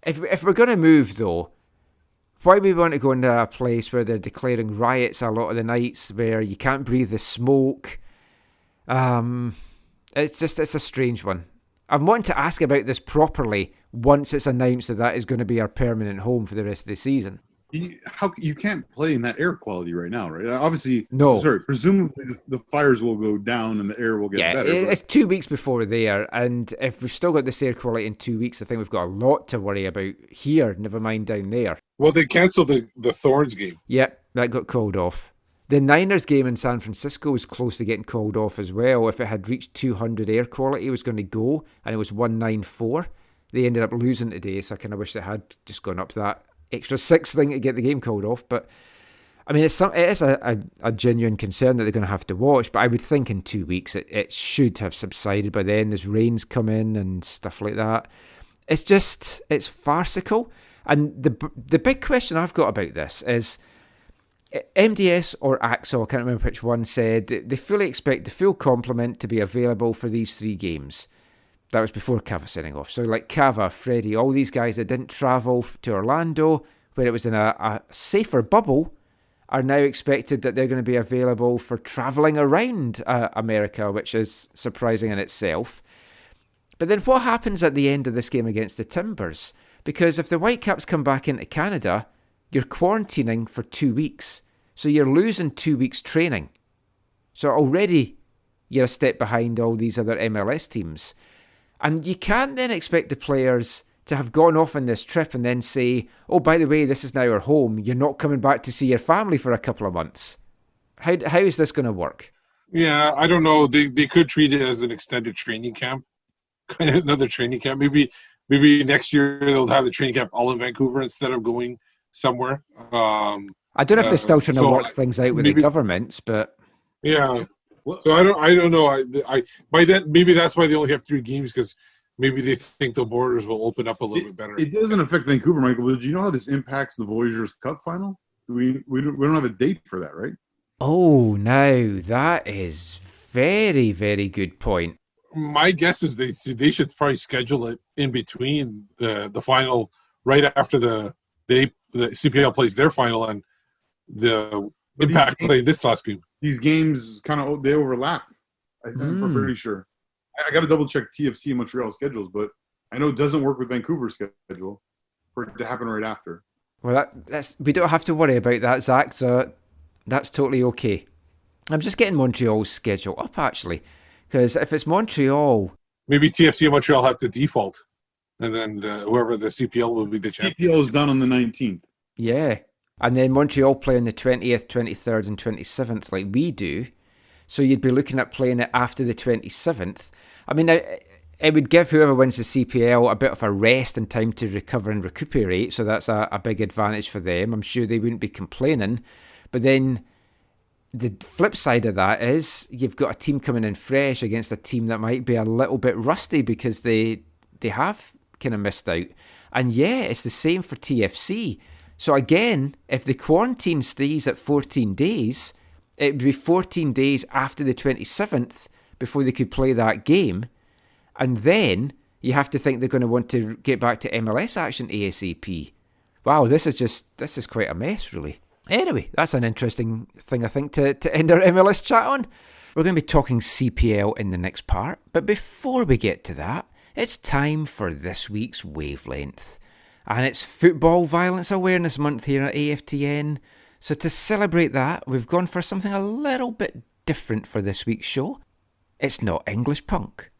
If we're going to move, though, why we want to go into a place where they're declaring riots a lot of the nights, where you can't breathe the smoke? It's a strange one. I'm wanting to ask about this properly once it's announced that is going to be our permanent home for the rest of the season. You can't play in that air quality right now, right? Obviously, no. Sorry, presumably the fires will go down and the air will get better. It's 2 weeks before there, and if we've still got this air quality in 2 weeks, I think we've got a lot to worry about here, never mind down there. Well, they cancelled the Thorns game. Yep, that got called off. The Niners game in San Francisco was close to getting called off as well. If it had reached 200 air quality, it was going to go, and it was 194. They ended up losing today, so I kind of wish they had just gone up to that extra 6 thing to get the game called off. But, I mean, it is a genuine concern that they're going to have to watch, but I would think in 2 weeks it should have subsided by then. There's rains come in and stuff like that. It's farcical. And the big question I've got about this is, MDS or Axel, I can't remember which one, said they fully expect the full complement to be available for these 3 games. That was before Cava setting off. So like Cava, Freddie, all these guys that didn't travel to Orlando where it was in a safer bubble, are now expected that they're going to be available for travelling around America, which is surprising in itself. But then what happens at the end of this game against the Timbers? Because if the Whitecaps come back into Canada, you're quarantining for 2 weeks. So you're losing 2 weeks training. So already you're a step behind all these other MLS teams. And you can't then expect the players to have gone off on this trip and then say, oh, by the way, this is now our home. You're not coming back to see your family for a couple of months. How is this going to work? Yeah, I don't know. They could treat it as an extended training camp, kind of another training camp. Maybe next year they'll have the training camp all in Vancouver instead of going somewhere. I don't know if they're still trying to work things out with the governments, but yeah. So I don't know. I by then maybe that's why they only have 3 games, because maybe they think the borders will open up a little bit better. It doesn't affect Vancouver, Michael. But do you know how this impacts the Voyageurs Cup final? We don't have a date for that, right? Oh, now that is very, very good point. My guess is they should probably schedule it in between the final, right after the CPL plays their final and the Impact playing this last game. These games they overlap. I'm pretty sure. I got to double check TFC and Montreal schedules, but I know it doesn't work with Vancouver's schedule for it to happen right after. Well, that's we don't have to worry about that, Zach. So that's totally okay. I'm just getting Montreal's schedule up actually, because if it's Montreal, maybe TFC and Montreal have to default, and then whoever the CPL will be the champion. CPL is done on the 19th. Yeah, and then Montreal play on the 20th, 23rd, and 27th like we do. So you'd be looking at playing it after the 27th. I mean, it would give whoever wins the CPL a bit of a rest and time to recover and recuperate. So that's a big advantage for them. I'm sure they wouldn't be complaining. But then the flip side of that is you've got a team coming in fresh against a team that might be a little bit rusty because they have kind of missed out. And yeah, it's the same for TFC. So again, if the quarantine stays at 14 days, it would be 14 days after the 27th before they could play that game. And then you have to think they're going to want to get back to MLS action ASAP. Wow, this is quite a mess, really. Anyway, that's an interesting thing, I think, to end our MLS chat on. We're going to be talking CPL in the next part. But before we get to that, it's time for this week's Wavelength. And it's Football Violence Awareness Month here at AFTN. So to celebrate that, we've gone for something a little bit different for this week's show. It's not English punk.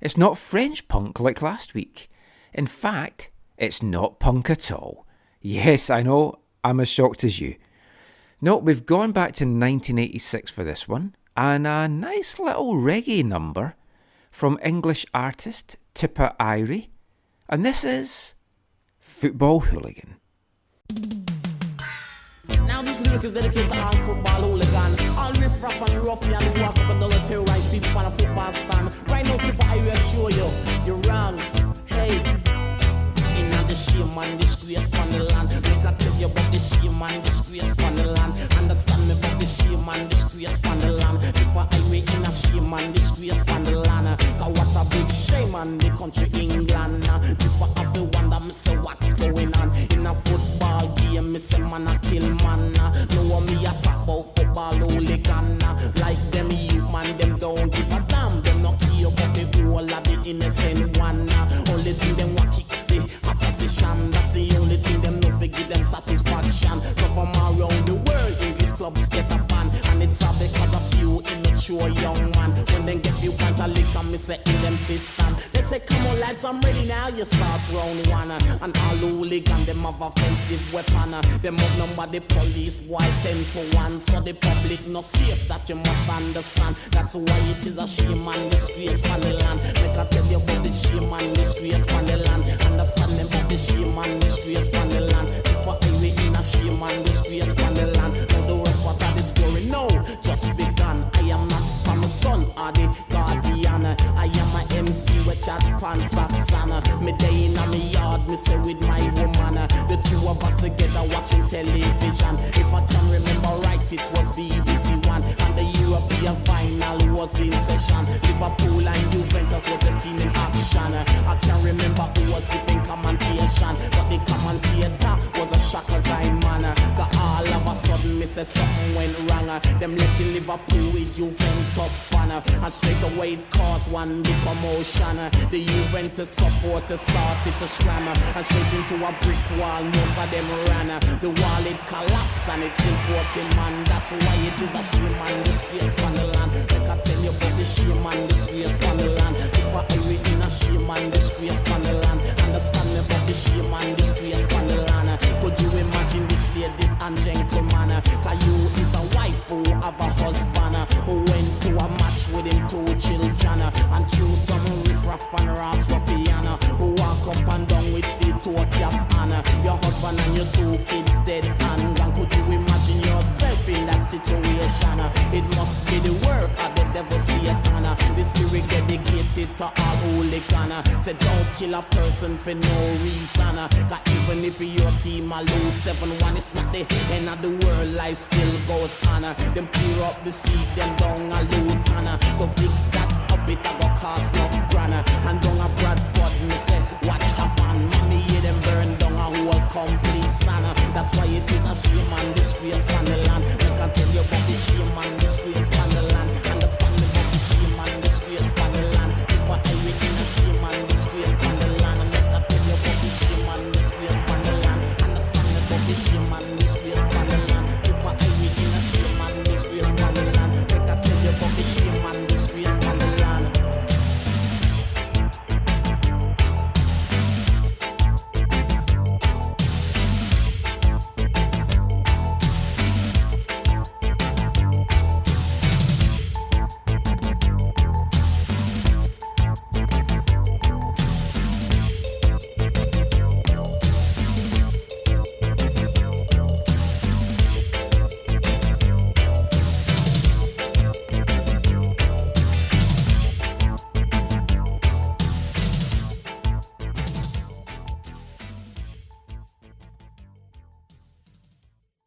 It's not French punk like last week. In fact, it's not punk at all. Yes, I know, I'm as shocked as you. No, we've gone back to 1986 for this one, and a nice little reggae number from English artist Tippa Irie, and this is Football Hooligan. Now this lyric is dedicated to all football hooligan. All riff raff and ruffian who walk up and down and terrorize people on a football stand. Right now, Tippa, I will show you, you're wrong. Hey, in the shame and disgrace on the land. Make I tell you about the shame and disgrace on the land. Understand me about the shame and disgrace on the land. Tippa, I will in a shame and disgrace on the land. Cause what a big shame on the country England. Tippa, I feel wonder me say what's going on in a football game. Me say man a kill man. No one me a talk about football hooligan. Like them youth man, them don't give a damn. Them not care about the whole of the innocent one. Only thing them want kick the opposition. That's the only thing them no give them satisfaction. Come from around the world, English clubs get a ban, and it's all because of few immature young man. When they get you pant a lick and me say in them system. They say come on lads, I'm ready now. You start round one, and all hooligan them have offensive weapon. Them up number the police, why 10 to 1. So the public no safe, that you must understand. That's why it is a shame and disgrace on the land. Make I tell you about the shame and disgrace on the land. Understand them about the shame and disgrace on the land. People highway in a shame and disgrace on the land. Now the rest part of the story, no, just begun. I am not from a son or the guardian. I am a MC with chat pants and me day in a me yard, me say with my woman. The two of us together watching television. If I can remember right, it was BBC One, and the European final was in session. Liverpool and Juventus was the team in action. I can't remember who was giving commentation, but the commentator was a shockers say something went wrong. Them letting Liverpool with Juventus fan. And straight away it caused one big commotion. The Juventus supporters started to scram. And straight into a brick wall, most of them ran. The wall it collapsed and it killed 40 man. That's why it is a shame and disgrace on the land. Like I tell you about the shame and disgrace on the land. People are written a shame and disgrace on the land. Understand me about the shame and disgrace on the land. Could you imagine this ladies and gentlemen? Cause you is a wife who have a husband who went to a match with him 2 children and threw some riff-raff and ras ruffian who walk up and down with still 2 caps on. Your husband and your 2 kids dead and gone. Could you imagine yourself in that situation? It must be the work of the devil Satan. This lyric dedicated to all hooligan. Say don't kill a person for no reason. Cause even if your team a lose 7-1, it's not the end of the world. Life still goes on. Them tear up the seat, them down a Luton. To fix that up, it a go cost enough grand. And down a Bradford, me say what happened? Mommy, hear them burn down a whole complete stand. That's why it is a shame and disgrace on the land. I can tell you about the shame and disgrace on the land. Understand me about the shame and disgrace on the land. People are written a shame and disgrace on the land. And I can tell you about the shame and disgrace on the land. Understand me about the shame and disgrace on the land. People are written a shame and disgrace on the land. I can tell you about the shame and disgrace on the land.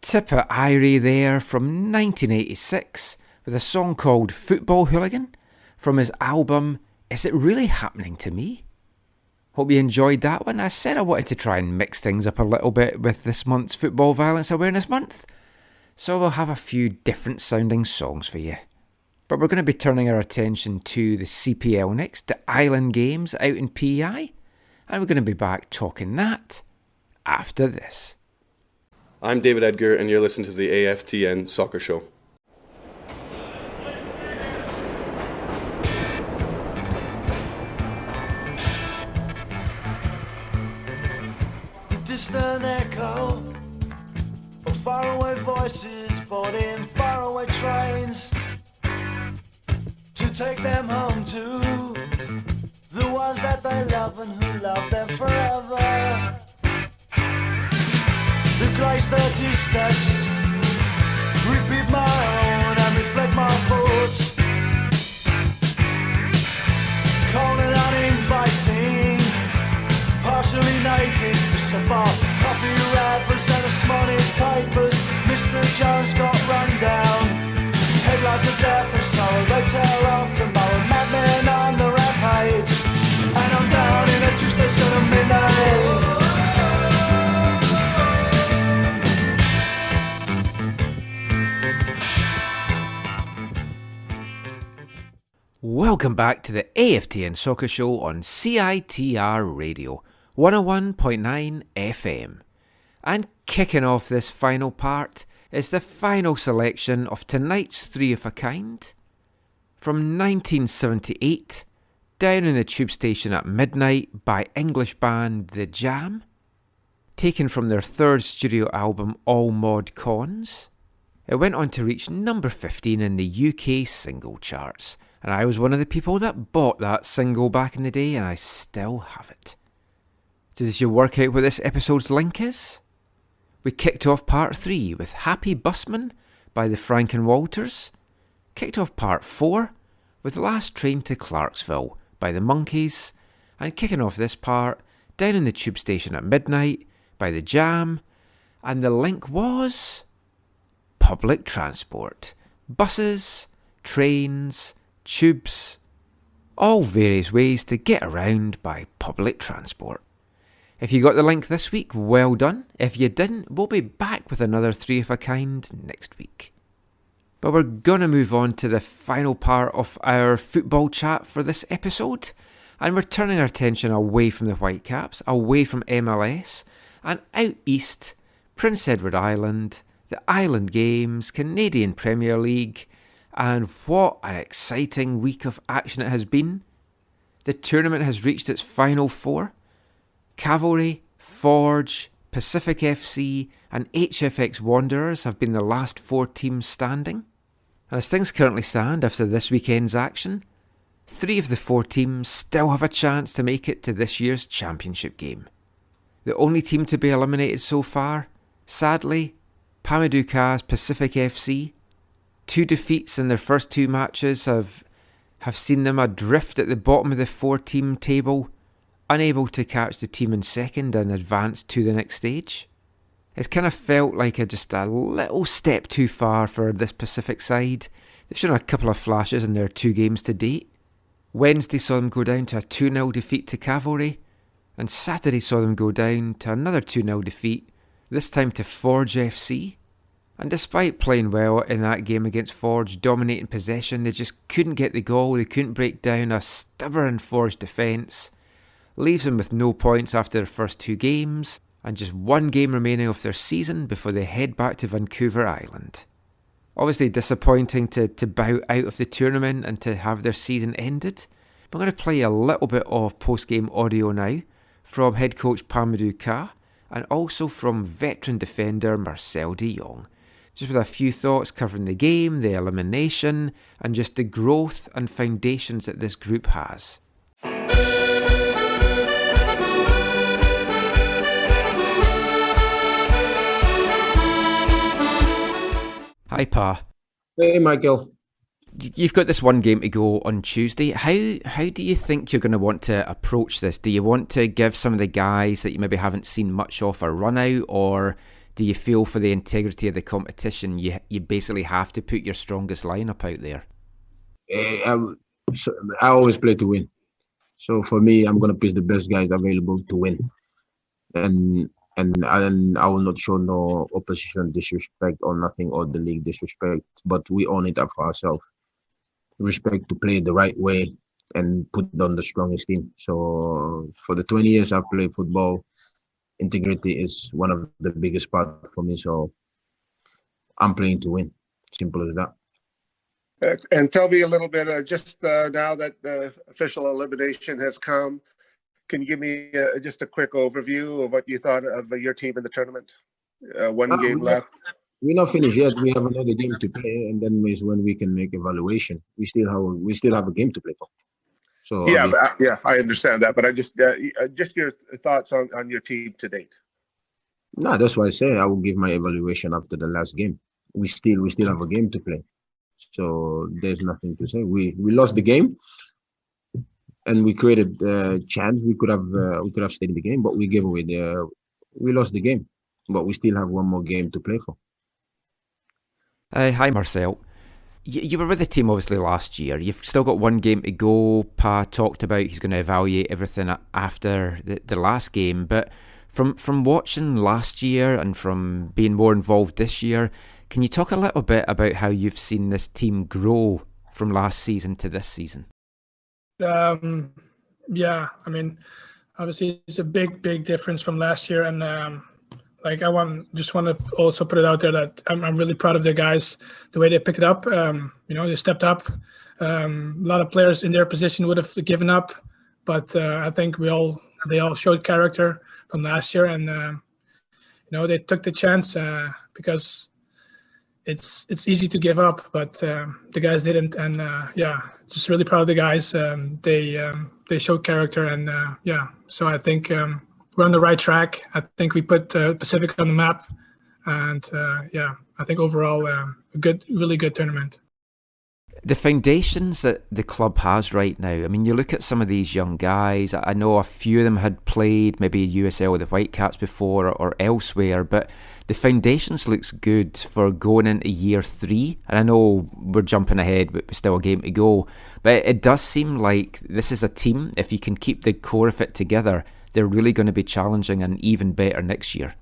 Tipper Irie there from 1986 with a song called Football Hooligan from his album Is It Really Happening to Me? Hope you enjoyed that one. I said I wanted to try and mix things up a little bit with this month's Football Violence Awareness Month, so we'll have a few different sounding songs for you. But we're going to be turning our attention to the CPL next, the Island Games out in PEI, and we're going to be back talking that after this. I'm David Edgar, and you're listening to the AFTN Soccer Show. The distant echo of faraway voices boarding faraway trains to take them home to the ones that they love and who love them forever. The grey's 30 steps, repeat my own and reflect my thoughts. Cold and uninviting, partially naked, so far toffee wrappers and the smallest papers. Mr. Jones got run down. Headlines of death and sorrow, they tell of tomorrow. Madmen on the rampage, and I'm down in a juice station at midnight. Welcome back to the AFTN Soccer Show on CITR Radio 101.9 FM. And kicking off this final part is the final selection of tonight's Three of a Kind. From 1978, Down in the Tube Station at Midnight by English band The Jam. Taken from their third studio album All Mod Cons. It went on to reach number 15 in the UK single charts. And I was one of the people that bought that single back in the day, and I still have it. Does you work out what this episode's link is? We kicked off part 3 with Happy Busman by the Frank and Walters. Kicked off part 4 with Last Train to Clarksville by the Monkees. And kicking off this part, Down in the Tube Station at Midnight by the Jam. And the link was public transport. Buses, trains, tubes, all various ways to get around by public transport. If you got the link this week, well done. If you didn't, we'll be back with another 3 of a kind next week. But we're going to move on to the final part of our football chat for this episode. And we're turning our attention away from the Whitecaps, away from MLS, and out east, Prince Edward Island, the Island Games, Canadian Premier League, and what an exciting week of action it has been. The tournament has reached its final 4. Cavalry, Forge, Pacific FC and HFX Wanderers have been the last 4 teams standing. And as things currently stand after this weekend's action, 3 of the 4 teams still have a chance to make it to this year's championship game. The only team to be eliminated so far, sadly, Pamaduka's Pacific FC. 2 defeats in their first 2 matches have seen them adrift at the bottom of the 4-team table, unable to catch the team in second and advance to the next stage. It's kind of felt like just a little step too far for this Pacific side. They've shown a couple of flashes in their 2 games to date. Wednesday saw them go down to a 2-0 defeat to Cavalry, and Saturday saw them go down to another 2-0 defeat, this time to Forge FC. And despite playing well in that game against Forge, dominating possession, they just couldn't get the goal, they couldn't break down a stubborn Forge defence. Leaves them with no points after their first 2 games, and just 1 game remaining of their season before they head back to Vancouver Island. Obviously disappointing to bow out of the tournament and to have their season ended. I'm going to play a little bit of post-game audio now from head coach Pamadou Ka and also from veteran defender Marcel de Jong. Just with a few thoughts covering the game, the elimination, and just the growth and foundations that this group has. Hi, Pa. Hey, Michael. You've got this 1 game to go on Tuesday. How do you think you're going to want to approach this? Do you want to give some of the guys that you maybe haven't seen much of a run out, or do you feel for the integrity of the competition you basically have to put your strongest lineup out there? I always play to win. So for me, I'm going to pitch the best guys available to win. And I will not show no opposition disrespect or nothing, or the league disrespect, but we own it up for ourselves. Respect to play the right way and put on the strongest team. So for the 20 years I've played football, integrity is one of the biggest part for me. So I'm playing to win. Simple as that. And tell me a little bit, just now that the official elimination has come, can you give me just a quick overview of what you thought of your team in the tournament? 1 game left. We're not finished yet. We have another game to play, and then is when we can make evaluation. We still have a game to play for. So yeah, I understand that, but I just your thoughts on your team to date. No, that's why I say I will give my evaluation after the last game. We still have a game to play, so there's nothing to say. We lost the game, and we created a chance. We could have stayed in the game, but we gave away we lost the game, but we still have 1 more game to play for. Hi, Marcel. You were with the team obviously last year. You've still got 1 game to go. Pa talked about he's going to evaluate everything after the last game. But from watching last year and from being more involved this year, can you talk a little bit about how you've seen this team grow from last season to this season? Yeah, I mean, obviously it's a big difference from last year, and I just want to also put it out there that I'm really proud of the guys, the way they picked it up. They stepped up. A lot of players in their position would have given up, but I think they all showed character from last year, and they took the chance because it's easy to give up, but the guys didn't, and just really proud of the guys. They showed character, and so I think we're on the right track. I think we put Pacific on the map, and I think overall a really good tournament. The foundations that the club has right now, I mean, you look at some of these young guys, I know a few of them had played maybe USL with the Whitecaps before or elsewhere, but the foundations looks good for going into year 3. And I know we're jumping ahead, but we're still a game to go. But it does seem like this is a team, if you can keep the core of it together, they're really going to be challenging and even better next year.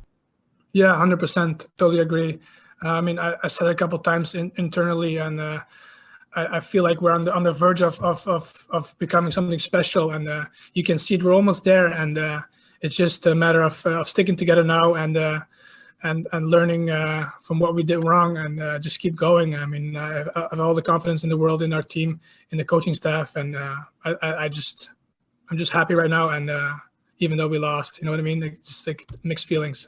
Yeah, 100%. Totally agree. I mean, I said a couple of times internally, and I feel like we're on the verge of becoming something special, and you can see it. We're almost there, and it's just a matter of sticking together now and learning from what we did wrong, and just keep going. I mean, I have all the confidence in the world in our team, in the coaching staff, and I'm just happy right now. And even though we lost, you know what I mean? Like, just like mixed feelings.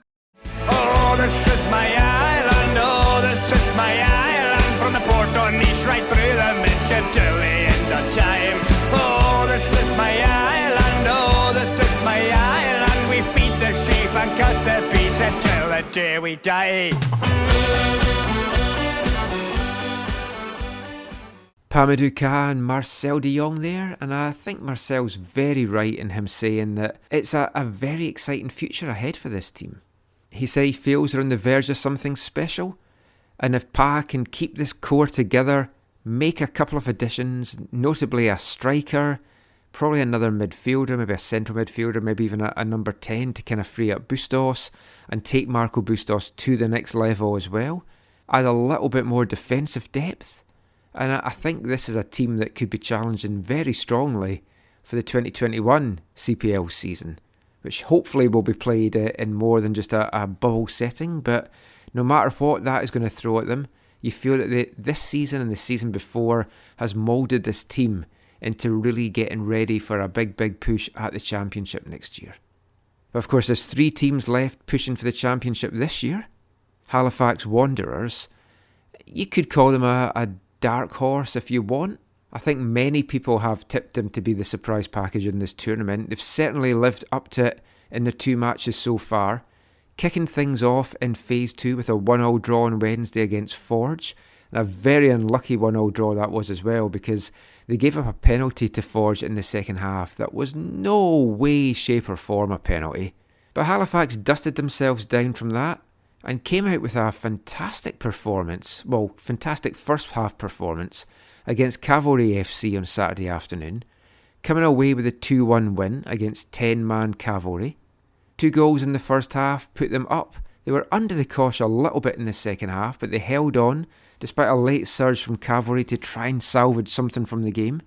Oh, this is my island, oh, this is my island. From the port on Nice right through the mid till the end of time. Oh, this is my island, oh, this is my island. We feed the sheep and cut the beans until the day we die. Pamadou Ka and Marcel de Jong there, and I think Marcel's very right in him saying that it's a very exciting future ahead for this team. He said he feels they're on the verge of something special, and if Pa can keep this core together, make a couple of additions, notably a striker, probably another midfielder, maybe a central midfielder, maybe even a number 10 to kind of free up Bustos and take Marco Bustos to the next level as well, add a little bit more defensive depth, and I think this is a team that could be challenging very strongly for the 2021 CPL season, which hopefully will be played in more than just a bubble setting. But no matter what that is going to throw at them, you feel that this season and the season before has moulded this team into really getting ready for a big push at the championship next year. But of course, there's 3 teams left pushing for the championship this year. Halifax Wanderers, you could call them a dark horse if you want. I think many people have tipped them to be the surprise package in this tournament. They've certainly lived up to it in their 2 matches so far, kicking things off in Phase 2 with a 1-1 draw on Wednesday against Forge, and a very unlucky 1-1 draw that was as well, because they gave up a penalty to Forge in the second half that was no way, shape or form a penalty. But Halifax dusted themselves down from that and came out with a fantastic performance, fantastic first half performance against Cavalry FC on Saturday afternoon, coming away with a 2-1 win against 10-man Cavalry. 2 goals in the first half put them up. They were under the cosh a little bit in the second half, but they held on despite a late surge from Cavalry to try and salvage something from the game.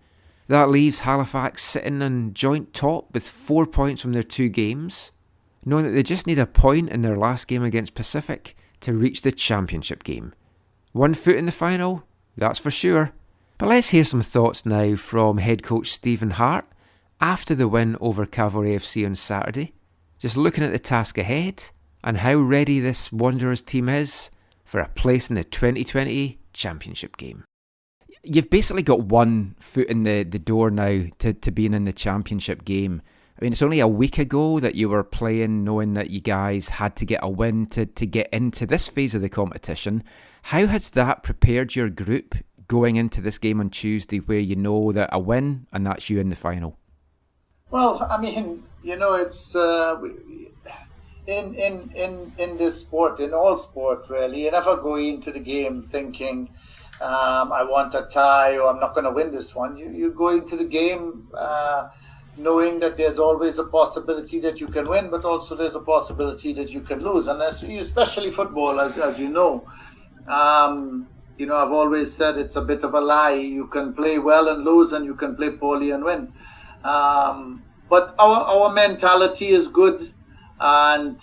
That leaves Halifax sitting on joint top with 4 points from their 2 games, knowing that they just need a point in their last game against Pacific to reach the championship game. 1 foot in the final, that's for sure. But let's hear some thoughts now from head coach Stephen Hart after the win over Cavalry FC on Saturday, just looking at the task ahead and how ready this Wanderers team is for a place in the 2020 championship game. You've basically got 1 foot in the door now to being in the championship game. I mean, it's only a week ago that you were playing knowing that you guys had to get a win to get into this phase of the competition. How has that prepared your group going into this game on Tuesday, where you know that a win and that's you in the final? Well, I mean, you know, it's in this sport, in all sport really, you never go into the game thinking I want a tie or I'm not going to win this one. You go into the game knowing that there's always a possibility that you can win, but also there's a possibility that you can lose, and especially football, as you know. You know, I've always said it's a bit of a lie. You can play well and lose, and you can play poorly and win. But our mentality is good, and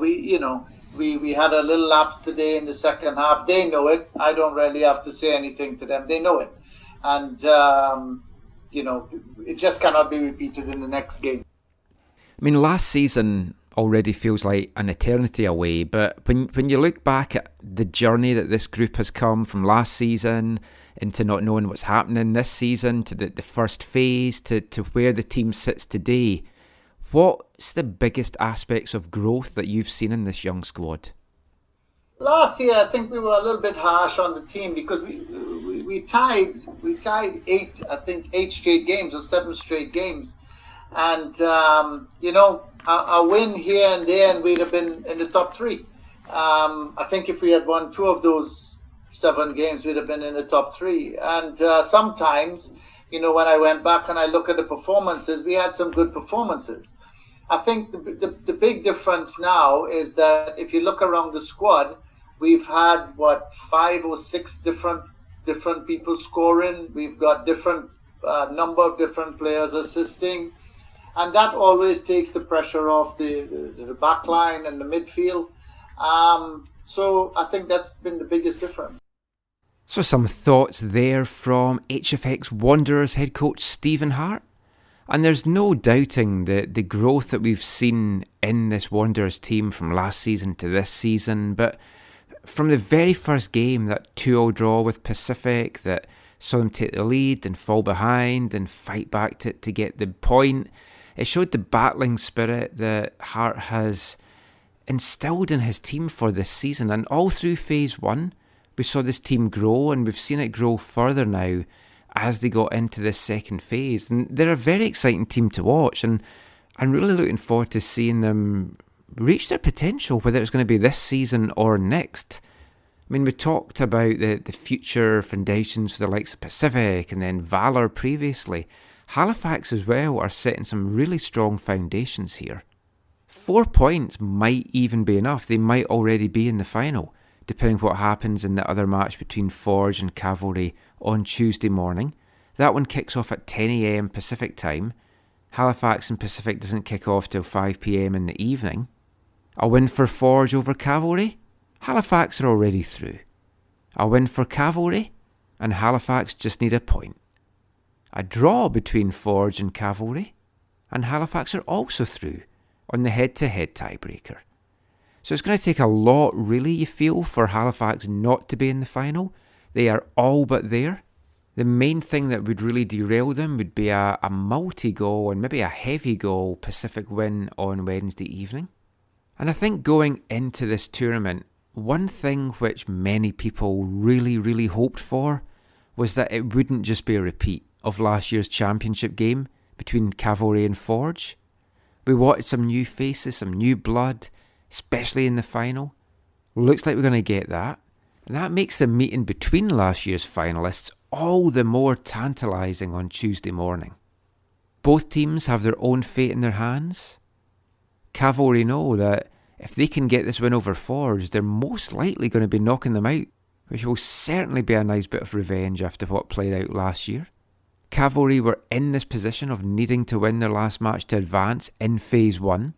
we had a little lapse today in the second half. They know it. I don't really have to say anything to them. They know it, and it just cannot be repeated in the next game. I mean, last season already feels like an eternity away, but when you look back at the journey that this group has come from last season into not knowing what's happening this season to the first phase to where the team sits today, what's the biggest aspects of growth that you've seen in this young squad? Last year, I think we were a little bit harsh on the team because we tied 8 straight games or 7 straight games, and a win here and there, and we'd have been in the top 3. I think if we had won 2 of those 7 games, we'd have been in the top 3. And sometimes, when I went back and I look at the performances, we had some good performances. I think the big difference now is that if you look around the squad, we've had 5 or 6 different people scoring. We've got different number of different players assisting, and that always takes the pressure off the back line and the midfield. So I think that's been the biggest difference. So some thoughts there from HFX Wanderers head coach Stephen Hart. And there's no doubting the growth that we've seen in this Wanderers team from last season to this season. But from the very first game, that 2-0 draw with Pacific, that saw them take the lead and fall behind and fight back to get the point, it showed the battling spirit that Hart has instilled in his team for this season. And all through phase 1, we saw this team grow, and we've seen it grow further now as they got into this second phase. And they're a very exciting team to watch, and I'm really looking forward to seeing them reach their potential, whether it's going to be this season or next. I mean, we talked about the future foundations for the likes of Pacific and then Valor previously. Halifax as well are setting some really strong foundations here. 4 points might even be enough. They might already be in the final, depending what happens in the other match between Forge and Cavalry on Tuesday morning. That one kicks off at 10 a.m. Pacific time. Halifax and Pacific doesn't kick off till 5 p.m. in the evening. A win for Forge over Cavalry? Halifax are already through. A win for Cavalry? And Halifax just need a point. A draw between Forge and Cavalry? And Halifax are also through on the head-to-head tiebreaker. So it's going to take a lot, really, you feel, for Halifax not to be in the final. They are all but there. The main thing that would really derail them would be a multi-goal and maybe a heavy goal Pacific win on Wednesday evening. And I think going into this tournament, one thing which many people really, really hoped for was that it wouldn't just be a repeat of last year's championship game between Cavalry and Forge. We wanted some new faces, some new blood, especially in the final. Looks like we're going to get that. And that makes the meeting between last year's finalists all the more tantalising on Tuesday morning. Both teams have their own fate in their hands. Cavalry know that if they can get this win over Forge, they're most likely going to be knocking them out, which will certainly be a nice bit of revenge after what played out last year. Cavalry were in this position of needing to win their last match to advance in phase 1.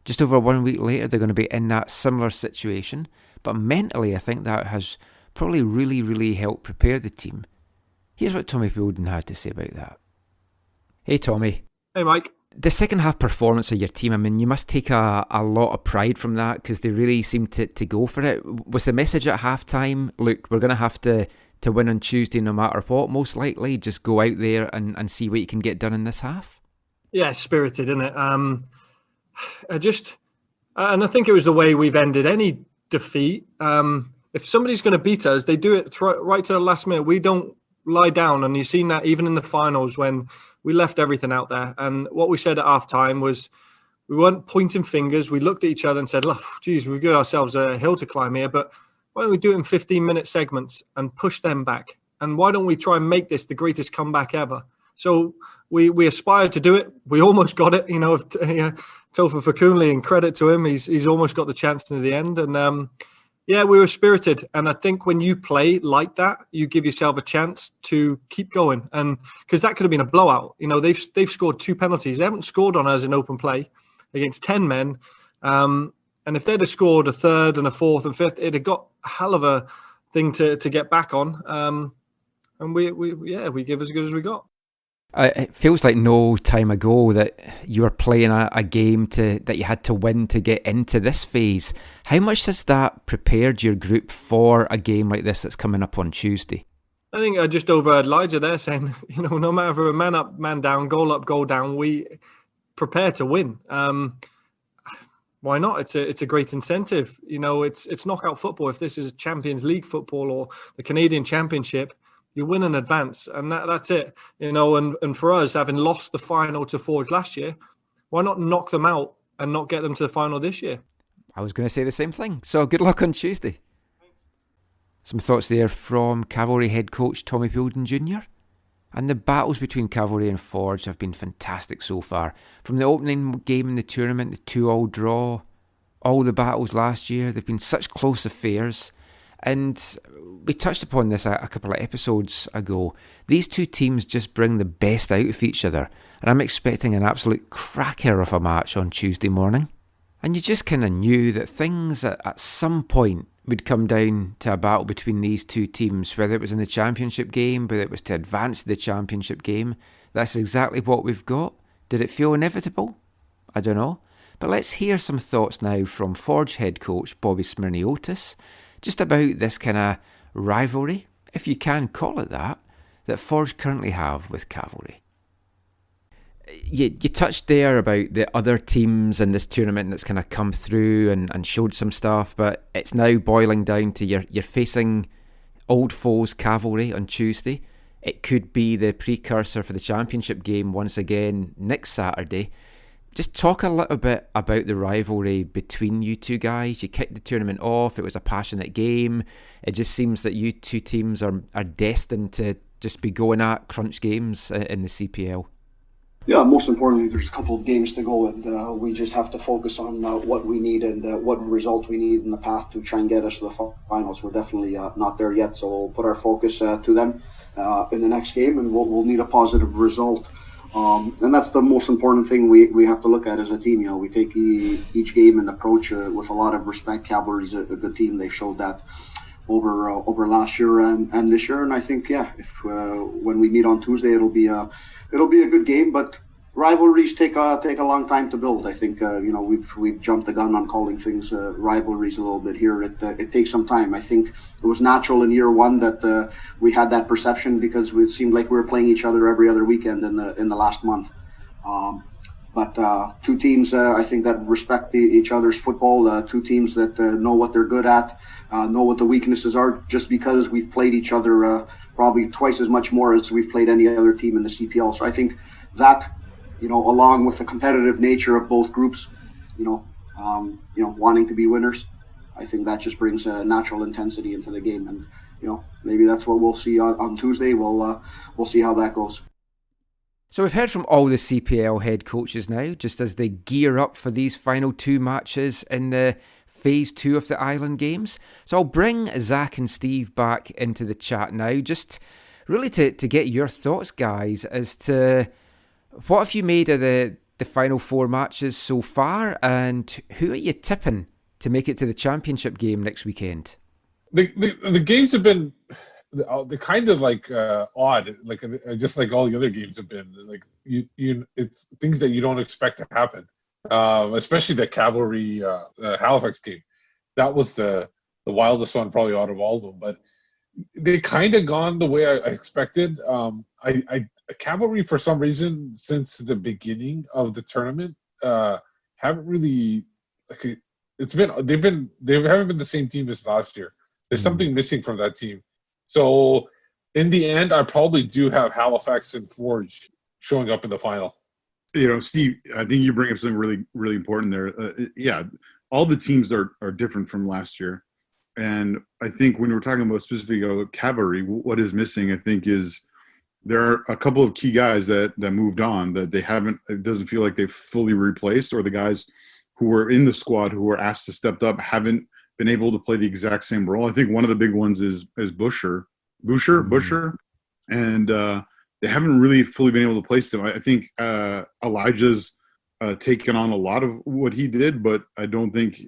Just over 1 week later, they're going to be in that similar situation. But mentally, I think that has probably really, really helped prepare the team. Here's what Tommy Bolden had to say about that. Hey, Tommy. Hey, Mike. The second half performance of your team, I mean, you must take a lot of pride from that because they really seemed to go for it. Was the message at half-time, look, we're going to have to win on Tuesday no matter what, most likely? Just go out there and see what you can get done in this half? Yeah, spirited, isn't it? And I think it was the way we've ended any defeat. If somebody's going to beat us, they do it right to the last minute. We don't lie down, and you've seen that even in the finals when we left everything out there. And what we said at half-time was we weren't pointing fingers. We looked at each other and said, look, geez, we've got ourselves a hill to climb here, but why don't we do it in 15-minute segments and push them back? And why don't we try and make this the greatest comeback ever? So we aspired to do it. We almost got it, Topher Fakunli, and credit to him. He's almost got the chance near the end. And we were spirited. And I think when you play like that, you give yourself a chance to keep going. And because that could have been a blowout. They've scored 2 penalties. They haven't scored on us in open play against 10 men. And if they'd have scored a third and a fourth and fifth, it'd have got a hell of a thing to get back on. And we give as good as we got. It feels like no time ago that you were playing a game that you had to win to get into this phase. How much has that prepared your group for a game like this that's coming up on Tuesday? I think I just overheard Elijah there saying, no matter if we're man up, man down, goal up, goal down, we prepare to win. Why not? It's a great incentive. It's knockout football. If this is Champions League football or the Canadian Championship, you win in advance, and that's it. And for us, having lost the final to Forge last year, why not knock them out and not get them to the final this year? I was going to say the same thing. So good luck on Tuesday. Thanks. Some thoughts there from Cavalry head coach Tommy Bolden Jr. And the battles between Cavalry and Forge have been fantastic so far. From the opening game in the tournament, the 2-all draw, all the battles last year, they've been such close affairs. And we touched upon this a couple of episodes ago. These two teams just bring the best out of each other. And I'm expecting an absolute cracker of a match on Tuesday morning. And you just kind of knew that things at some point would come down to a battle between these two teams, whether it was in the championship game, whether it was to advance to the championship game. That's exactly what we've got. Did it feel inevitable? I don't know. But let's hear some thoughts now from Forge head coach Bobby Smirniotis, just about this kind of rivalry, if you can call it that Forge currently have with Cavalry. You touched there about the other teams in this tournament that's kind of come through and showed some stuff, but it's now boiling down to you're facing old foes Cavalry on Tuesday. It could be the precursor for the championship game once again next Saturday. Just talk a little bit about the rivalry between you two guys. You kicked the tournament off. It was a passionate game. It just seems that you two teams are destined to just be going at crunch games in the CPL. Yeah, most importantly, there's a couple of games to go, and we just have to focus on what we need and what result we need in the path to try and get us to the finals. We're definitely not there yet, so we'll put our focus to them in the next game, and we'll need a positive result. And that's the most important thing we have to look at as a team. You know, we take each game and approach with a lot of respect. Cavalry's a good team. They've showed that over last year and this year. And I think, if when we meet on Tuesday, it'll be a good game. But rivalries take a long time to build. I think we've jumped the gun on calling things rivalries a little bit here. It takes some time. I think it was natural in year one that we had that perception because it seemed like we were playing each other every other weekend in the last month. But two teams, I think, that respect each other's football, two teams that know what they're good at, know what the weaknesses are, just because we've played each other probably twice as much more as we've played any other team in the CPL. So I think that, along with the competitive nature of both groups, wanting to be winners, I think that just brings a natural intensity into the game. And, maybe that's what we'll see on Tuesday. We'll see how that goes. So we've heard from all the CPL head coaches now, just as they gear up for these final two matches in the Phase 2 of the Island Games. So I'll bring Zach and Steve back into the chat now, just really to get your thoughts, guys, as to what have you made of the final four matches so far, and who are you tipping to make it to the championship game next weekend? The games have been... They're kind of like odd, like just like all the other games have been. Like it's things that you don't expect to happen. Especially the Cavalry Halifax game. That was the wildest one probably out of all of them. But they kind of gone the way I expected. Cavalry, for some reason, since the beginning of the tournament, haven't really they haven't been the same team as last year. There's something missing from that team. So, in the end, I probably do have Halifax and Forge showing up in the final. Steve, I think you bring up something really, really important there. All the teams are different from last year. And I think when we're talking about specifically Cavalry, what is missing, I think, is there are a couple of key guys that moved on that it doesn't feel like they've fully replaced, or the guys who were in the squad who were asked to step up haven't been able to play the exact same role. I think one of the big ones is Boucher, and they haven't really fully been able to place them. I think Elijah's taken on a lot of what he did, but I don't think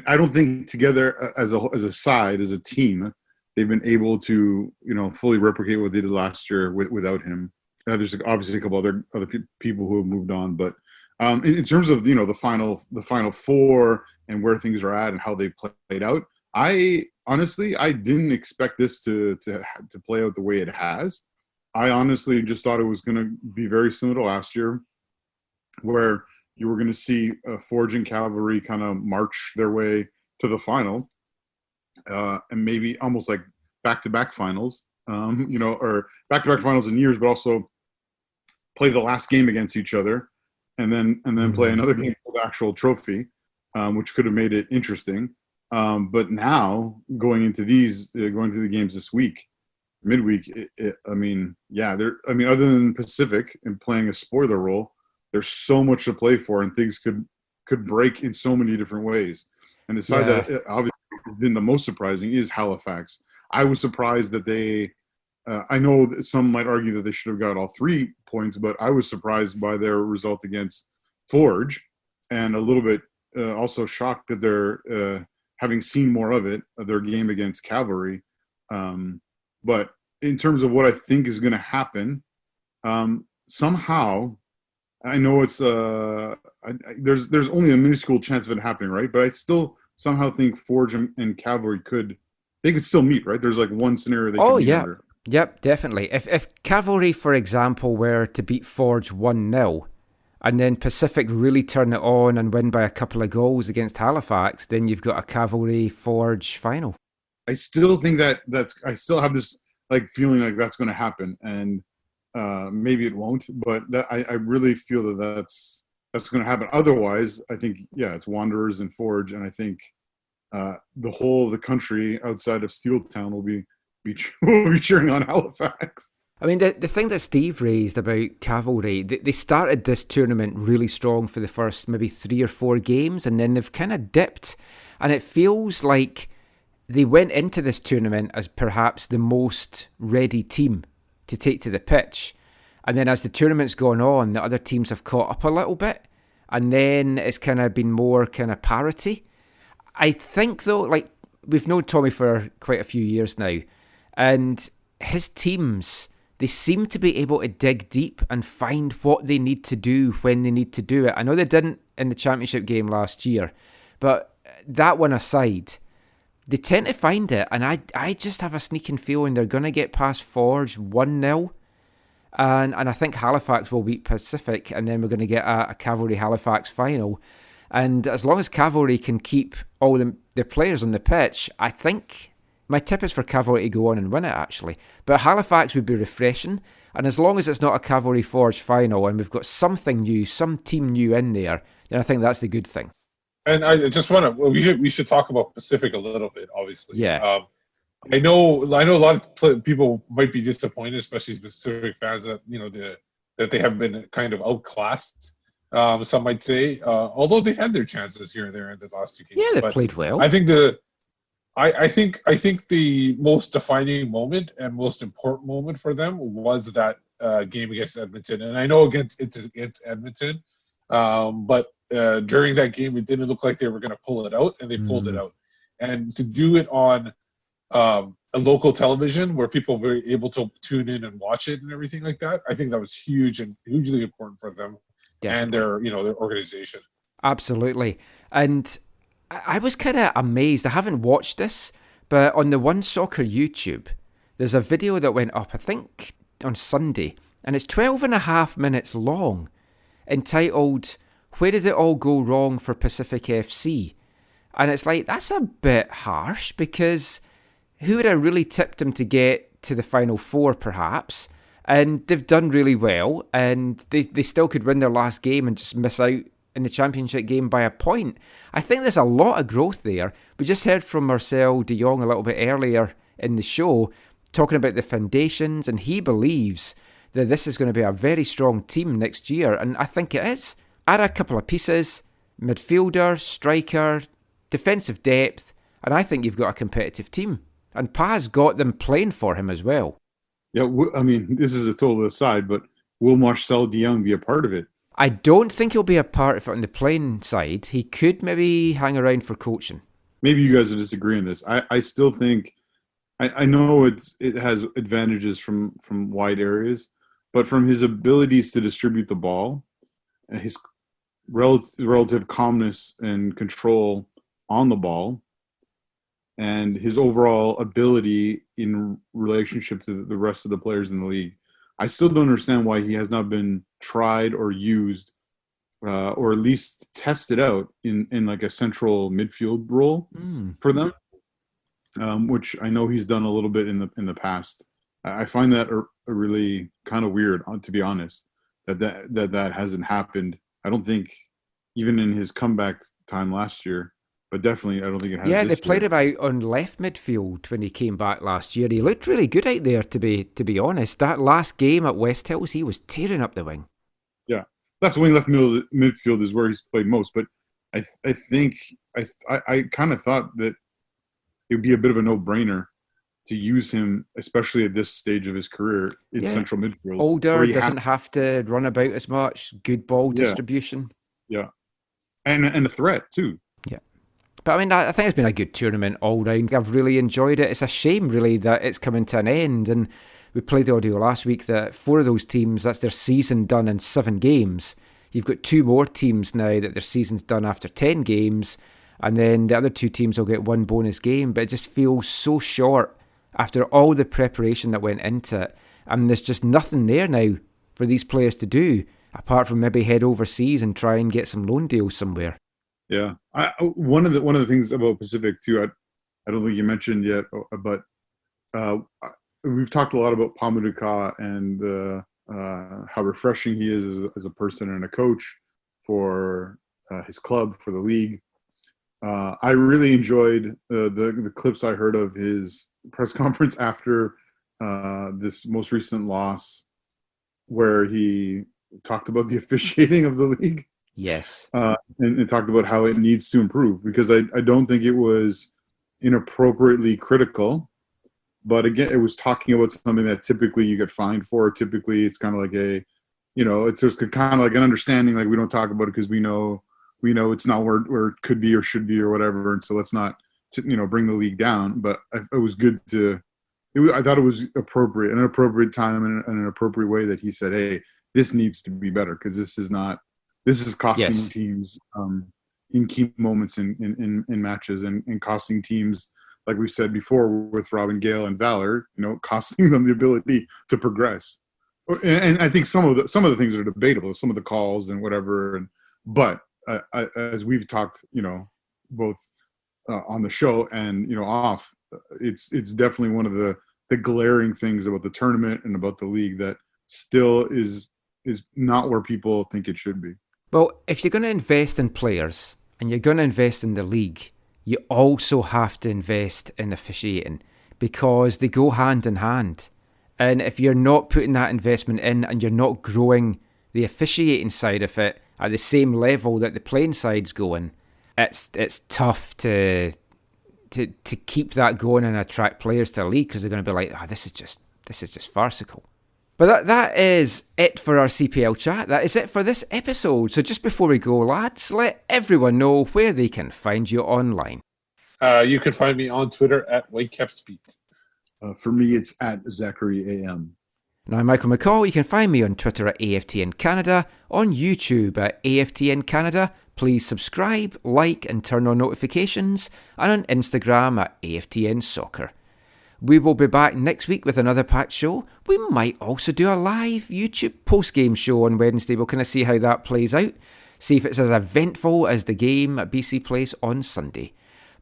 I don't think together as a side, as a team, they've been able to fully replicate what they did last year without him. There's obviously a couple other people who have moved on, but in terms of the final four and where things are at and how they played out, I honestly didn't expect this to play out the way it has. I honestly just thought it was going to be very similar to last year, where you were going to see Forge and Cavalry kind of march their way to the final, and maybe almost like back-to-back finals, or back-to-back finals in years, but also play the last game against each other. And then play another game for the actual trophy, which could have made it interesting. But now going into the games this week, midweek, I mean, yeah, other than Pacific and playing a spoiler role, there's so much to play for, and things could break in so many different ways. And the side that obviously has been the most surprising is Halifax. I was surprised that they. I know that some might argue that they should have got all 3 points, but I was surprised by their result against Forge, and a little bit also shocked that they're having seen more of it, their game against Cavalry. But in terms of what I think is going to happen, somehow, I know it's there's only a minuscule chance of it happening, right? But I still somehow think Forge and Cavalry could still meet, right? There's like one scenario they can meet under. Yep, definitely. If Cavalry, for example, were to beat Forge 1-0, and then Pacific really turn it on and win by a couple of goals against Halifax, then you've got a Cavalry Forge final. I still think I still have this like feeling like that's going to happen, and maybe it won't, but I really feel that's going to happen. Otherwise, I think it's Wanderers and Forge, and I think the whole of the country outside of Steeltown will be cheering on Halifax. I mean, the thing that Steve raised about Cavalry, they started this tournament really strong for the first maybe 3 or 4 games, and then they've kind of dipped. And it feels like they went into this tournament as perhaps the most ready team to take to the pitch. And then as the tournament's gone on, the other teams have caught up a little bit. And then it's kind of been more kind of parity. I think, though, like, we've known Tommy for quite a few years now. And his teams, they seem to be able to dig deep and find what they need to do when they need to do it. I know they didn't in the championship game last year, but that one aside, they tend to find it. And I just have a sneaking feeling they're going to get past Forge 1-0. And I think Halifax will beat Pacific, and then we're going to get a Cavalry Halifax final. And as long as Cavalry can keep all the players on the pitch, I think my tip is for Cavalry to go on and win it, actually. But Halifax would be refreshing. And as long as it's not a Cavalry Forge final and we've got something new, some team new in there, then I think that's the good thing. And I just want to, we should talk about Pacific a little bit, obviously. Yeah. I know a lot of people might be disappointed, especially Pacific fans, that that they have been kind of outclassed. Some might say, although they had their chances here and there in the last 2 games. Yeah, they've played well. I think I think the most defining moment and most important moment for them was that game against Edmonton. And I know it's against Edmonton, but during that game, it didn't look like they were going to pull it out, and they pulled it out. And to do it on a local television where people were able to tune in and watch it and everything like that, I think that was huge and hugely important for them and their organization. Absolutely. And I was kind of amazed. I haven't watched this, but on the One Soccer YouTube, there's a video that went up, I think, on Sunday, and it's 12.5 minutes long, entitled, "Where Did It All Go Wrong for Pacific FC?" And it's like, that's a bit harsh, because who would have really tipped them to get to the Final Four, perhaps? And they've done really well, and they still could win their last game and just miss out in the championship game by a point. I think there's a lot of growth there. We just heard from Marcel de Jong a little bit earlier in the show, talking about the foundations, and he believes that this is going to be a very strong team next year, and I think it is. Add a couple of pieces, midfielder, striker, defensive depth, and I think you've got a competitive team. And Pa's got them playing for him as well. Yeah, I mean, this is a total aside, but will Marcel de Jong be a part of it? I don't think he'll be a part of it on the playing side. He could maybe hang around for coaching. Maybe you guys will disagree on this. I still think, I know it has advantages from wide areas, but from his abilities to distribute the ball, and his relative calmness and control on the ball, and his overall ability in relationship to the rest of the players in the league, I still don't understand why he has not been tried or used, or at least tested out in like a central midfield role for them, which I know he's done a little bit in the past. I find that a really kind of weird, to be honest, that hasn't happened. I don't think even in his comeback time last year, but definitely I don't think it has. Yeah, this they played year. him out on left midfield when he came back last year. He looked really good out there, to be honest. That last game at West Hills, he was tearing up the wing. Yeah, left wing, left midfield is where he's played most. But I think I kind of thought that it would be a bit of a no-brainer to use him, especially at this stage of his career in central midfield. Older, doesn't have to run about as much. Good ball distribution. Yeah, and a threat too. Yeah. But I mean, I think it's been a good tournament all round. I've really enjoyed it. It's a shame, really, that it's coming to an end. And we played the audio last week that 4 of those teams, that's their season done in 7 games. You've got 2 more teams now that their season's done after 10 games. And then the other 2 teams will get 1 bonus game. But it just feels so short after all the preparation that went into it. And there's just nothing there now for these players to do, apart from maybe head overseas and try and get some loan deals somewhere. Yeah, one of the things about Pacific too, I don't think you mentioned yet, but we've talked a lot about Pamuduka and how refreshing he is as a person and a coach for his club, for the league. I really enjoyed the clips I heard of his press conference after this most recent loss, where he talked about the officiating of the league. Yes. And talked about how it needs to improve, because I don't think it was inappropriately critical, but again, it was talking about something that typically you get fined for. Typically it's kind of like it's just kind of like an understanding, like we don't talk about it because we know it's not where it could be or should be or whatever. And so let's not, bring the league down. But it was good I thought it was appropriate, an appropriate time and an appropriate way that he said, hey, this needs to be better, because this is costing teams in key moments in matches and costing teams, like we said before with Robin Gale and Valor, costing them the ability to progress. And I think some of the things are debatable, some of the calls and whatever. But as we've talked, both on the show and off, it's definitely one of the glaring things about the tournament and about the league that still is not where people think it should be. Well, if you're going to invest in players and you're going to invest in the league, you also have to invest in officiating, because they go hand in hand. And if you're not putting that investment in and you're not growing the officiating side of it at the same level that the playing side's going, it's tough to keep that going and attract players to a league, because they're going to be like, this is just farcical. But that is it for our CPL chat. That is it for this episode. So just before we go, lads, let everyone know where they can find you online. You can find me on Twitter at WhitecapsBeat. For me, it's at Zachary AM. And I'm Michael McCall. You can find me on Twitter at AFTN Canada, on YouTube at AFTN Canada. Please subscribe, like, and turn on notifications, and on Instagram at AFTN Soccer. We will be back next week with another packed show. We might also do a live YouTube post-game show on Wednesday. We'll kind of see how that plays out. See if it's as eventful as the game at BC Place on Sunday.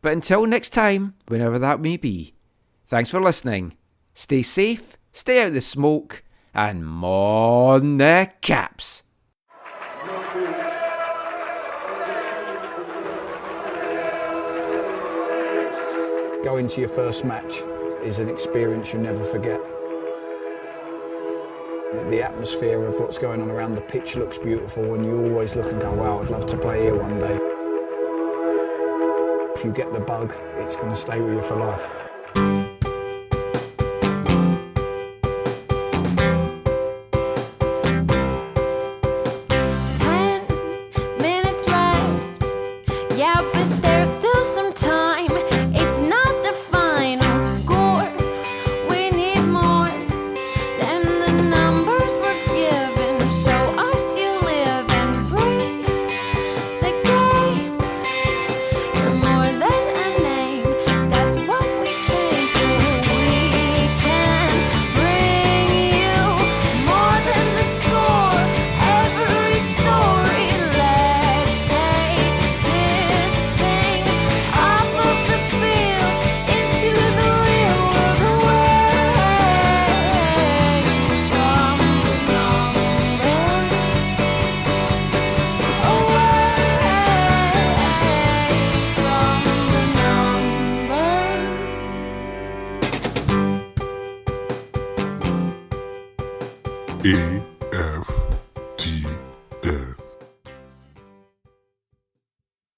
But until next time, whenever that may be, thanks for listening. Stay safe, stay out of the smoke, and mon the Caps. Going to your first match is an experience you never forget. The atmosphere of what's going on around the pitch looks beautiful, and you always look and go, wow, I'd love to play here one day. If you get the bug, it's going to stay with you for life. AFTN.